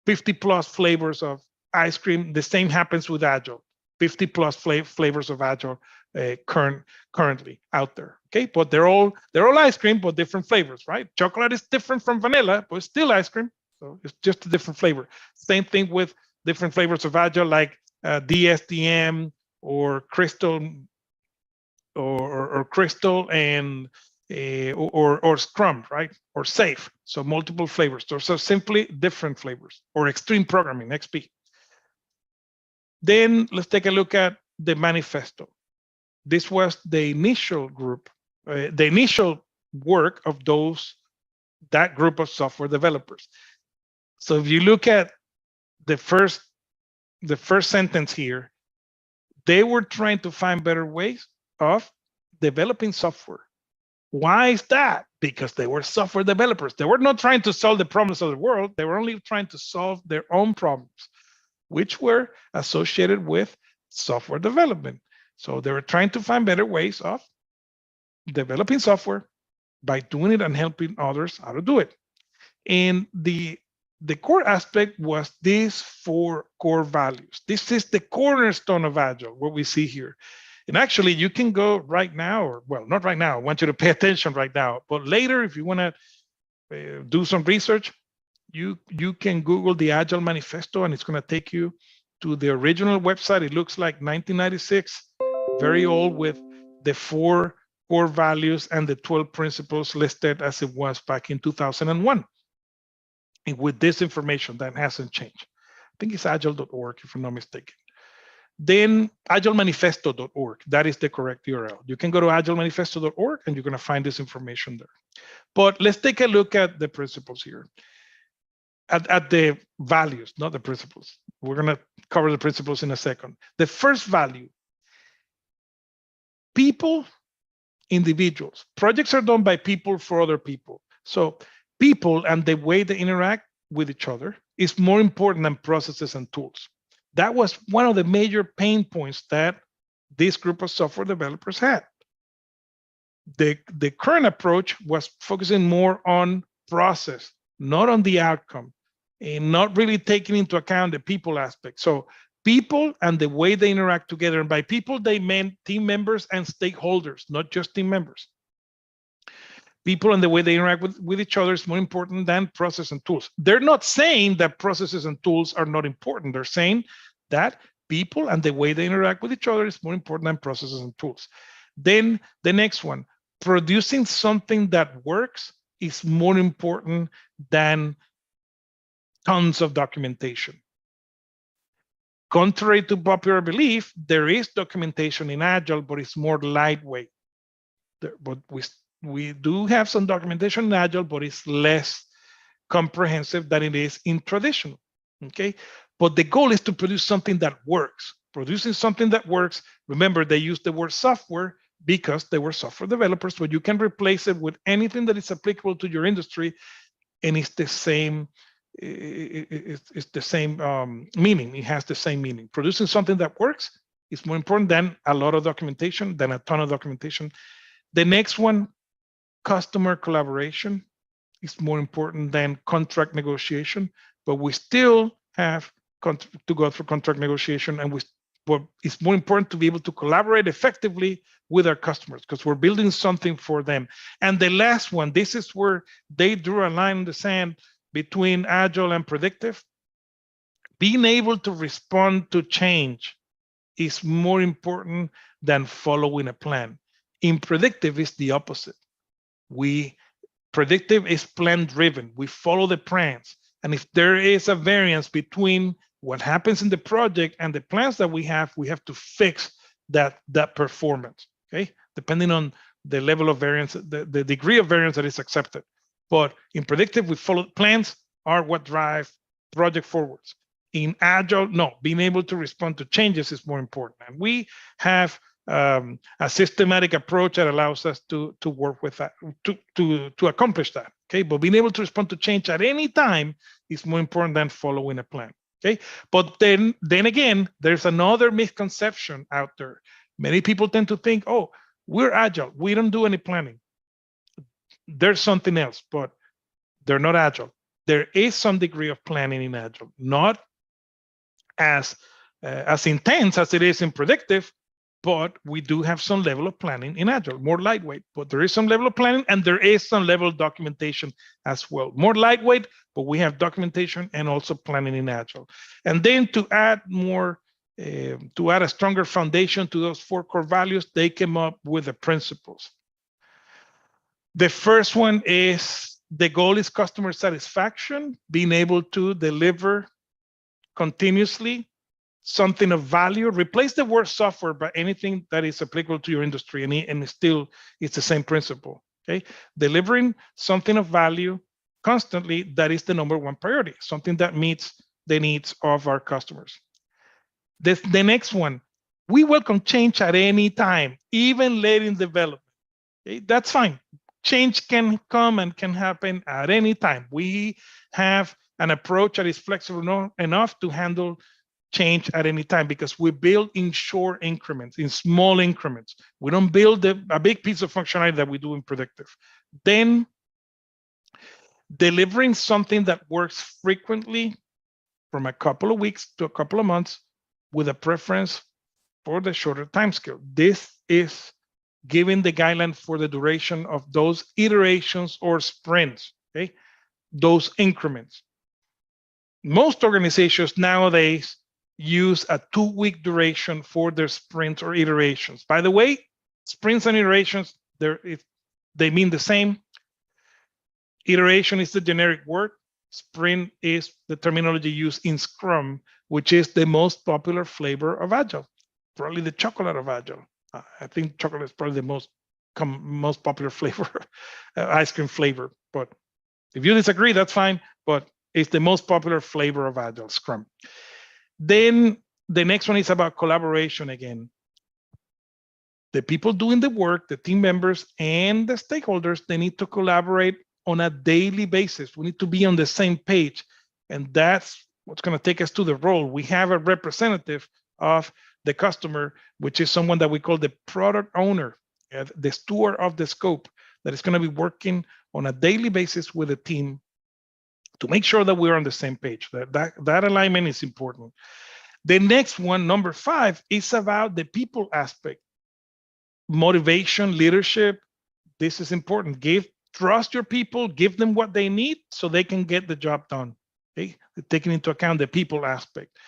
50 plus flavors of ice cream. The same happens with Agile. 50 plus flavors of Agile currently out there. Okay, but they're all ice cream, but different flavors, right? Chocolate is different from vanilla, but it's still ice cream. So it's just a different flavor. Same thing with different flavors of Agile, like DSDM or Crystal, or Crystal and or Scrum, right? Or Safe. So multiple flavors. So simply different flavors, or Extreme Programming, XP. Then let's take a look at the manifesto. This was the initial group, the initial work of that group of software developers. So if you look at the first sentence here, they were trying to find better ways of developing software. Why is that? Because they were software developers. They were not trying to solve the problems of the world. They were only trying to solve their own problems, which were associated with software development. So they were trying to find better ways of developing software by doing it and helping others how to do it. And the core aspect was these 4 core values. This is the cornerstone of Agile, what we see here. And actually, you can go right now, or well, not right now. I want you to pay attention right now. But later, if you want to do some research, you can Google the Agile Manifesto, and it's going to take you to the original website. It looks like 1996, very old, with the 4 core values and the 12 principles listed as it was back in 2001. And with this information, that hasn't changed. I think it's agile.org, if I'm not mistaken. Then agilemanifesto.org, that is the correct URL. You can go to agilemanifesto.org and you're going to find this information there. But let's take a look at the principles here. At the values, not the principles. We're going to cover the principles in a second. The first value, people, individuals. Projects are done by people for other people. So people and the way they interact with each other is more important than processes and tools. That was one of the major pain points that this group of software developers had. The current approach was focusing more on process, not on the outcome, and not really taking into account the people aspect. So people and the way they interact together. And by people, they meant team members and stakeholders, not just team members. People and the way they interact with each other is more important than process and tools. They're not saying that processes and tools are not important. They're saying that people and the way they interact with each other is more important than processes and tools. Then the next one, producing something that works is more important than tons of documentation. Contrary to popular belief, there is documentation in Agile, but it's more lightweight. But we do have some documentation in Agile, but it's less comprehensive than it is in traditional, okay? But the goal is to produce something that works. Producing something that works, remember, they use the word software. because they were software developers, but you can replace it with anything that is applicable to your industry, and it's the same. It's the same meaning. It has the same meaning. Producing something that works is more important than a lot of documentation, than a ton of documentation. The next one, customer collaboration, is more important than contract negotiation, but we still have to go through contract negotiation, and but it's more important to be able to collaborate effectively with our customers because we're building something for them. And the last one, this is where they drew a line in the sand between agile and predictive. Being able to respond to change is more important than following a plan. In predictive, it's the opposite. Predictive is plan driven. We follow the plans. And if there is a variance between what happens in the project and the plans that we have to fix that performance, okay? Depending on the level of variance, the degree of variance that is accepted. But in predictive, we follow plans are what drive project forwards. In agile, no, being able to respond to changes is more important. And we have a systematic approach that allows us to work with that, to accomplish that, okay? But being able to respond to change at any time is more important than following a plan, okay? But then again, there's another misconception out there. Many people tend to think, oh, we're agile, we don't do any planning. There's something else, but they're not agile. There is some degree of planning in agile, not as intense as it is in predictive, but we do have some level of planning in agile, more lightweight, but there is some level of planning and there is some level of documentation as well. More lightweight, but we have documentation and also planning in agile. And then to add more, to add a stronger foundation to those 4 core values, they came up with the principles. The first one is the goal is customer satisfaction, being able to deliver continuously something of value. Replace the word software by anything that is applicable to your industry, and still it's the same principle, okay? Delivering something of value constantly, that is the number 1 priority, something that meets the needs of our customers. The next one, we welcome change at any time, even late in development, okay? That's fine. Change can come and can happen at any time. We have an approach that is flexible enough to handle change at any time because we build in short increments, in small increments. We don't build a big piece of functionality that we do in predictive. Then delivering something that works frequently from a couple of weeks to a couple of months with a preference for the shorter time scale. This is giving the guideline for the duration of those iterations or sprints, okay? Those increments. Most organizations nowadays use a 2-week duration for their sprints or iterations. By the way, sprints and iterations, they mean the same. Iteration is the generic word. Sprint is the terminology used in Scrum, which is the most popular flavor of Agile, probably the chocolate of Agile. I think chocolate is probably the most popular flavor, ice cream flavor. But if you disagree, that's fine. But it's the most popular flavor of Agile, Scrum. Then the next one is about collaboration again. The people doing the work, the team members and the stakeholders, they need to collaborate on a daily basis. We need to be on the same page. And that's what's going to take us to the role. We have a representative of the customer, which is someone that we call the product owner, the steward of the scope, that is going to be working on a daily basis with the team to make sure that we're on the same page. That alignment is important. The next one, number 5, is about the people aspect. Motivation, leadership, this is important. Trust your people, give them what they need so they can get the job done, okay? Taking into account the people aspect.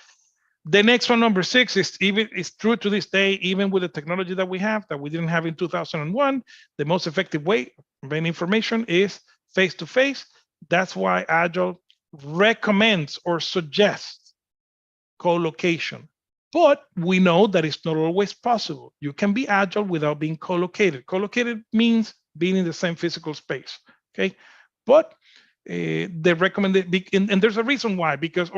The next one, number 6, is true to this day, even with the technology that we have, that we didn't have in 2001, the most effective way of conveying information is face-to-face. That's why Agile recommends or suggests co-location. But we know that it's not always possible. You can be Agile without being co-located. Co-located means being in the same physical space, okay? But they recommend it, and there's a reason why, because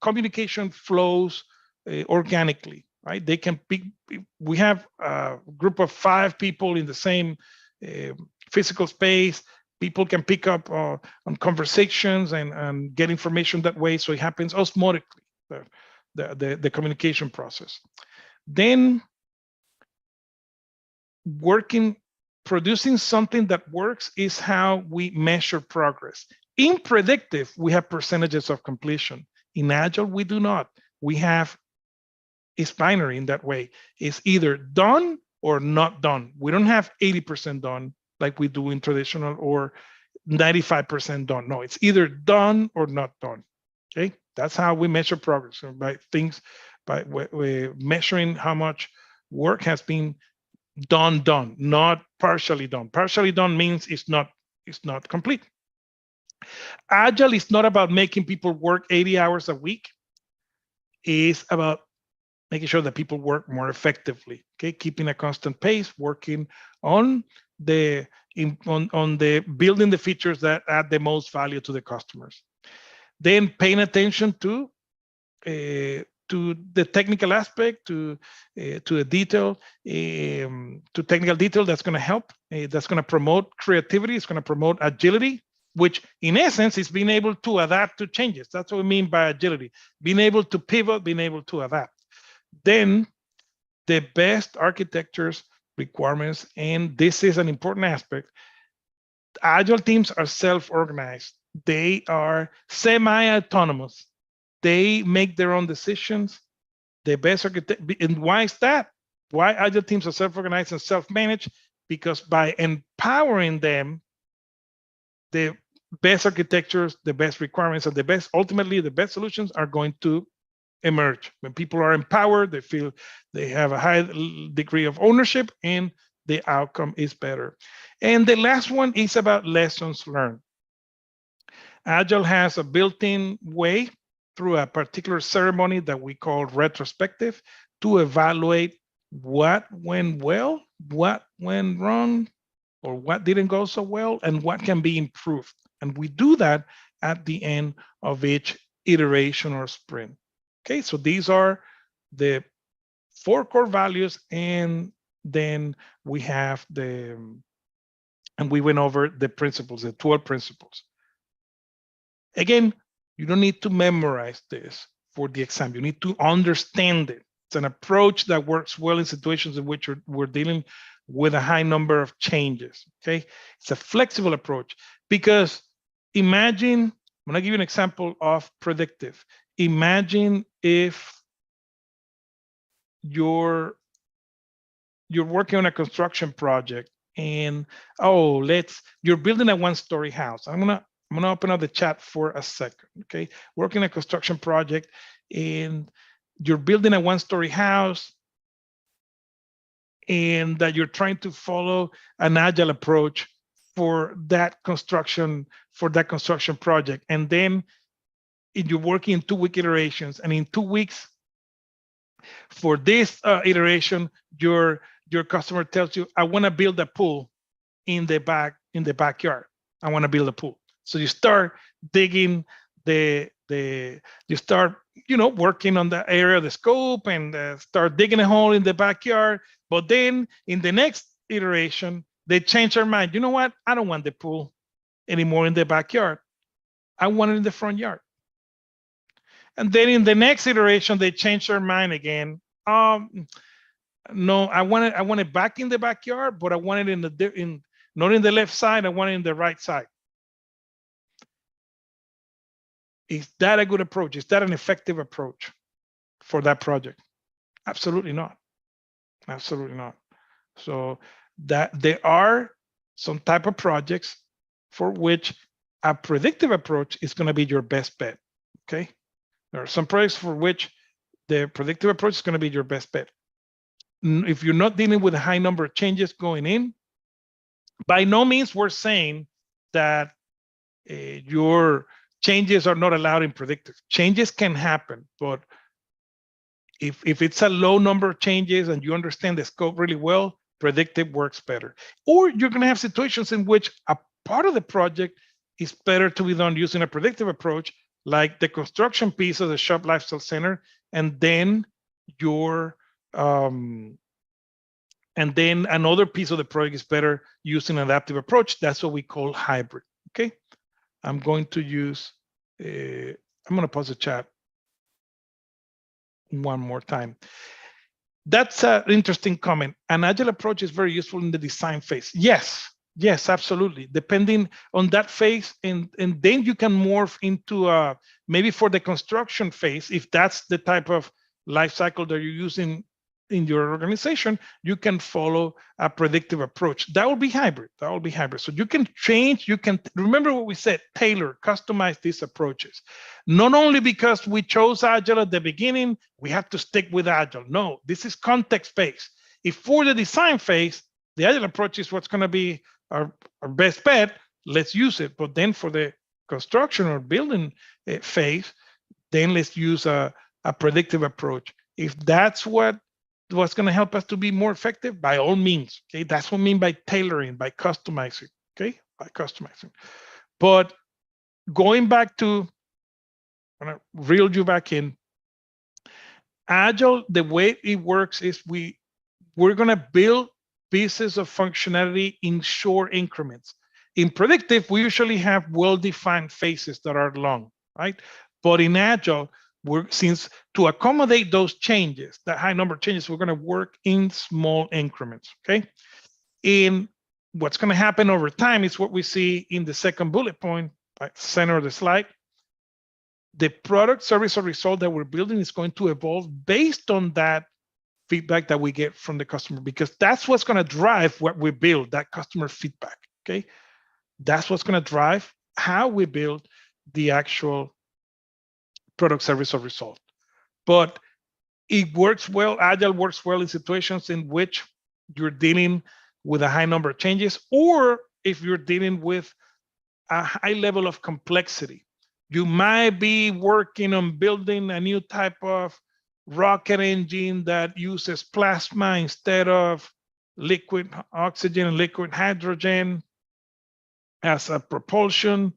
communication flows organically. right? They can pick. We have a group of 5 people in the same physical space. People can pick up on conversations and get information that way. So it happens osmotically, the communication process. Then producing something that works is how we measure progress. In predictive, we have percentages of completion. In agile, we do not. We have, it's binary in that way. It's either done or not done. We don't have 80% done like we do in traditional or 95% done. No, it's either done or not done. Okay, that's how we measure progress, by measuring how much work has been done, not partially done. Partially done means it's not complete. Agile is not about making people work 80 hours a week. It's about making sure that people work more effectively. Okay, keeping a constant pace, working on the building the features that add the most value to the customers. Then paying attention to the technical aspect, to the detail, to technical detail that's going to help, that's going to promote creativity, it's going to promote agility, which in essence is being able to adapt to changes. That's what we mean by agility, being able to pivot, being able to adapt. Then the best architectures, requirements, and this is an important aspect. Agile teams are self-organized. They are semi-autonomous. They make their own decisions. The best architect, and why is that? Why Agile teams are self-organized and self-managed? Because by empowering them, the best architectures, the best requirements, and ultimately the best solutions are going to emerge. When people are empowered, they feel they have a high degree of ownership and the outcome is better. And the last one is about lessons learned. Agile has a built-in way through a particular ceremony that we call retrospective to evaluate what went well, what went wrong, or what didn't go so well, and what can be improved. And we do that at the end of each iteration or sprint. Okay, so these are the 4 core values, and then we have and we went over the principles, the 12 principles. Again, you don't need to memorize this for the exam. You need to understand it. It's an approach that works well in situations in which we're dealing with a high number of changes, okay? It's a flexible approach because imagine, I'm gonna give you an example of predictive. Imagine if you're working on a construction project and you're building a 1-story house. I'm gonna open up the chat for a second, okay? Working a construction project and you're building a 1-story house and that you're trying to follow an agile approach for that construction project. And then you're working in 2-week iterations, and in 2 weeks for this iteration, your customer tells you, I want to build a pool in the backyard. I want to build a pool. So you start digging you start working on the area of the scope and start digging a hole in the backyard. But then in the next iteration, they change their mind. You know what? I don't want the pool anymore in the backyard. I want it in the front yard. And then in the next iteration, they change their mind again. No, I want it back in the backyard, but I want it not in the left side. I want it in the right side. Is that a good approach? Is that an effective approach for that project? Absolutely not. Absolutely not. So that there are some type of projects for which a predictive approach is going to be your best bet. Okay. There are some projects for which the predictive approach is going to be your best bet. If you're not dealing with a high number of changes going in, by no means we're saying that your changes are not allowed in predictive. Changes can happen, but if it's a low number of changes and you understand the scope really well, predictive works better. Or you're going to have situations in which a part of the project is better to be done using a predictive approach, like the construction piece of the shop lifestyle center, and then your And then another piece of the project is better using an adaptive approach. That's what we call hybrid. Okay. I'm going to use, I'm going to pause the chat one more time. That's an interesting comment. An agile approach is very useful in the design phase. Yes, yes, absolutely. Depending on that phase, and then you can morph into maybe for the construction phase, if that's the type of life cycle that you're using in your organization, you can follow a predictive approach. That will be hybrid. That will be hybrid. So you can change, you can remember what we said, tailor, customize these approaches. Not only because we chose Agile at the beginning, we have to stick with Agile. No, this is context-based. If for the design phase, the Agile approach is what's going to be our best bet, let's use it. But then for the construction or building phase, then let's use a predictive approach. If that's what's going to help us to be more effective, by all means. Okay, that's what I mean by tailoring, by customizing. Okay, by customizing. But going back to, I'm going to reel you back in. Agile, the way it works is we're going to build pieces of functionality in short increments. In predictive, we usually have well-defined phases that are long, right? But in Agile, since to accommodate those changes, that high number of changes, we're going to work in small increments, okay? And what's going to happen over time is what we see in the second bullet point, center of the slide. The product, service, or result that we're building is going to evolve based on that feedback that we get from the customer, because that's what's going to drive what we build, that customer feedback, okay? That's what's going to drive how we build the actual product, service, or result. But it works well, Agile works well in situations in which you're dealing with a high number of changes, or if you're dealing with a high level of complexity. You might be working on building a new type of rocket engine that uses plasma instead of liquid oxygen and liquid hydrogen as propulsion.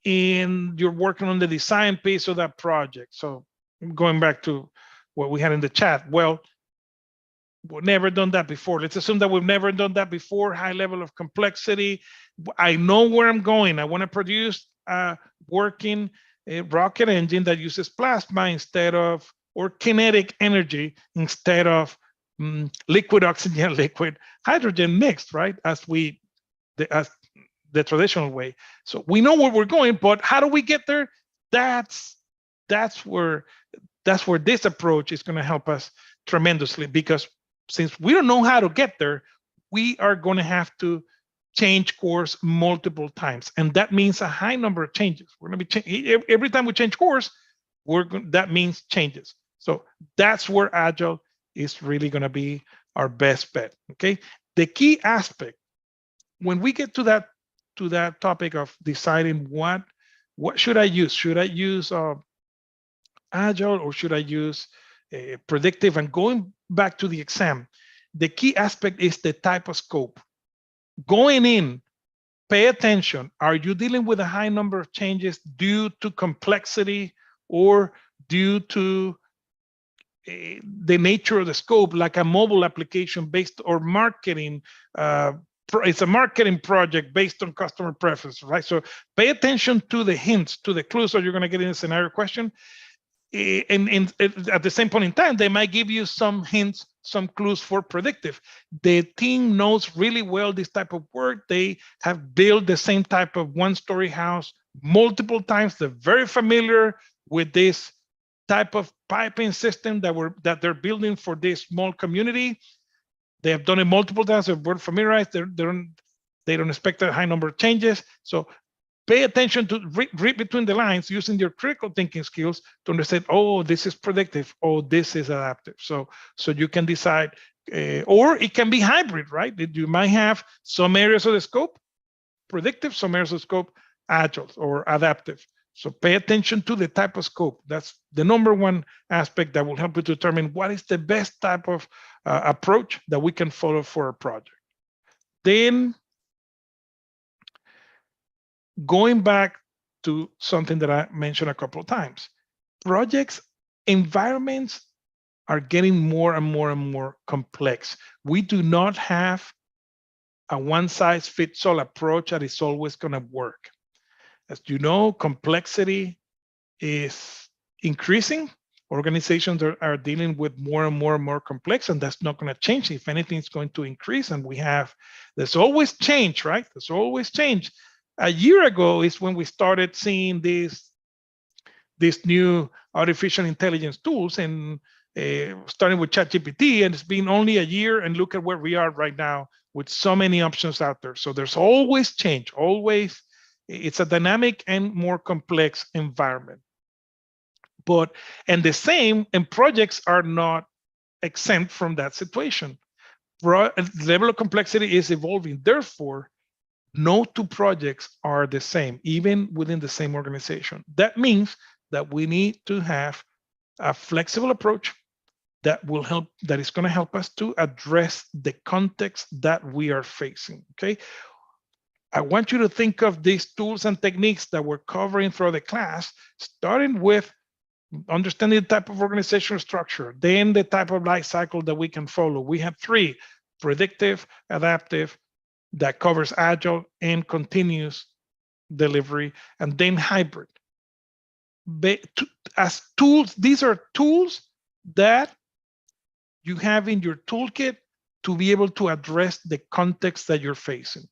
And you're working on the design piece of that project. So going back to what we had in the chat, well, we've never done that before. Let's assume that we've never done that before, high level of complexity. I know where I'm going. I want to produce a working rocket engine that uses plasma instead of, or kinetic energy instead of liquid oxygen, liquid hydrogen mixed, right? As the traditional way. So we know where we're going, but how do we get there? That's where this approach is going to help us tremendously, because since we don't know how to get there, we are going to have to change course multiple times, and that means a high number of changes. We're going to be every time we change course, that means changes. So that's where Agile is really going to be our best bet. Okay, the key aspect when we get to that topic of deciding what should I use? Should I use Agile or should I use predictive? And going back to the exam, the key aspect is the type of scope. Going in, pay attention. Are you dealing with a high number of changes due to complexity or due to the nature of the scope, like a mobile application based or marketing? It's a marketing project based on customer preference, right? So pay attention to the hints, to the clues that you're going to get in a scenario question. And at the same point in time, they might give you some hints, some clues for predictive. The team knows really well this type of work. They have built the same type of one-story house multiple times. They're very familiar with this type of piping system that they're building for this small community. They have done it multiple times. They're familiarized. They don't expect a high number of changes. So pay attention to read between the lines using your critical thinking skills to understand, oh, this is predictive, oh, this is adaptive. So you can decide, or it can be hybrid, right? You might have some areas of the scope predictive, some areas of scope agile or adaptive. So pay attention to the type of scope. That's the number one aspect that will help you determine what is the best type of approach that we can follow for a project. Then going back to something that I mentioned a couple of times, projects, environments are getting more and more and more complex. We do not have a one size fits all approach that is always going to work. As you know, complexity is increasing. Organizations are dealing with more and more complex, and that's not going to change. If anything, it's going to increase. And there's always change, right? There's always change. A year ago is when we started seeing these new artificial intelligence tools, and starting with ChatGPT, and it's been only a year, and look at where we are right now with so many options out there. So there's always change, always. It's a dynamic and more complex environment. And the same, and projects are not exempt from that situation. Level of complexity is evolving. Therefore, no two projects are the same, even within the same organization. That means that we need to have a flexible approach that is going to help us to address the context that we are facing. Okay. I want you to think of these tools and techniques that we're covering throughout the class, starting with understanding the type of organizational structure, then the type of life cycle that we can follow. We have three: predictive, adaptive, that covers agile and continuous delivery, and then hybrid. As tools, these are tools that you have in your toolkit to be able to address the context that you're facing.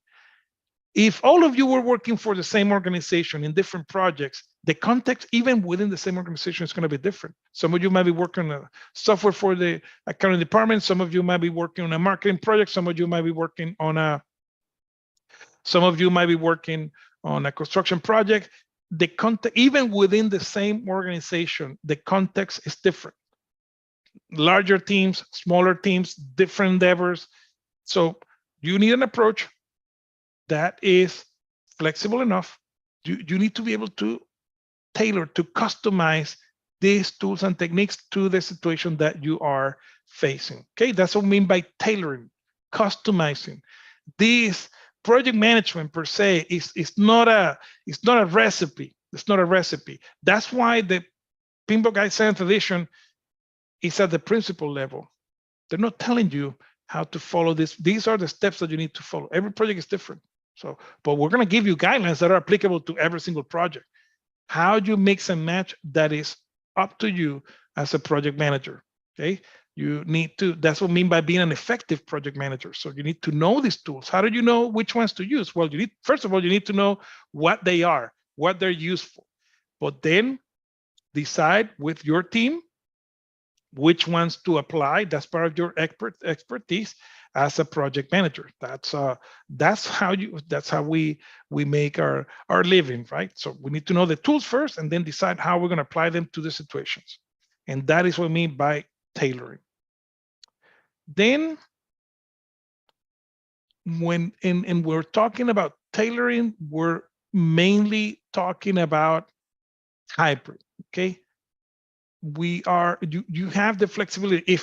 If all of you were working for the same organization in different projects, the context, even within the same organization, is going to be different. Some of you might be working on software for the accounting department. Some of you might be working on a marketing project. Some of you might be working on a construction project. The context, even within the same organization, the context is different. Larger teams, smaller teams, different endeavors. So you need an approach that is flexible enough. You need to be able to tailor, to customize these tools and techniques to the situation that you are facing. Okay, that's what I mean by tailoring, customizing. This project management per se is not a recipe. It's not a recipe. That's why the PMP Guide 7th edition is at the principle level. They're not telling you how to follow this. These are the steps that you need to follow. Every project is different. So, but we're going to give you guidelines that are applicable to every single project. How you mix and match, that is up to you as a project manager. Okay, you need to. That's what I mean by being an effective project manager. So you need to know these tools. How do you know which ones to use? Well, first of all, you need to know what they are, what they're used for. But then decide with your team which ones to apply. That's part of your expertise as a project manager. That's how we make our living, right? So we need to know the tools first, and then decide how we're going to apply them to the situations. And that is what I mean by tailoring. Then when we're talking about tailoring, we're mainly talking about hybrid. Okay, you have the flexibility.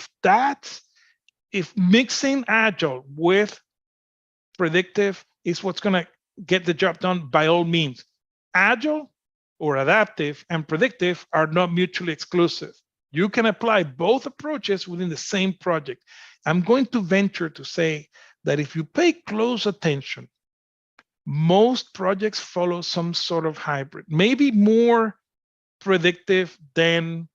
If mixing agile with predictive is what's going to get the job done, by all means. Agile or adaptive and predictive are not mutually exclusive. You can apply both approaches within the same project. I'm going to venture to say that if you pay close attention, most projects follow some sort of hybrid, maybe more predictive than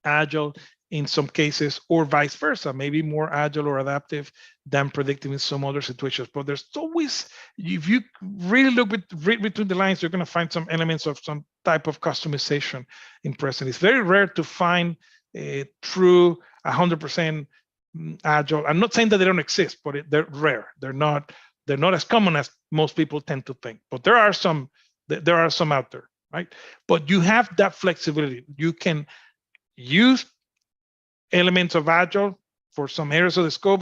agile in some cases, or vice versa, maybe more agile or adaptive than predictive in some other situations. But there's always, if you really read between the lines, you're going to find some elements of some type of customization in present. It's very rare to find a true 100% agile. I'm not saying that they don't exist, but they're rare. They're not as common as most people tend to think. But there are some out there, right? But you have that flexibility. You can use elements of agile for some areas of the scope.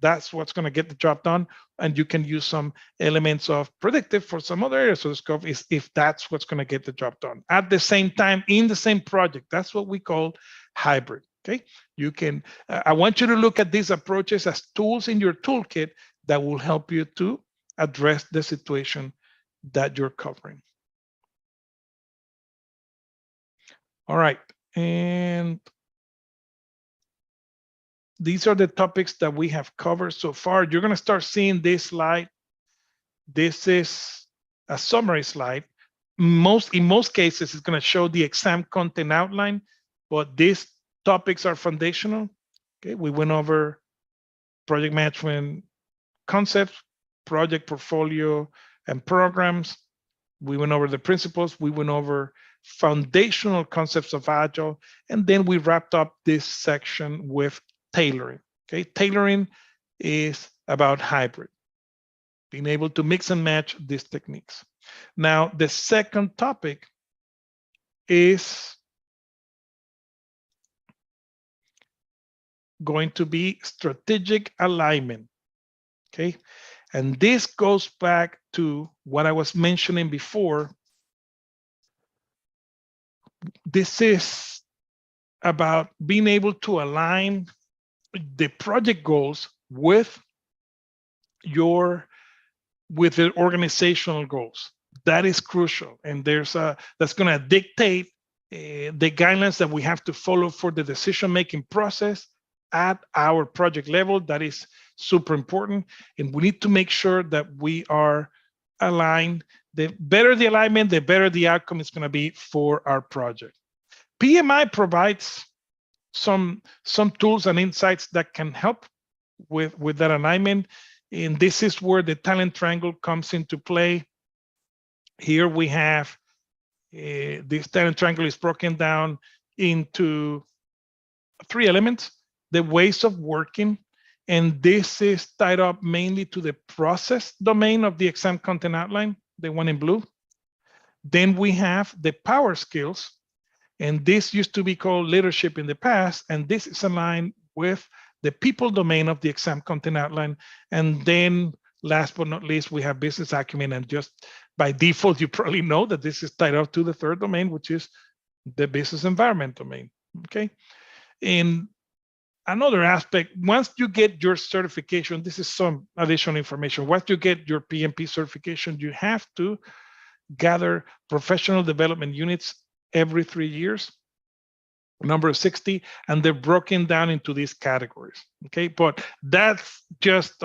That's what's going to get the job done, and you can use some elements of predictive for some other areas of the scope if that's what's going to get the job done at the same time in the same project. That's what we call hybrid. Okay, you can. I want you to look at these approaches as tools in your toolkit that will help you to address the situation that you're covering. All right, and these are the topics that we have covered so far. You're going to start seeing this slide. This is a summary slide. In most cases, it's going to show the exam content outline, but these topics are foundational. Okay, we went over project management concepts, project portfolio, and programs. We went over the principles. We went over foundational concepts of Agile, and then we wrapped up this section with tailoring. Okay, tailoring is about hybrid, being able to mix and match these techniques. Now, the second topic is going to be strategic alignment. Okay, and this goes back to what I was mentioning before. This is about being able to align the project goals with the organizational goals. That is crucial, and that's going to dictate the guidelines that we have to follow for the decision-making process at our project level. That is super important, and we need to make sure that we are aligned. The better the alignment, the better the outcome is going to be for our project. PMI provides some tools and insights that can help with that alignment, and this is where the talent triangle comes into play. Here we have this talent triangle is broken down into 3 elements: the ways of working, and this is tied up mainly to the process domain of the exam content outline, the one in blue. Then we have the power skills, and this used to be called leadership in the past, and this is aligned with the people domain of the exam content outline. And then last but not least, we have business acumen, and just by default, you probably know that this is tied up to the 3rd domain, which is the business environment domain. Okay. And another aspect, once you get your certification, this is some additional information. Once you get your PMP certification, you have to gather professional development units every 3 years, number 60, and they're broken down into these categories. Okay, but that's just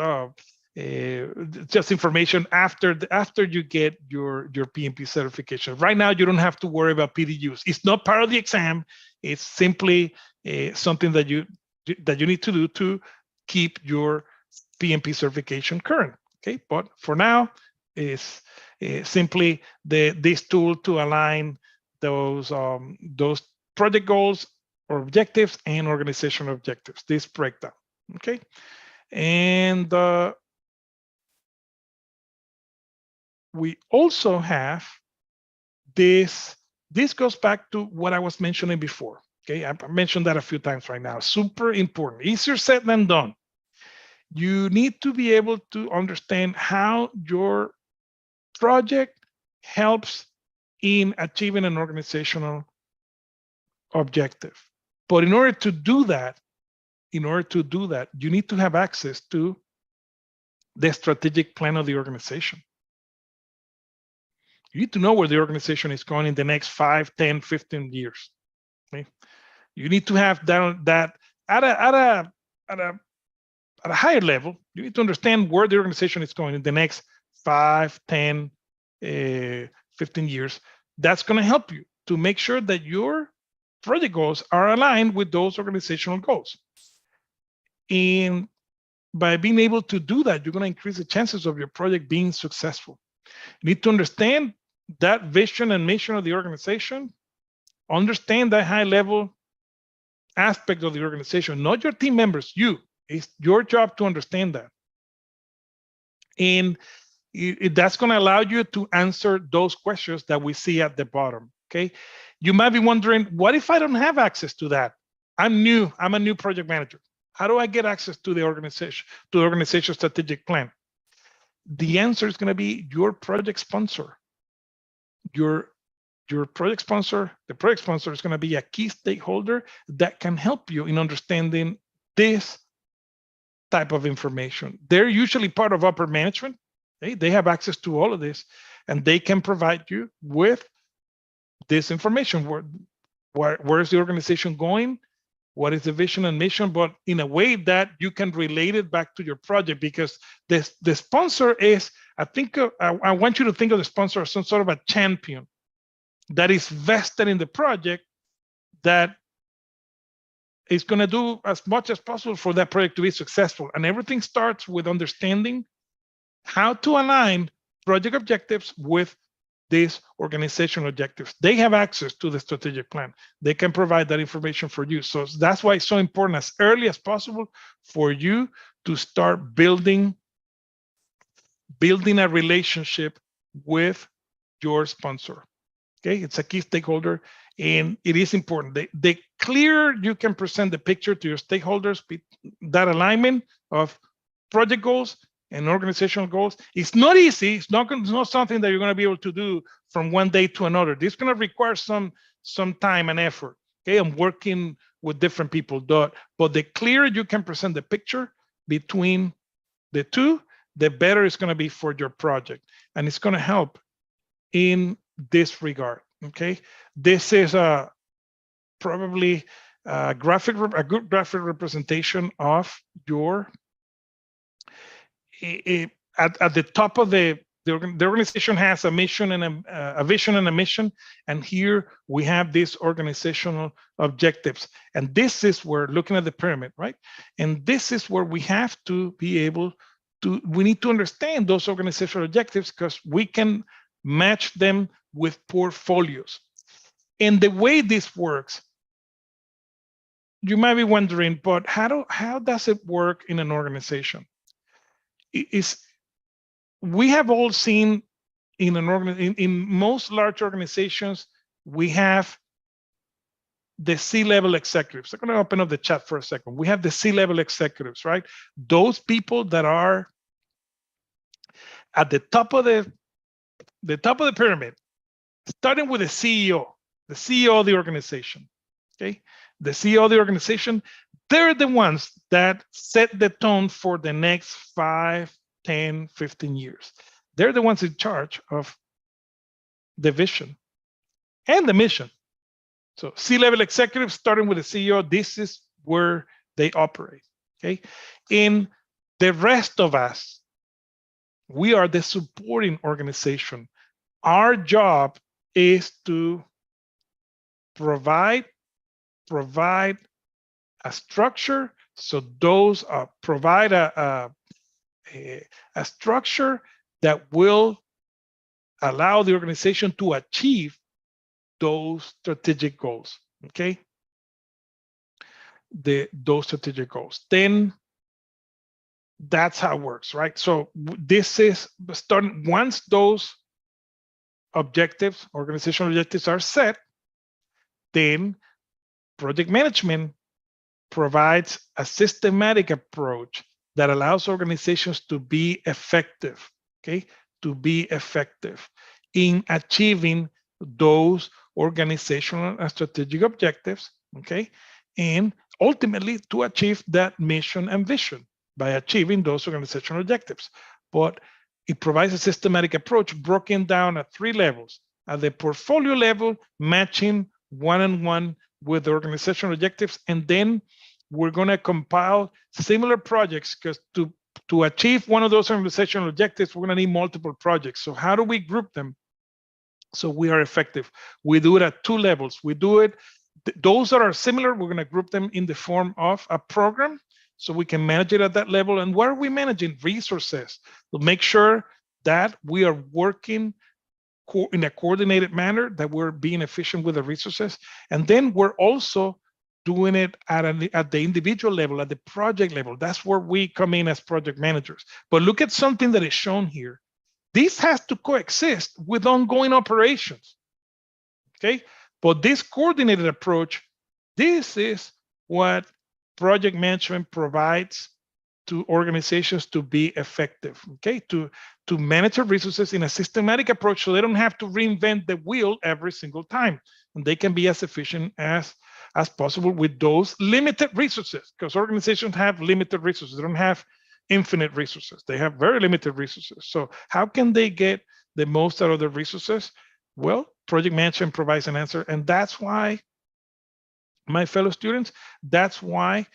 information after you get your PMP certification. Right now, you don't have to worry about PDUs. It's not part of the exam. It's simply something that you need to do to keep your PMP certification current. Okay, but for now, is simply this tool to align those project goals or objectives and organizational objectives. This breakdown. Okay, and we also have this. This goes back to what I was mentioning before. Okay, I mentioned that a few times right now. Super important. Easier said than done. You need to be able to understand how your project helps in achieving an organizational objective. But in order to do that, you need to have access to the strategic plan of the organization. You need to know where the organization is going in the next 5, 10, 15 years. Okay? You need to have that at a higher level. You need to understand where the organization is going in the next 5, 10, 15 years. That's going to help you to make sure that your project goals are aligned with those organizational goals. And by being able to do that, you're going to increase the chances of your project being successful. You need to understand that vision and mission of the organization, understand that high level aspect of the organization, not your team members, you. It's your job to understand that. And that's going to allow you to answer those questions that we see at the bottom. Okay. You might be wondering, what if I don't have access to that? I'm new. I'm a new project manager. How do I get access to the organization strategic plan? The answer is going to be your project sponsor. Your project sponsor, the project sponsor is going to be a key stakeholder that can help you in understanding this type of information. They're usually part of upper management. They have access to all of this, and they can provide you with this information. Where is the organization going? what is the vision and mission, but in a way that you can relate it back to your project, because the sponsor is, I want you to think of the sponsor as some sort of a champion that is vested in the project, that is going to do as much as possible for that project to be successful. And everything starts with understanding how to align project objectives with these organizational objectives. They have access to the strategic plan. They can provide that information for you. So that's why it's so important as early as possible for you to start building a relationship with your sponsor. Okay, it's a key stakeholder, and it is important. The clearer you can present the picture to your stakeholders, that alignment of project goals and organizational goals, it's not easy. It's not something that you're going to be able to do from one day to another. This is going to require some time and effort. Okay, I'm working with different people, but the clearer you can present the picture between the two, the better it's going to be for your project, and it's going to help in this regard. Okay, this is probably a good graphic representation of your at the top of the organization has a mission and a vision and a mission, and here we have these organizational objectives. And this is where, looking at the pyramid, right? And this is where we have to be able to, we need to understand those organizational objectives, because we can match them with portfolios. And the way this works, you might be wondering, but how does it work in an organization? We have all seen in most large organizations, we have the C-level executives. I'm going to open up the chat for a second. We have the C-level executives, right? Those people that are at the top of the pyramid, starting with the CEO of the organization. Okay, the CEO of the organization, they're the ones that set the tone for the next 5, 10, 15 years. They're the ones in charge of the vision and the mission. So C-level executives, starting with the CEO, this is where they operate. Okay, in the rest of us, we are the supporting organization. Our job is to provide a structure. So those provide a structure that will allow the organization to achieve those strategic goals. Okay, those strategic goals. Then that's how it works, right? So this is starting once those objectives, organizational objectives, are set, then project management provides a systematic approach that allows organizations to be effective, okay? To be effective in achieving those organizational and strategic objectives, okay? And ultimately to achieve that mission and vision by achieving those organizational objectives. But it provides a systematic approach broken down at 3 levels. At the portfolio level, matching one-on-one with the organizational objectives, and then we're going to compile similar projects, because to achieve one of those organizational objectives, we're going to need multiple projects. So how do we group them so we are effective? We do it at 2 levels. We do it, those that are similar, we're going to group them in the form of a program, so we can manage it at that level. And what are we managing? Resources, to make sure that we are working in a coordinated manner, that we're being efficient with the resources. And then we're also doing it at the individual level, at the project level. That's where we come in as project managers. But look at something that is shown here. This has to coexist with ongoing operations, okay? But this coordinated approach, this is what project management provides to organizations to be effective, okay? To manage their resources in a systematic approach, so they don't have to reinvent the wheel every single time, and they can be as efficient as possible with those limited resources, because organizations have limited resources. They don't have infinite resources. They have very limited resources. So how can they get the most out of their resources? Well, project management provides an answer, and that's why my fellow students, that's why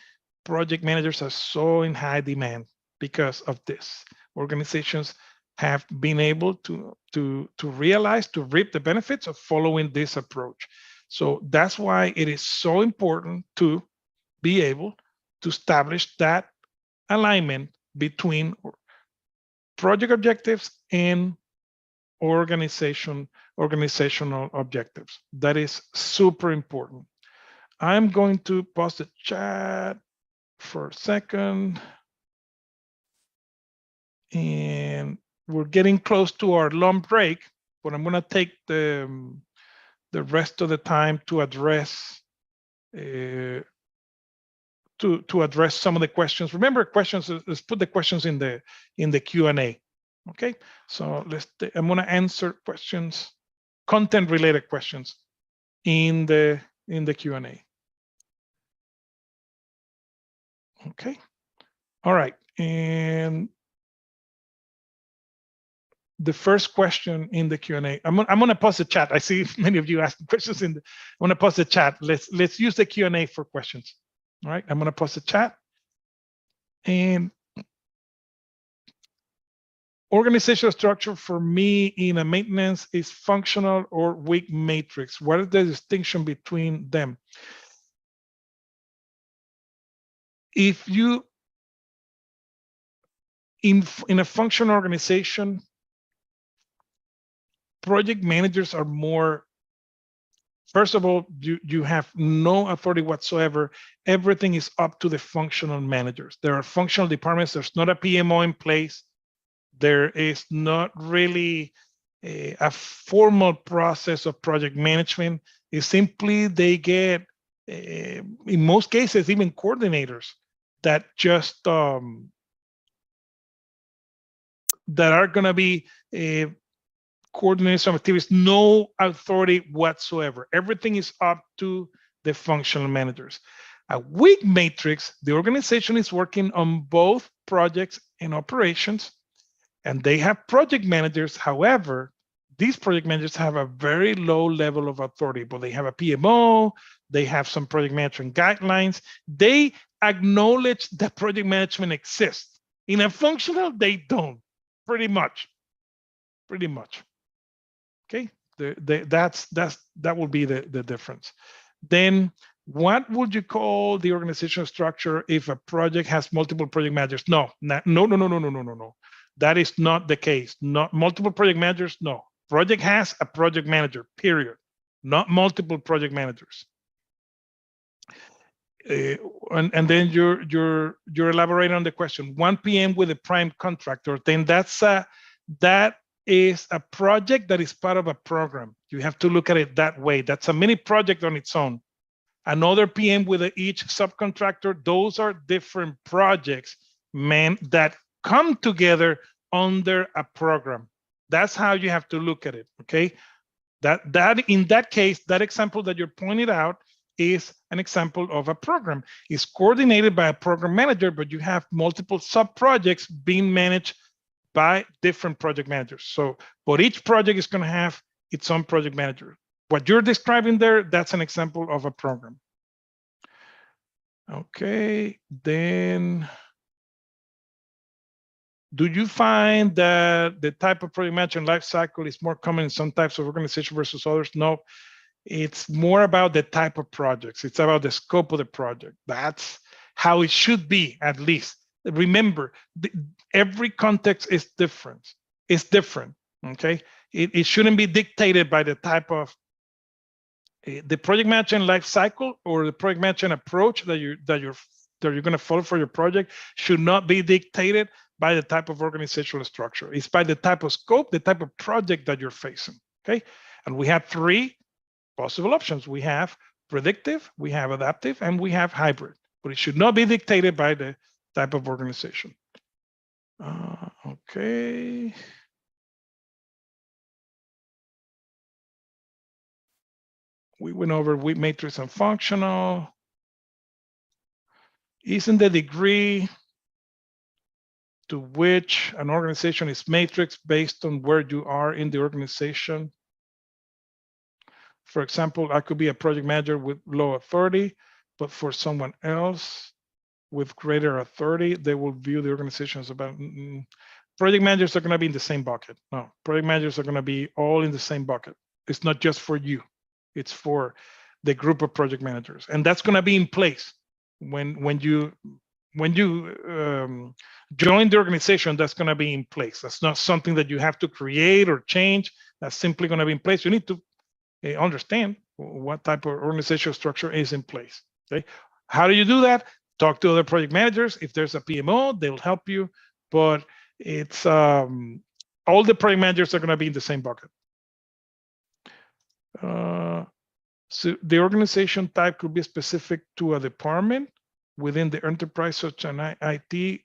project managers are so in high demand because of this. Organizations have been able to realize, to reap the benefits of following this approach. So that's why it is so important to be able to establish that alignment between project objectives and organizational objectives. That is super important. I'm going to pause the chat for a second. And we're getting close to our long break, but I'm going to take the rest of the time to address to address some of the questions. Remember, questions. Let's put the questions in the Q&A. Okay, so I'm going to answer questions, content related questions in the Q&A. Okay, all right, and the first question in the Q&A. I'm gonna pause the chat. I see many of you asking questions I'm gonna pause the chat. Let's use the Q&A for questions. All right, I'm gonna pause the chat. And organizational structure for me in a maintenance is functional or weak matrix. What is the distinction between them? If you in a functional organization, project managers are more, first of all, you have no authority whatsoever. Everything is up to the functional managers. There are functional departments. There's not a PMO in place. There is not really a formal process of project management. It's simply they get, in most cases, even coordinators that just that are going to be coordinating some activities, no authority whatsoever. Everything is up to the functional managers. A weak matrix, the organization is working on both projects and operations, and they have project managers. However, these project managers have a very low level of authority, but they have a PMO, they have some project management guidelines. They acknowledge that project management exists. In a functional, they don't, pretty much. Okay, that will be the difference. Then what would you call the organizational structure if a project has multiple project managers? No. That is not the case. Not multiple project managers, no. Project has a project manager, period. Not multiple project managers. And then you're elaborating on the question. 1 PM with a prime contractor, then that is a project that is part of a program. You have to look at it that way. That's a mini project on its own. Another PM with each subcontractor, those are different projects, man, that come together under a program. That's how you have to look at it, okay? That in that case, that example that you're pointing out is an example of a program. It's coordinated by a program manager, but you have multiple sub-projects being managed by different project managers. So, but each project is going to have its own project manager. What you're describing there, that's an example of a program. Okay, then do you find that the type of project management life cycle is more common in some types of organization versus others? No, it's more about the type of projects. It's about the scope of the project. That's how it should be, at least. Remember, every context is different. It's different, okay? It shouldn't be dictated by the type of the project management life cycle or the project management approach that you're going to follow for your project should not be dictated by the type of organizational structure. It's by the type of scope, the type of project that you're facing, okay? And we have 3 possible options. We have predictive, we have adaptive, and we have hybrid, but it should not be dictated by the type of organization. Okay. We went over weak matrix and functional. Isn't the degree to which an organization is matrix based on where you are in the organization? For example, I could be a project manager with low authority, but for someone else with greater authority, they will view the organization as about project managers are going to be in the same bucket. No, project managers are going to be all in the same bucket. It's not just for you, it's for the group of project managers, and that's going to be in place when you join the organization. That's going to be in place. That's not something that you have to create or change. That's simply going to be in place. You need to understand what type of organizational structure is in place. Okay, how do you do that? Talk to other project managers. If there's a PMO, they'll help you. But it's all the project managers are going to be in the same bucket. So the organization type could be specific to a department within the enterprise, such as IT.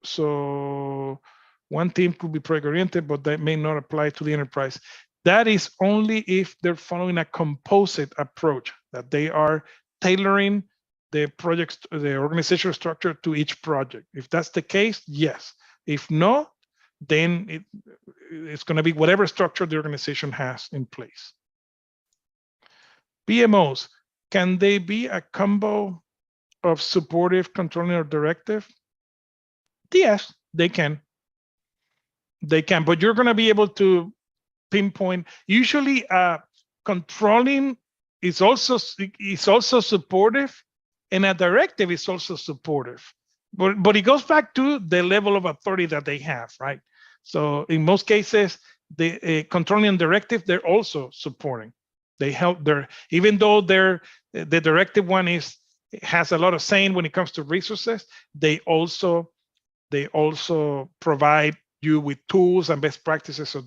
So one team could be project oriented, but that may not apply to the enterprise. That is only if they're following a composite approach, that they are tailoring the projects, the organizational structure to each project. If that's the case, yes. If not, then it's going to be whatever structure the organization has in place. PMOs, can they be a combo of supportive, controlling, or directive? Yes, they can. They can, but you're going to be able to pinpoint. Usually, controlling is also supportive, and a directive is also supportive. But it goes back to the level of authority that they have, right? So in most cases, the controlling and directive, they're also supporting. They help even though the directive one has a lot of saying when it comes to resources, they also provide you with tools and best practices. So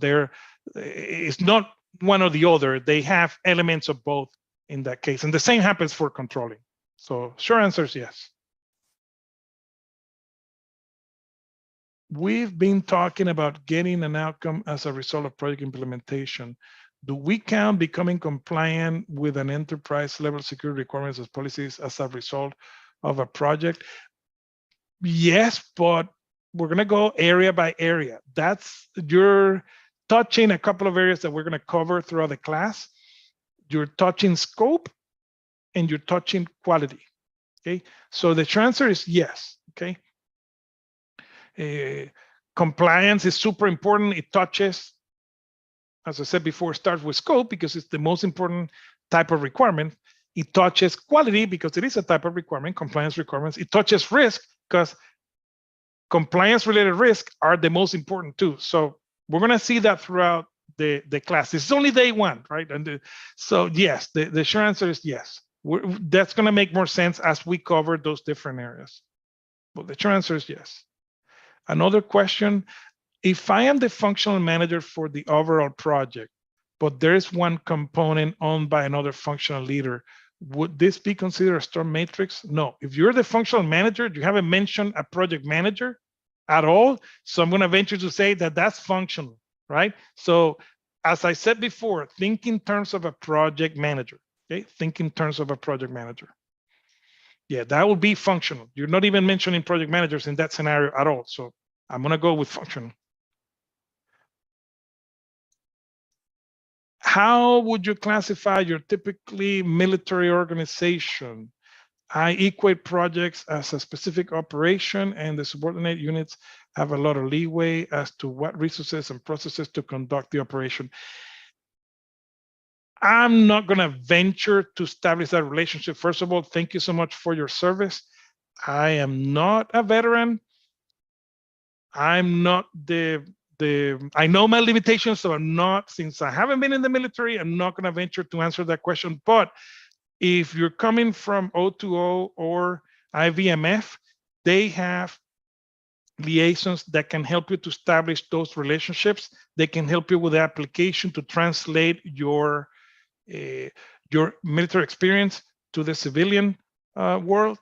it's not one or the other. They have elements of both in that case. And the same happens for controlling. So short answer is yes. We've been talking about getting an outcome as a result of project implementation. Do we count becoming compliant with an enterprise level security requirements as policies as a result of a project? Yes, but we're going to go area by area. You're touching a couple of areas that we're going to cover throughout the class. You're touching scope and you're touching quality. Okay, so the answer is yes. Okay, compliance is super important. It touches, as I said before, starts with scope because it's the most important type of requirement. It touches quality because it is a type of requirement, compliance requirements. It touches risk because compliance-related risks are the most important too. So we're going to see that throughout the class. This is only day one, right? And so yes, the short answer is yes. That's going to make more sense as we cover those different areas. But the short answer is yes. Another question, if I am the functional manager for the overall project, but there is one component owned by another functional leader, would this be considered a storm matrix? No. If you're the functional manager, you haven't mentioned a project manager at all. So I'm going to venture to say that that's functional, right? So as I said before, think in terms of a project manager. Okay, think in terms of a project manager. Yeah, that will be functional. You're not even mentioning project managers in that scenario at all. So I'm going to go with functional. How would you classify your typically military organization? I equate projects as a specific operation, and the subordinate units have a lot of leeway as to what resources and processes to conduct the operation. I'm not going to venture to establish that relationship. First of all, thank you so much for your service. I am not a veteran. I'm not I know my limitations, so since I haven't been in the military, I'm not going to venture to answer that question. But if you're coming from O2O or IVMF, they have liaisons that can help you to establish those relationships. They can help you with the application to translate your military experience to the civilian world,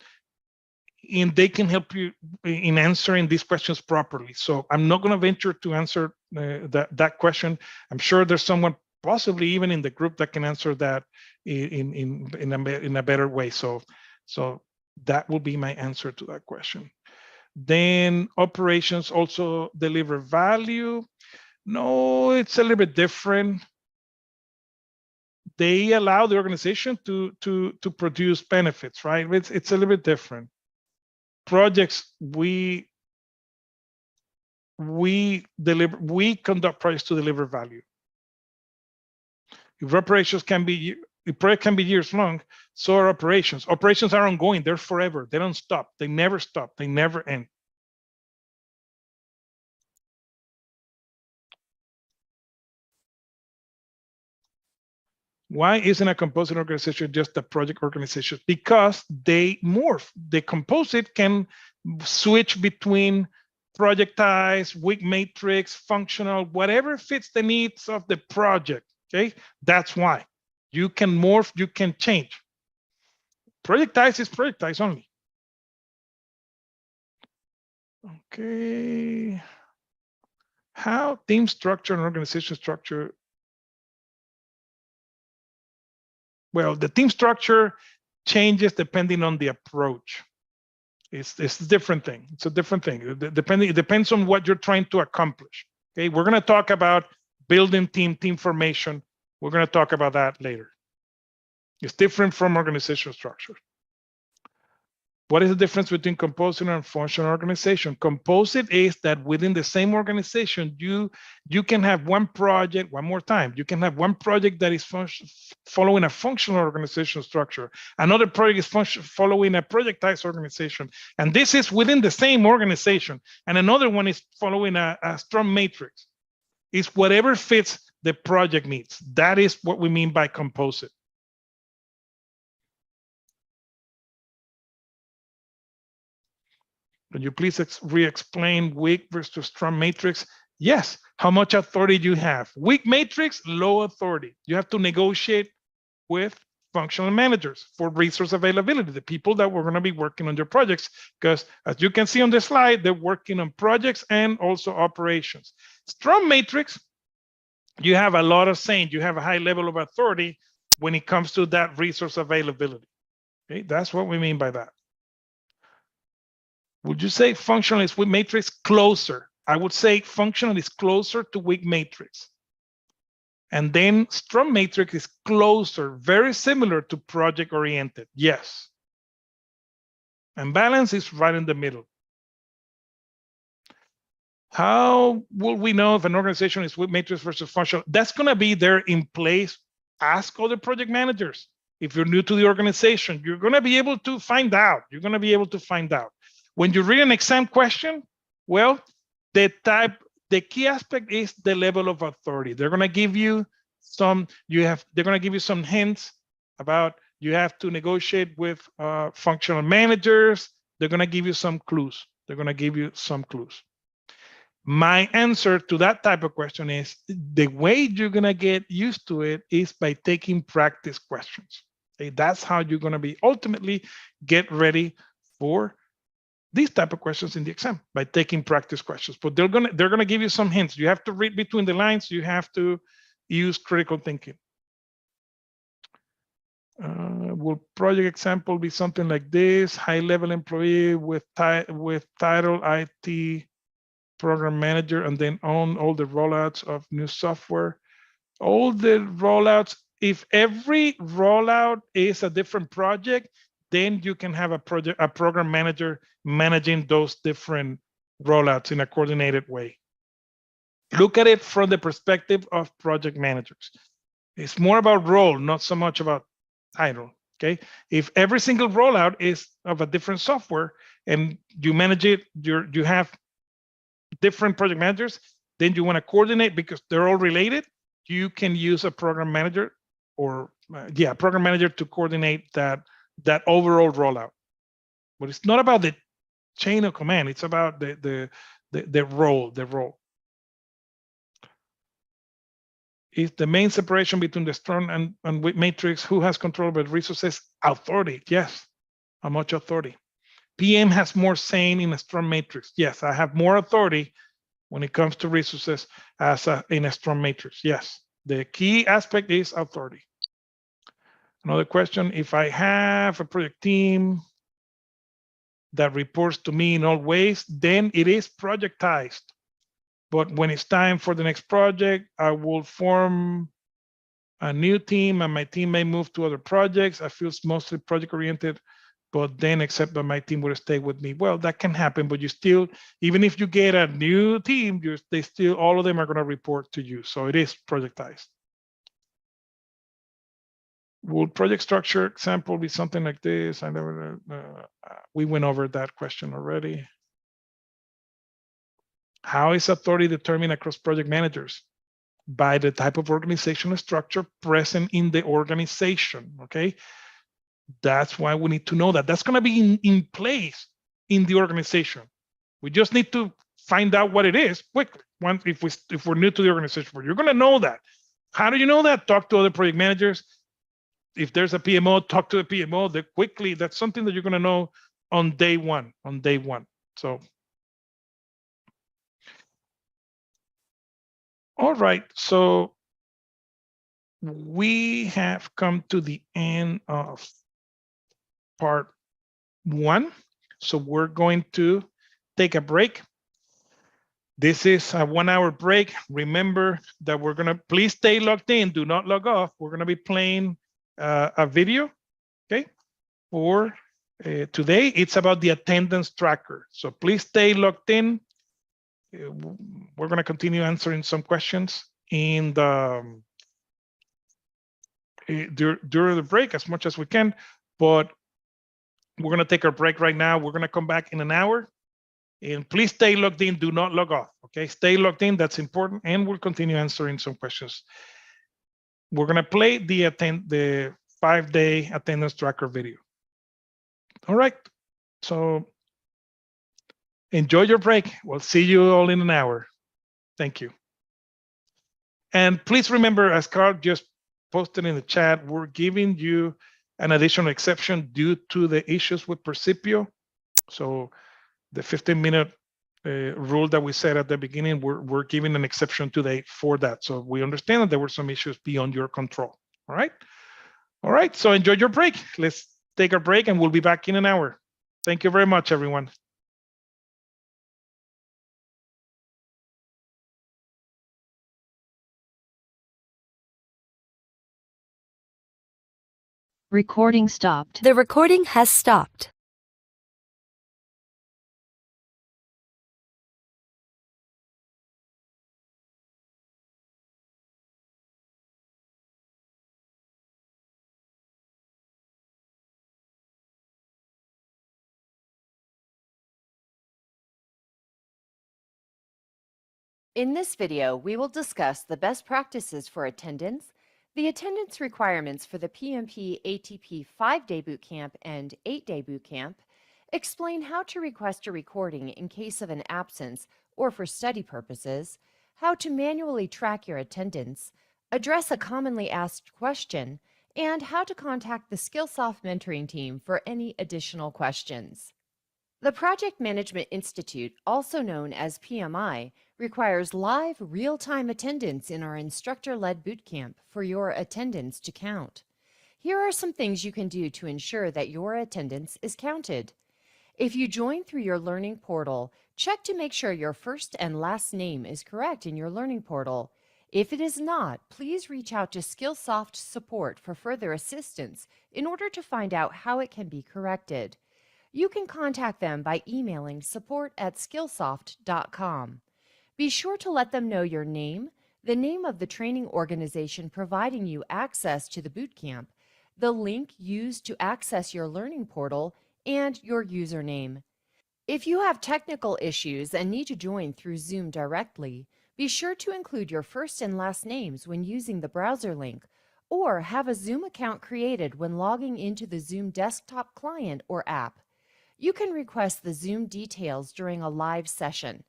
and they can help you in answering these questions properly. So I'm not going to venture to answer that question. I'm sure there's someone possibly even in the group that can answer that in a better way. So that will be my answer to that question. Then operations also deliver value. No, it's a little bit different. they allow the organization to produce benefits, right? It's a little bit different. Projects, we conduct projects to deliver value. If operations can be, the project can be years long, so are operations. Operations are ongoing, they're forever, they don't stop, they never stop, they never end. Why isn't a composite organization just a project organization? Because they morph. The composite can switch between projectized, weak matrix, functional, whatever fits the needs of the project. Okay, that's why you can morph, you can change. Projectized is projectized only. Okay. How team structure and organization structure? Well, the team structure changes depending on the approach. It's a different thing. It's a different thing. It depends on what you're trying to accomplish. Okay, we're going to talk about building team formation. We're going to talk about that later. It's different from organizational structure. What is the difference between composite and functional organization? Composite is that within the same organization, you can have one project, one more time, you can have one project that is following a functional organizational structure. Another project is following a projectized organization. And this is within the same organization. And another one is following a Scrum matrix. It's whatever fits the project needs. That is what we mean by composite. Can you please re-explain weak versus strong matrix? Yes. How much authority do you have? Weak matrix, low authority. You have to negotiate with functional managers for resource availability, the people that were going to be working on your projects, because as you can see on the slide, they're working on projects and also operations. Strong matrix, you have a lot of saying, you have a high level of authority when it comes to that resource availability. Okay, that's what we mean by that. Would you say functional is weak matrix? Closer. I would say functional is closer to weak matrix. And then strong matrix is closer, very similar to project oriented. Yes. And balance is right in the middle. How will we know if an organization is weak matrix versus functional? That's going to be there in place. Ask other project managers. If you're new to the organization, you're going to be able to find out. You're going to be able to find out. When you read an exam question, well, the key aspect is the level of authority. They're going to give you some, they're going to give you some hints about you have to negotiate with functional managers. They're going to give you some clues. They're going to give you some clues. My answer to that type of question is the way you're going to get used to it is by taking practice questions. Okay? That's how you're going to be ultimately get ready for these type of questions in the exam, by taking practice questions. But they're gonna give you some hints. You have to read between the lines. You have to use critical thinking. Will project example be something like this? High-level employee with title IT program manager, and then own all the rollouts of new software. All the rollouts. If every rollout is a different project, then you can have a program manager managing those different rollouts in a coordinated way. Look at it from the perspective of project managers. It's more about role, not so much about title. Okay. If every single rollout is of a different software and you manage it, you have different project managers, then you want to coordinate because they're all related. You can use a program manager or program manager to coordinate that overall rollout. But it's not about the chain of command. It's about the role. Is the main separation between the strong and weak matrix? Who has control over resources? Authority. Yes. How much authority? PM has more saying in a strong matrix. Yes, I have more authority when it comes to resources in a strong matrix. Yes. The key aspect is authority. Another question, if I have a project team that reports to me in all ways, then it is projectized. But when it's time for the next project, I will form a new team and my team may move to other projects. I feel mostly project oriented, but then accept that my team will stay with me. Well, that can happen, but you still, even if you get a new team, they still, all of them are going to report to you. So it is projectized. Would project structure example be something like this? I never, we went over that question already. How is authority determined across project managers? By the type of organizational structure present in the organization, okay? That's why we need to know that. That's gonna be in place in the organization. We just need to find out what it is quickly. If we're new to the organization, you're gonna know that. How do you know that? Talk to other project managers. If there's a PMO, talk to the PMO. Quickly, that's something that you're gonna know on day one. So, all right. So we have come to the end of part 1. So we're going to take a break. This is a 1-hour break. Remember that we're gonna, please stay logged in, do not log off. We're gonna be playing a video, okay? For today, it's about the attendance tracker. So please stay logged in. We're gonna continue answering some questions in the during the break as much as we can, but we're gonna take our break right now. We're gonna come back in an hour. And please stay logged in, do not log off, okay? Stay logged in, that's important, and we'll continue answering some questions. We're gonna play the 5-day attendance tracker video. All right, so enjoy your break. We'll see you all in an hour. Thank you. And please remember, as Carl just posted in the chat, we're giving you an additional exception due to the issues with Percipio. So the 15-minute rule that we said at the beginning, we're giving an exception today for that. So we understand that there were some issues beyond your control. All right. All right. So enjoy your break. Let's take a break and we'll be back in an hour. Thank you very much, everyone. Recording stopped. The recording has stopped. In this video, we will discuss the best practices for attendance, the attendance requirements for the PMP ATP 5-day bootcamp and 8-day bootcamp, explain how to request a recording in case of an absence or for study purposes, how to manually track your attendance, address a commonly asked question, and how to contact the Skillsoft mentoring team for any additional questions. The Project Management Institute, also known as PMI, requires live, real-time attendance in our instructor-led bootcamp for your attendance to count. Here are some things you can do to ensure that your attendance is counted. If you join through your learning portal, check to make sure your first and last name is correct in your learning portal. If it is not, please reach out to Skillsoft support for further assistance in order to find out how it can be corrected. You can contact them by emailing support@skillsoft.com. Be sure to let them know your name, the name of the training organization providing you access to the bootcamp, the link used to access your learning portal, and your username. If you have technical issues and need to join through Zoom directly, be sure to include your first and last names when using the browser link, or have a Zoom account created when logging into the Zoom desktop client or app. You can request the Zoom details during a live session.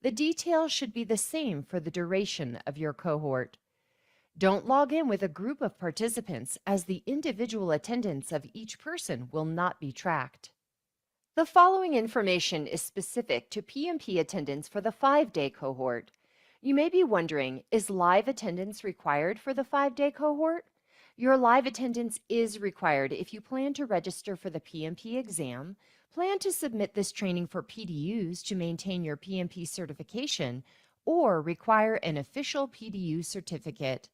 The details should be the same for the duration of your cohort. Don't log in with a group of participants, as the individual attendance of each person will not be tracked. The following information is specific to PMP attendance for the 5-day cohort. You may be wondering, is live attendance required for the 5-day cohort? Your live attendance is required if you plan to register for the PMP exam, plan to submit this training for PDUs to maintain your PMP certification, or require an official PDU certificate.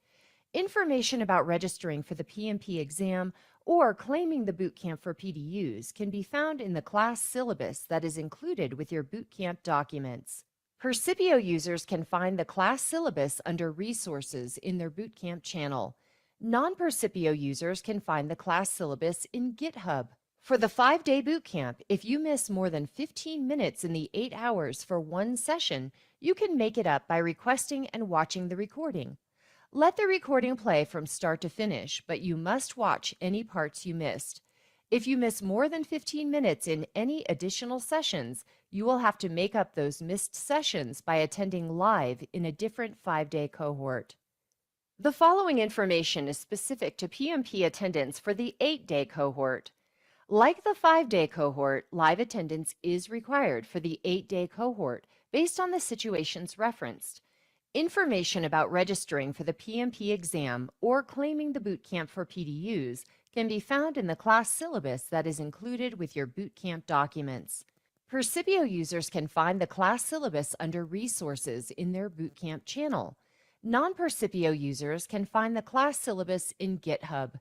Information about registering for the PMP exam or claiming the bootcamp for PDUs can be found in the class syllabus that is included with your bootcamp documents. Percipio users can find the class syllabus under Resources in their bootcamp channel. Non-Percipio users can find the class syllabus in GitHub. For the 5-day bootcamp, if you miss more than 15 minutes in the 8 hours for one session, you can make it up by requesting and watching the recording. Let the recording play from start to finish, but you must watch any parts you missed. If you miss more than 15 minutes in any additional sessions, you will have to make up those missed sessions by attending live in a different 5-day cohort. The following information is specific to PMP attendance for the 8-day cohort. Like the 5-day cohort, live attendance is required for the 8-day cohort based on the situations referenced. Information about registering for the PMP exam or claiming the bootcamp for PDUs can be found in the class syllabus that is included with your bootcamp documents. Percipio users can find the class syllabus under Resources in their bootcamp channel. Non-Percipio users can find the class syllabus in GitHub.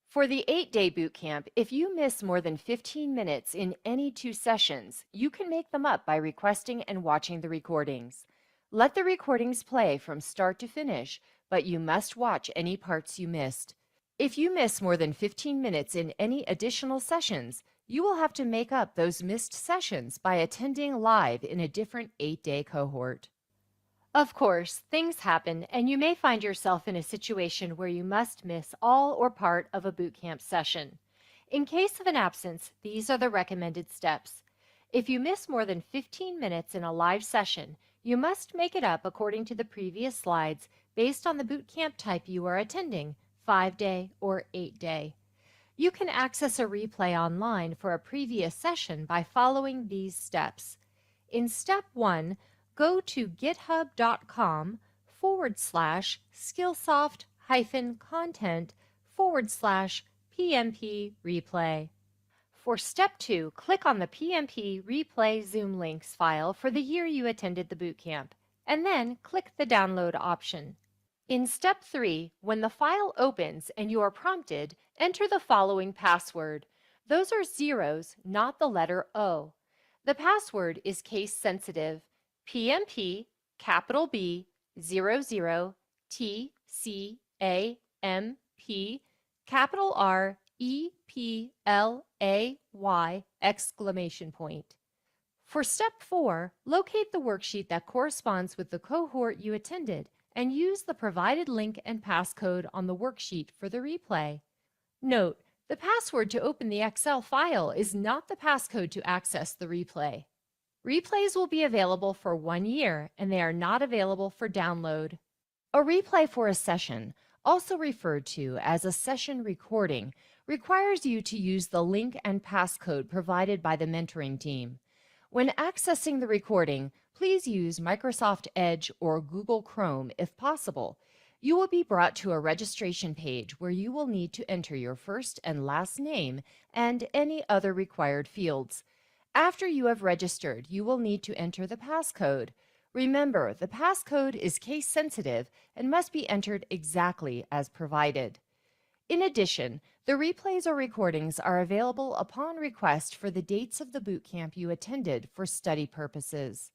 For the 8-day bootcamp, if you miss more than 15 minutes in any 2 sessions, you can make them up by requesting and watching the recordings. Let the recordings play from start to finish, but you must watch any parts you missed. If you miss more than 15 minutes in any additional sessions, you will have to make up those missed sessions by attending live in a different 8-day cohort. Of course, things happen, and you may find yourself in a situation where you must miss all or part of a bootcamp session. In case of an absence, these are the recommended steps. If you miss more than 15 minutes in a live session, you must make it up according to the previous slides based on the bootcamp type you are attending, 5-day or 8-day. You can access a replay online for a previous session by following these steps. In step 1, go to github.com/skillsoft-content/PMP replay. For step 2, click on the PMP replay Zoom links file for the year you attended the bootcamp, and then click the download option. In step 3, when the file opens and you are prompted, enter the following password. Those are zeros, not the letter O. The password is case sensitive. PMP, capital B, 00, TCAMP, capital R, EPLAY, exclamation point. For step 4, locate the worksheet that corresponds with the cohort you attended and use the provided link and passcode on the worksheet for the replay. Note, the password to open the Excel file is not the passcode to access the replay. Replays will be available for 1 year, and they are not available for download. A replay for a session, also referred to as a session recording, requires you to use the link and passcode provided by the mentoring team. When accessing the recording, please use Microsoft Edge or Google Chrome if possible. You will be brought to a registration page where you will need to enter your first and last name and any other required fields. After you have registered, you will need to enter the passcode. Remember, the passcode is case sensitive and must be entered exactly as provided. In addition, the replays or recordings are available upon request for the dates of the bootcamp you attended for study purposes.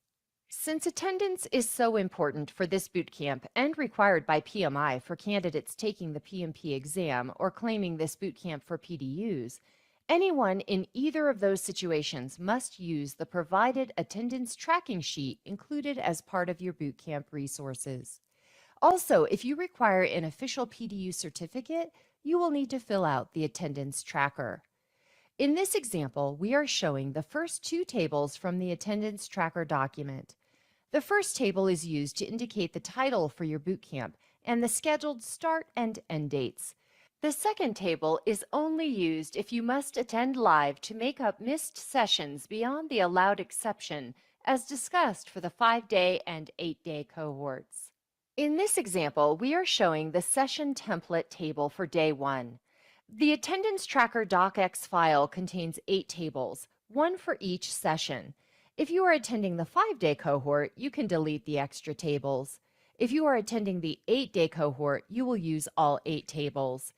Since attendance is so important for this bootcamp and required by PMI for candidates taking the PMP exam or claiming this bootcamp for PDUs, anyone in either of those situations must use the provided attendance tracking sheet included as part of your bootcamp resources. Also, if you require an official PDU certificate, you will need to fill out the attendance tracker. In this example, we are showing the first 2 tables from the attendance tracker document. The first table is used to indicate the title for your bootcamp and the scheduled start and end dates. The second table is only used if you must attend live to make up missed sessions beyond the allowed exception, as discussed for the 5-day and 8-day cohorts. In this example, we are showing the session template table for day 1. The attendance tracker docx file contains 8 tables, 1 for each session. If you are attending the 5-day cohort, you can delete the extra tables. If you are attending the 8-day cohort, you will use all 8 tables.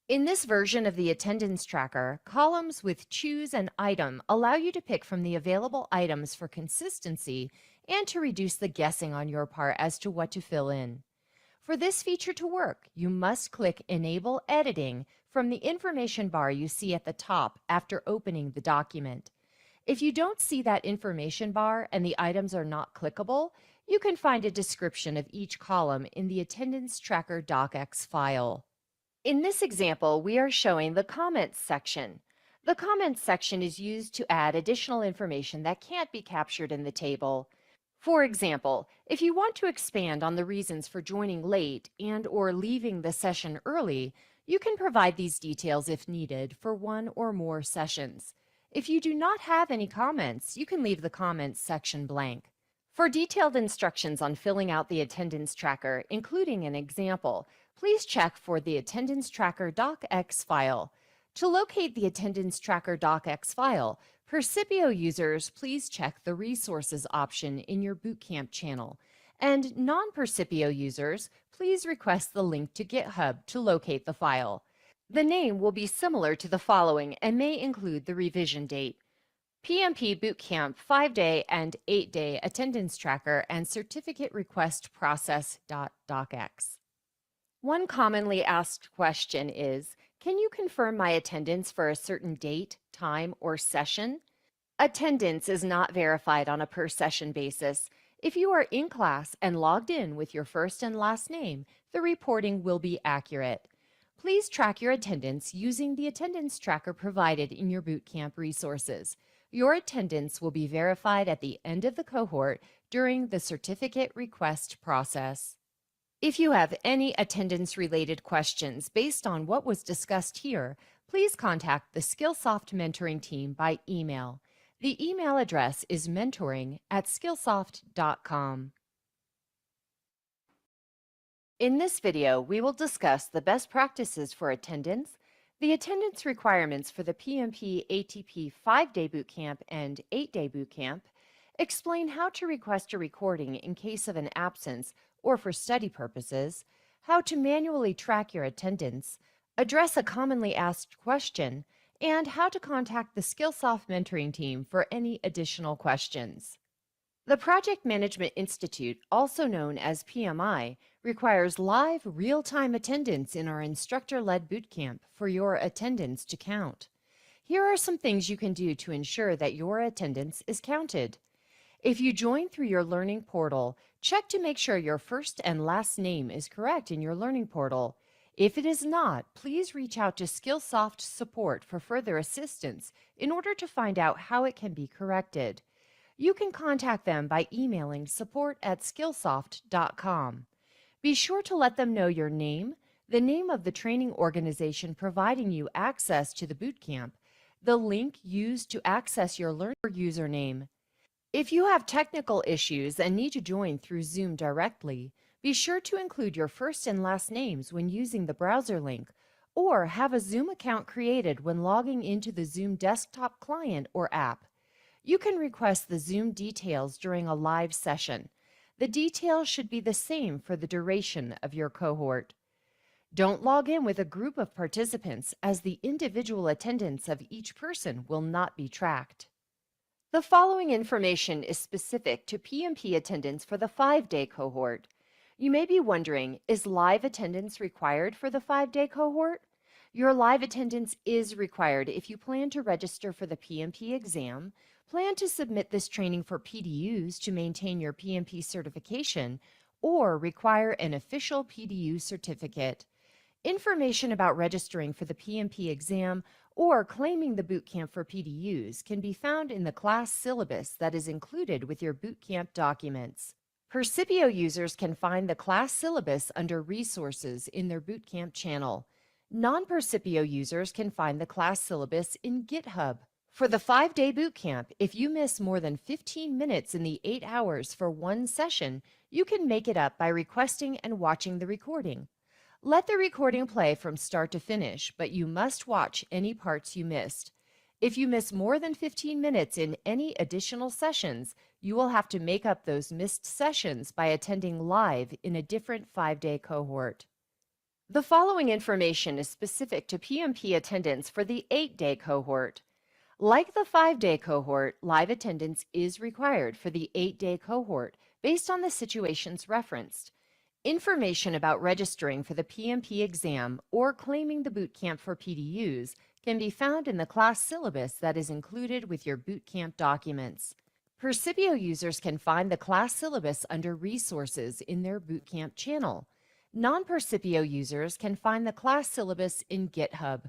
In this version of the attendance tracker, columns with choose an item allow you to pick from the available items for consistency and to reduce the guessing on your part as to what to fill in. For this feature to work, you must click Enable Editing from the information bar you see at the top after opening the document. If you don't see that information bar and the items are not clickable, you can find a description of each column in the Attendance Tracker docx file. In this example, we are showing the Comments section. The Comments section is used to add additional information that can't be captured in the table. For example, if you want to expand on the reasons for joining late and/or leaving the session early, you can provide these details if needed for one or more sessions. If you do not have any comments, you can leave the Comments section blank. For detailed instructions on filling out the attendance tracker, including an example, please check for the Attendance Tracker docx file. To locate the Attendance Tracker docx file, Percipio users please check the Resources option in your Bootcamp channel, and non-Percipio users please request the link to GitHub to locate the file. The name will be similar to the following and may include the revision date: PMP Bootcamp 5-day and 8-day attendance tracker and certificate request process.docx. One commonly asked question is, can you confirm my attendance for a certain date, time, or session? Attendance is not verified on a per session basis. If you are in class and logged in with your first and last name, the reporting will be accurate. Please track your attendance using the attendance tracker provided in your Bootcamp resources. Your attendance will be verified at the end of the cohort during the certificate request process. If you have any attendance-related questions based on what was discussed here, please contact the Skillsoft mentoring team by email. The email address is mentoring@skillsoft.com. In this video, we will discuss the best practices for attendance, the attendance requirements for the PMP ATP 5-day bootcamp and 8-day bootcamp, explain how to request a recording in case of an absence or for study purposes, how to manually track your attendance, address a commonly asked question, and how to contact the Skillsoft mentoring team for any additional questions. The Project Management Institute, also known as PMI, requires live, real-time attendance in our instructor-led bootcamp for your attendance to count. Here are some things you can do to ensure that your attendance is counted. If you join through your learning portal, check to make sure your first and last name is correct in your learning portal. If it is not, please reach out to Skillsoft support for further assistance in order to find out how it can be corrected. You can contact them by emailing support@skillsoft.com. Be sure to let them know your name, the name of the training organization providing you access to the bootcamp, the link used to access your learner username. If you have technical issues and need to join through Zoom directly, be sure to include your first and last names when using the browser link, or have a Zoom account created when logging into the Zoom desktop client or app. You can request the Zoom details during a live session. The details should be the same for the duration of your cohort. Don't log in with a group of participants, as the individual attendance of each person will not be tracked. The following information is specific to PMP attendance for the 5-day cohort. You may be wondering, is live attendance required for the 5-day cohort? Your live attendance is required if you plan to register for the PMP exam, plan to submit this training for PDUs to maintain your PMP certification, or require an official PDU certificate. Information about registering for the PMP exam or claiming the bootcamp for PDUs can be found in the class syllabus that is included with your bootcamp documents. Percipio users can find the class syllabus under Resources in their bootcamp channel. Non-Percipio users can find the class syllabus in GitHub. For the 5-day bootcamp, if you miss more than 15 minutes in the 8 hours for one session, you can make it up by requesting and watching the recording. Let the recording play from start to finish, but you must watch any parts you missed. If you miss more than 15 minutes in any additional sessions, you will have to make up those missed sessions by attending live in a different 5-day cohort. The following information is specific to PMP attendance for the 8-day cohort. Like the 5-day cohort, live attendance is required for the 8-day cohort based on the situations referenced. Information about registering for the PMP exam or claiming the bootcamp for PDUs can be found in the class syllabus that is included with your bootcamp documents. Percipio users can find the class syllabus under Resources in their bootcamp channel. Non-Percipio users can find the class syllabus in GitHub.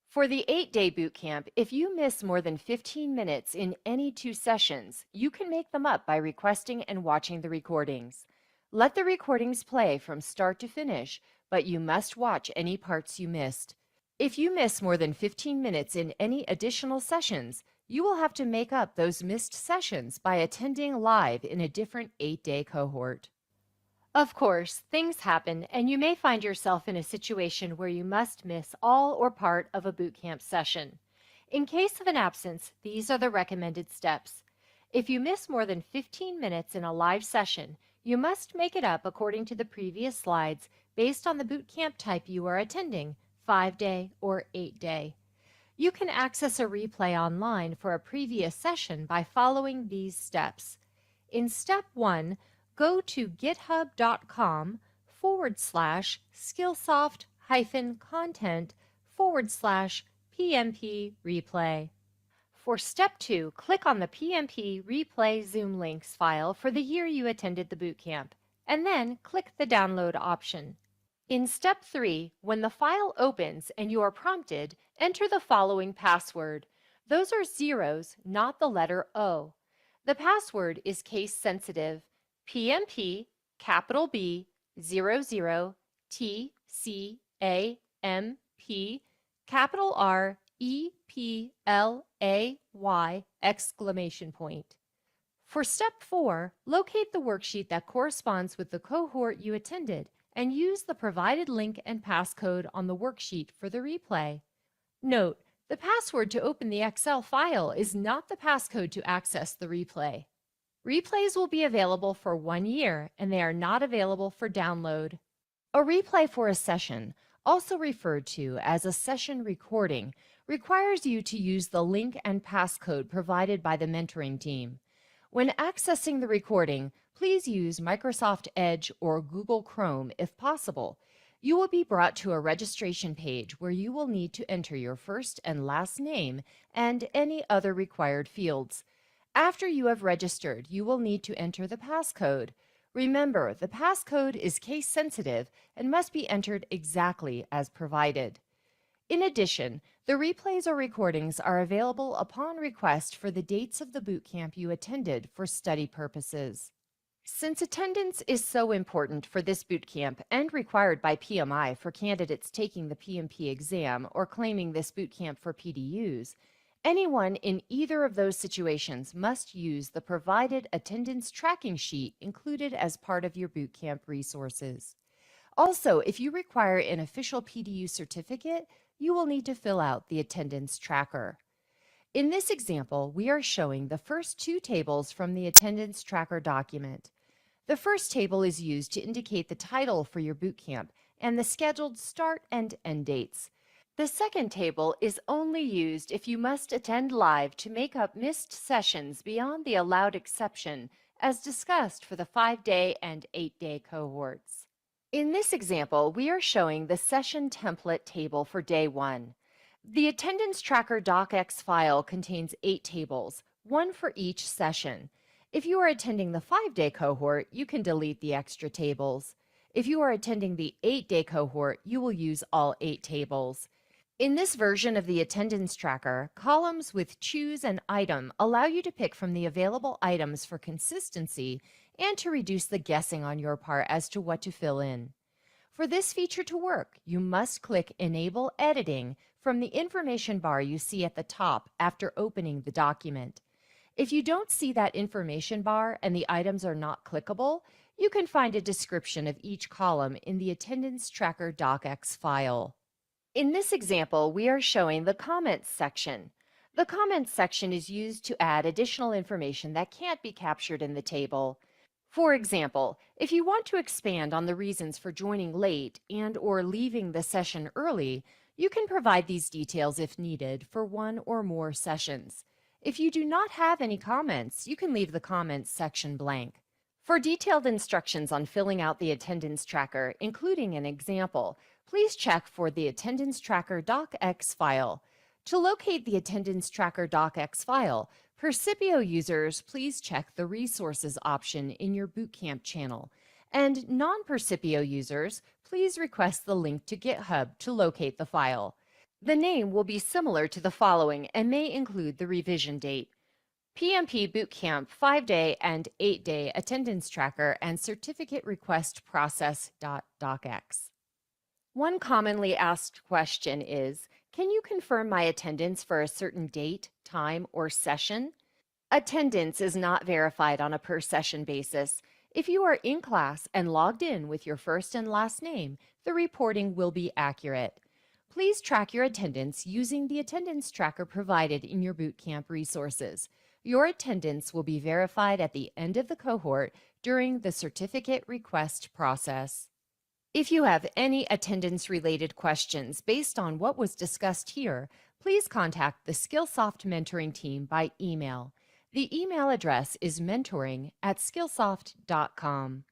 For the 8-day bootcamp, if you miss more than 15 minutes in any 2 sessions, you can make them up by requesting and watching the recordings. Let the recordings play from start to finish, but you must watch any parts you missed. If you miss more than 15 minutes in any additional sessions, you will have to make up those missed sessions by attending live in a different 8-day cohort. Of course, things happen, and you may find yourself in a situation where you must miss all or part of a bootcamp session. In case of an absence, these are the recommended steps. If you miss more than 15 minutes in a live session, you must make it up according to the previous slides based on the bootcamp type you are attending, 5-day or 8-day. You can access a replay online for a previous session by following these steps. In step 1, go to github.com/skillsoft-content/PMP replay. For step 2, click on the PMP replay Zoom links file for the year you attended the bootcamp, and then click the download option. In step 3, when the file opens and you are prompted, enter the following password. Those are zeros, not the letter O. The password is case sensitive. PMP, capital B, 00, TCAMP, capital R, EPLAY, exclamation point. For step 4, locate the worksheet that corresponds with the cohort you attended and use the provided link and passcode on the worksheet for the replay. Note, the password to open the Excel file is not the passcode to access the replay. Replays will be available for 1 year, and they are not available for download. A replay for a session, also referred to as a session recording, requires you to use the link and passcode provided by the mentoring team. When accessing the recording, please use Microsoft Edge or Google Chrome if possible. You will be brought to a registration page where you will need to enter your first and last name and any other required fields. After you have registered, you will need to enter the passcode. Remember, the passcode is case sensitive and must be entered exactly as provided. In addition, the replays or recordings are available upon request for the dates of the bootcamp you attended for study purposes. Since attendance is so important for this bootcamp and required by PMI for candidates taking the PMP exam or claiming this bootcamp for PDUs, anyone in either of those situations must use the provided attendance tracking sheet included as part of your bootcamp resources. Also, if you require an official PDU certificate, you will need to fill out the attendance tracker. In this example, we are showing the first 2 tables from the attendance tracker document. The first table is used to indicate the title for your bootcamp and the scheduled start and end dates. The second table is only used if you must attend live to make up missed sessions beyond the allowed exception, as discussed for the 5-day and 8-day cohorts. In this example, we are showing the session template table for day 1. The attendance tracker docx file contains 8 tables, 1 for each session. If you are attending the 5-day cohort, you can delete the extra tables. If you are attending the 8-day cohort, you will use all 8 tables. In this version of the attendance tracker, columns with choose an item allow you to pick from the available items for consistency and to reduce the guessing on your part as to what to fill in. For this feature to work, you must click Enable Editing from the information bar you see at the top after opening the document. If you don't see that information bar and the items are not clickable, you can find a description of each column in the attendance tracker docx file. In this example, we are showing the comments section. The comments section is used to add additional information that can't be captured in the table. For example, if you want to expand on the reasons for joining late and/or leaving the session early, you can provide these details if needed for one or more sessions. If you do not have any comments, you can leave the comments section blank. For detailed instructions on filling out the attendance tracker, including an example, please check for the Attendance Tracker docx file. To locate the Attendance Tracker docx file, Percipio users, please check the Resources option in your Bootcamp channel, and non-Percipio users, please request the link to GitHub to locate the file. The name will be similar to the following and may include the revision date: PMP Bootcamp 5-day and 8-day attendance tracker and certificate request process.docx. One commonly asked question is, can you confirm my attendance for a certain date, time, or session? Attendance is not verified on a per session basis. If you are in class and logged in with your first and last name, the reporting will be accurate. Please track your attendance using the attendance tracker provided in your Bootcamp resources. Your attendance will be verified at the end of the cohort during the certificate request process. If you have any attendance-related questions based on what was discussed here, please contact the Skillsoft mentoring team by email. The email address is mentoring@skillsoft.com.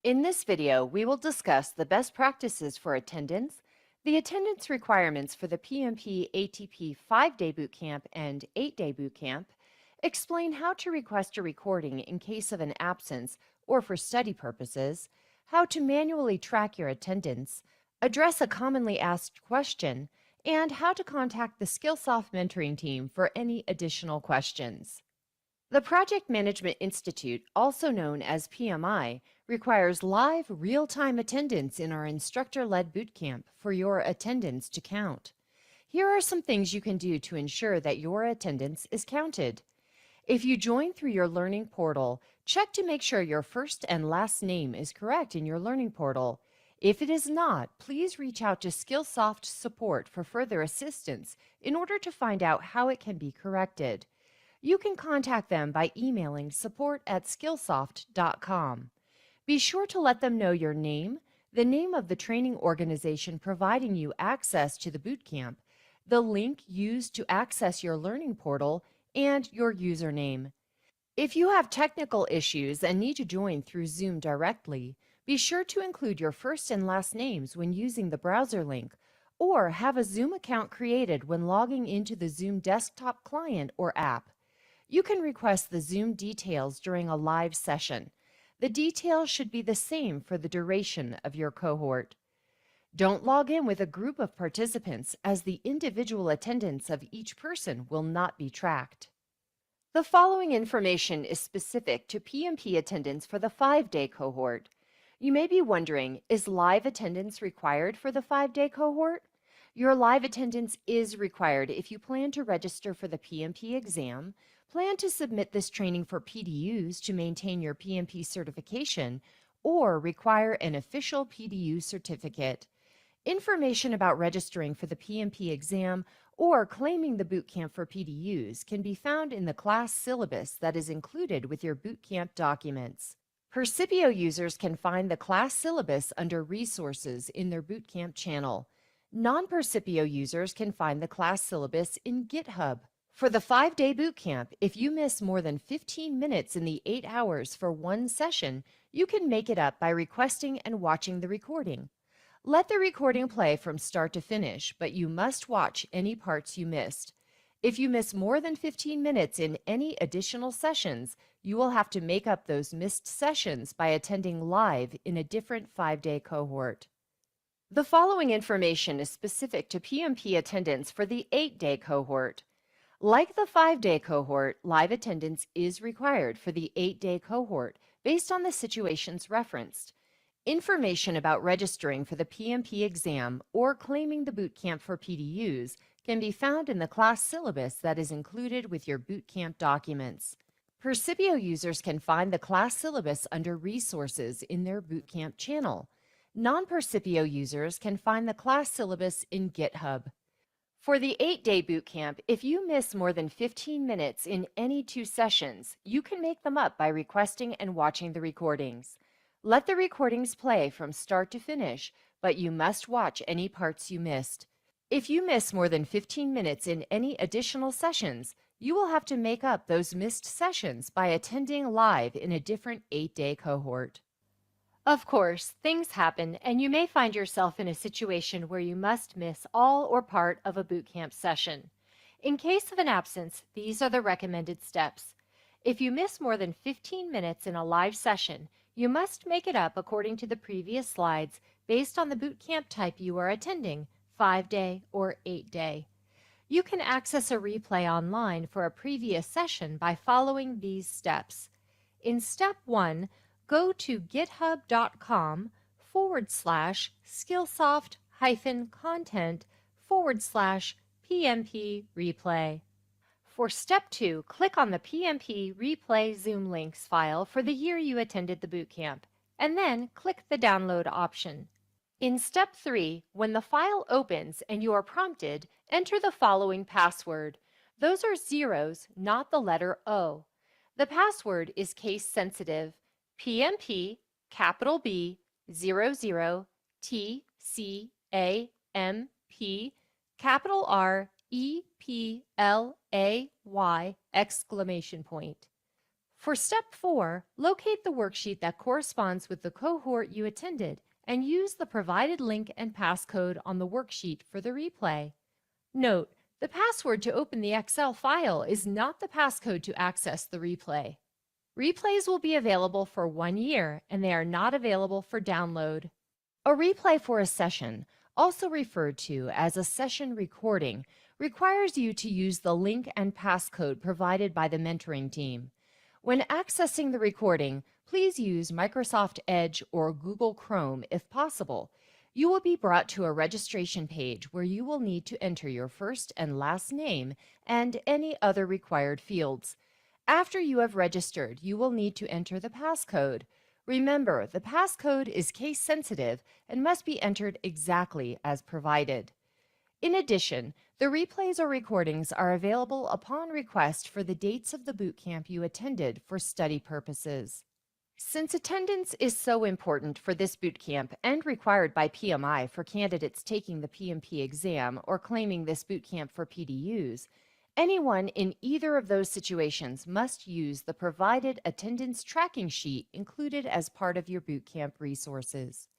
In this video, we will discuss the best practices for attendance, the attendance requirements for the PMP ATP 5-day bootcamp and 8-day bootcamp, explain how to request a recording in case of an absence or for study purposes, how to manually track your attendance, address a commonly asked question, and how to contact the Skillsoft mentoring team for any additional questions. The Project Management Institute, also known as PMI, requires live, real-time attendance in our instructor-led bootcamp for your attendance to count. Here are some things you can do to ensure that your attendance is counted. If you join through your learning portal, check to make sure your first and last name is correct in your learning portal. If it is not, please reach out to Skillsoft support for further assistance in order to find out how it can be corrected. You can contact them by emailing support@skillsoft.com. Be sure to let them know your name, the name of the training organization providing you access to the bootcamp, the link used to access your learning portal, and your username. If you have technical issues and need to join through Zoom directly, be sure to include your first and last names when using the browser link, or have a Zoom account created when logging into the Zoom desktop client or app. You can request the Zoom details during a live session. The details should be the same for the duration of your cohort. Don't log in with a group of participants, as the individual attendance of each person will not be tracked. The following information is specific to PMP attendance for the 5-day cohort. You may be wondering, is live attendance required for the 5-day cohort? Your live attendance is required if you plan to register for the PMP exam, plan to submit this training for PDUs to maintain your PMP certification, or require an official PDU certificate. Information about registering for the PMP exam or claiming the bootcamp for PDUs can be found in the class syllabus that is included with your bootcamp documents. Percipio users can find the class syllabus under Resources in their bootcamp channel. Non-Percipio users can find the class syllabus in GitHub. For the 5-day bootcamp, if you miss more than 15 minutes in the 8 hours for one session, you can make it up by requesting and watching the recording. Let the recording play from start to finish, but you must watch any parts you missed. If you miss more than 15 minutes in any additional sessions, you will have to make up those missed sessions by attending live in a different 5-day cohort. The following information is specific to PMP attendance for the 8-day cohort. Like the 5-day cohort, live attendance is required for the 8-day cohort based on the situations referenced. Information about registering for the PMP exam or claiming the bootcamp for PDUs can be found in the class syllabus that is included with your bootcamp documents. Percipio users can find the class syllabus under Resources in their bootcamp channel. Non-Percipio users can find the class syllabus in GitHub. For the 8-day boot camp, if you miss more than 15 minutes in any 2 sessions, you can make them up by requesting and watching the recordings. Let the recordings play from start to finish, but you must watch any parts you missed. If you miss more than 15 minutes in any additional sessions, you will have to make up those missed sessions by attending live in a different 8-day cohort. Of course, things happen, and you may find yourself in a situation where you must miss all or part of a boot camp session. In case of an absence, these are the recommended steps. If you miss more than 15 minutes in a live session, you must make it up according to the previous slides based on the boot camp type you are attending, 5-day or 8-day. You can access a replay online for a previous session by following these steps. In step 1, go to github.com/skillsoft-content/PMP replay. For step 2, click on the PMP replay Zoom links file for the year you attended the boot camp, and then click the download option. In step 3, when the file opens and you are prompted, enter the following password. Those are zeros, not the letter O. The password is case sensitive. PMP, capital B, 00, TCAMP, capital R, EPLAY, exclamation point. For step 4, locate the worksheet that corresponds with the cohort you attended and use the provided link and passcode on the worksheet for the replay. Note, the password to open the Excel file is not the passcode to access the replay. Replays will be available for 1 year, and they are not available for download. A replay for a session, also referred to as a session recording, requires you to use the link and passcode provided by the mentoring team. When accessing the recording, please use Microsoft Edge or Google Chrome if possible. You will be brought to a registration page where you will need to enter your first and last name and any other required fields. After you have registered, you will need to enter the passcode. Remember, the passcode is case sensitive and must be entered exactly as provided. In addition, the replays or recordings are available upon request for the dates of the boot camp you attended for study purposes. Since attendance is so important for this boot camp and required by PMI for candidates taking the PMP exam or claiming this boot camp for PDUs, anyone in either of those situations must use the provided attendance tracking sheet included as part of your boot camp resources.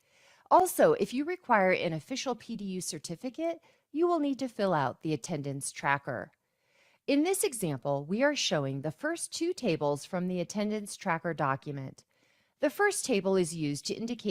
Also, if you require an official PDU certificate, you will need to fill out the attendance tracker. In this example, we are showing the first 2 tables from the attendance tracker document. The first table is used to indicate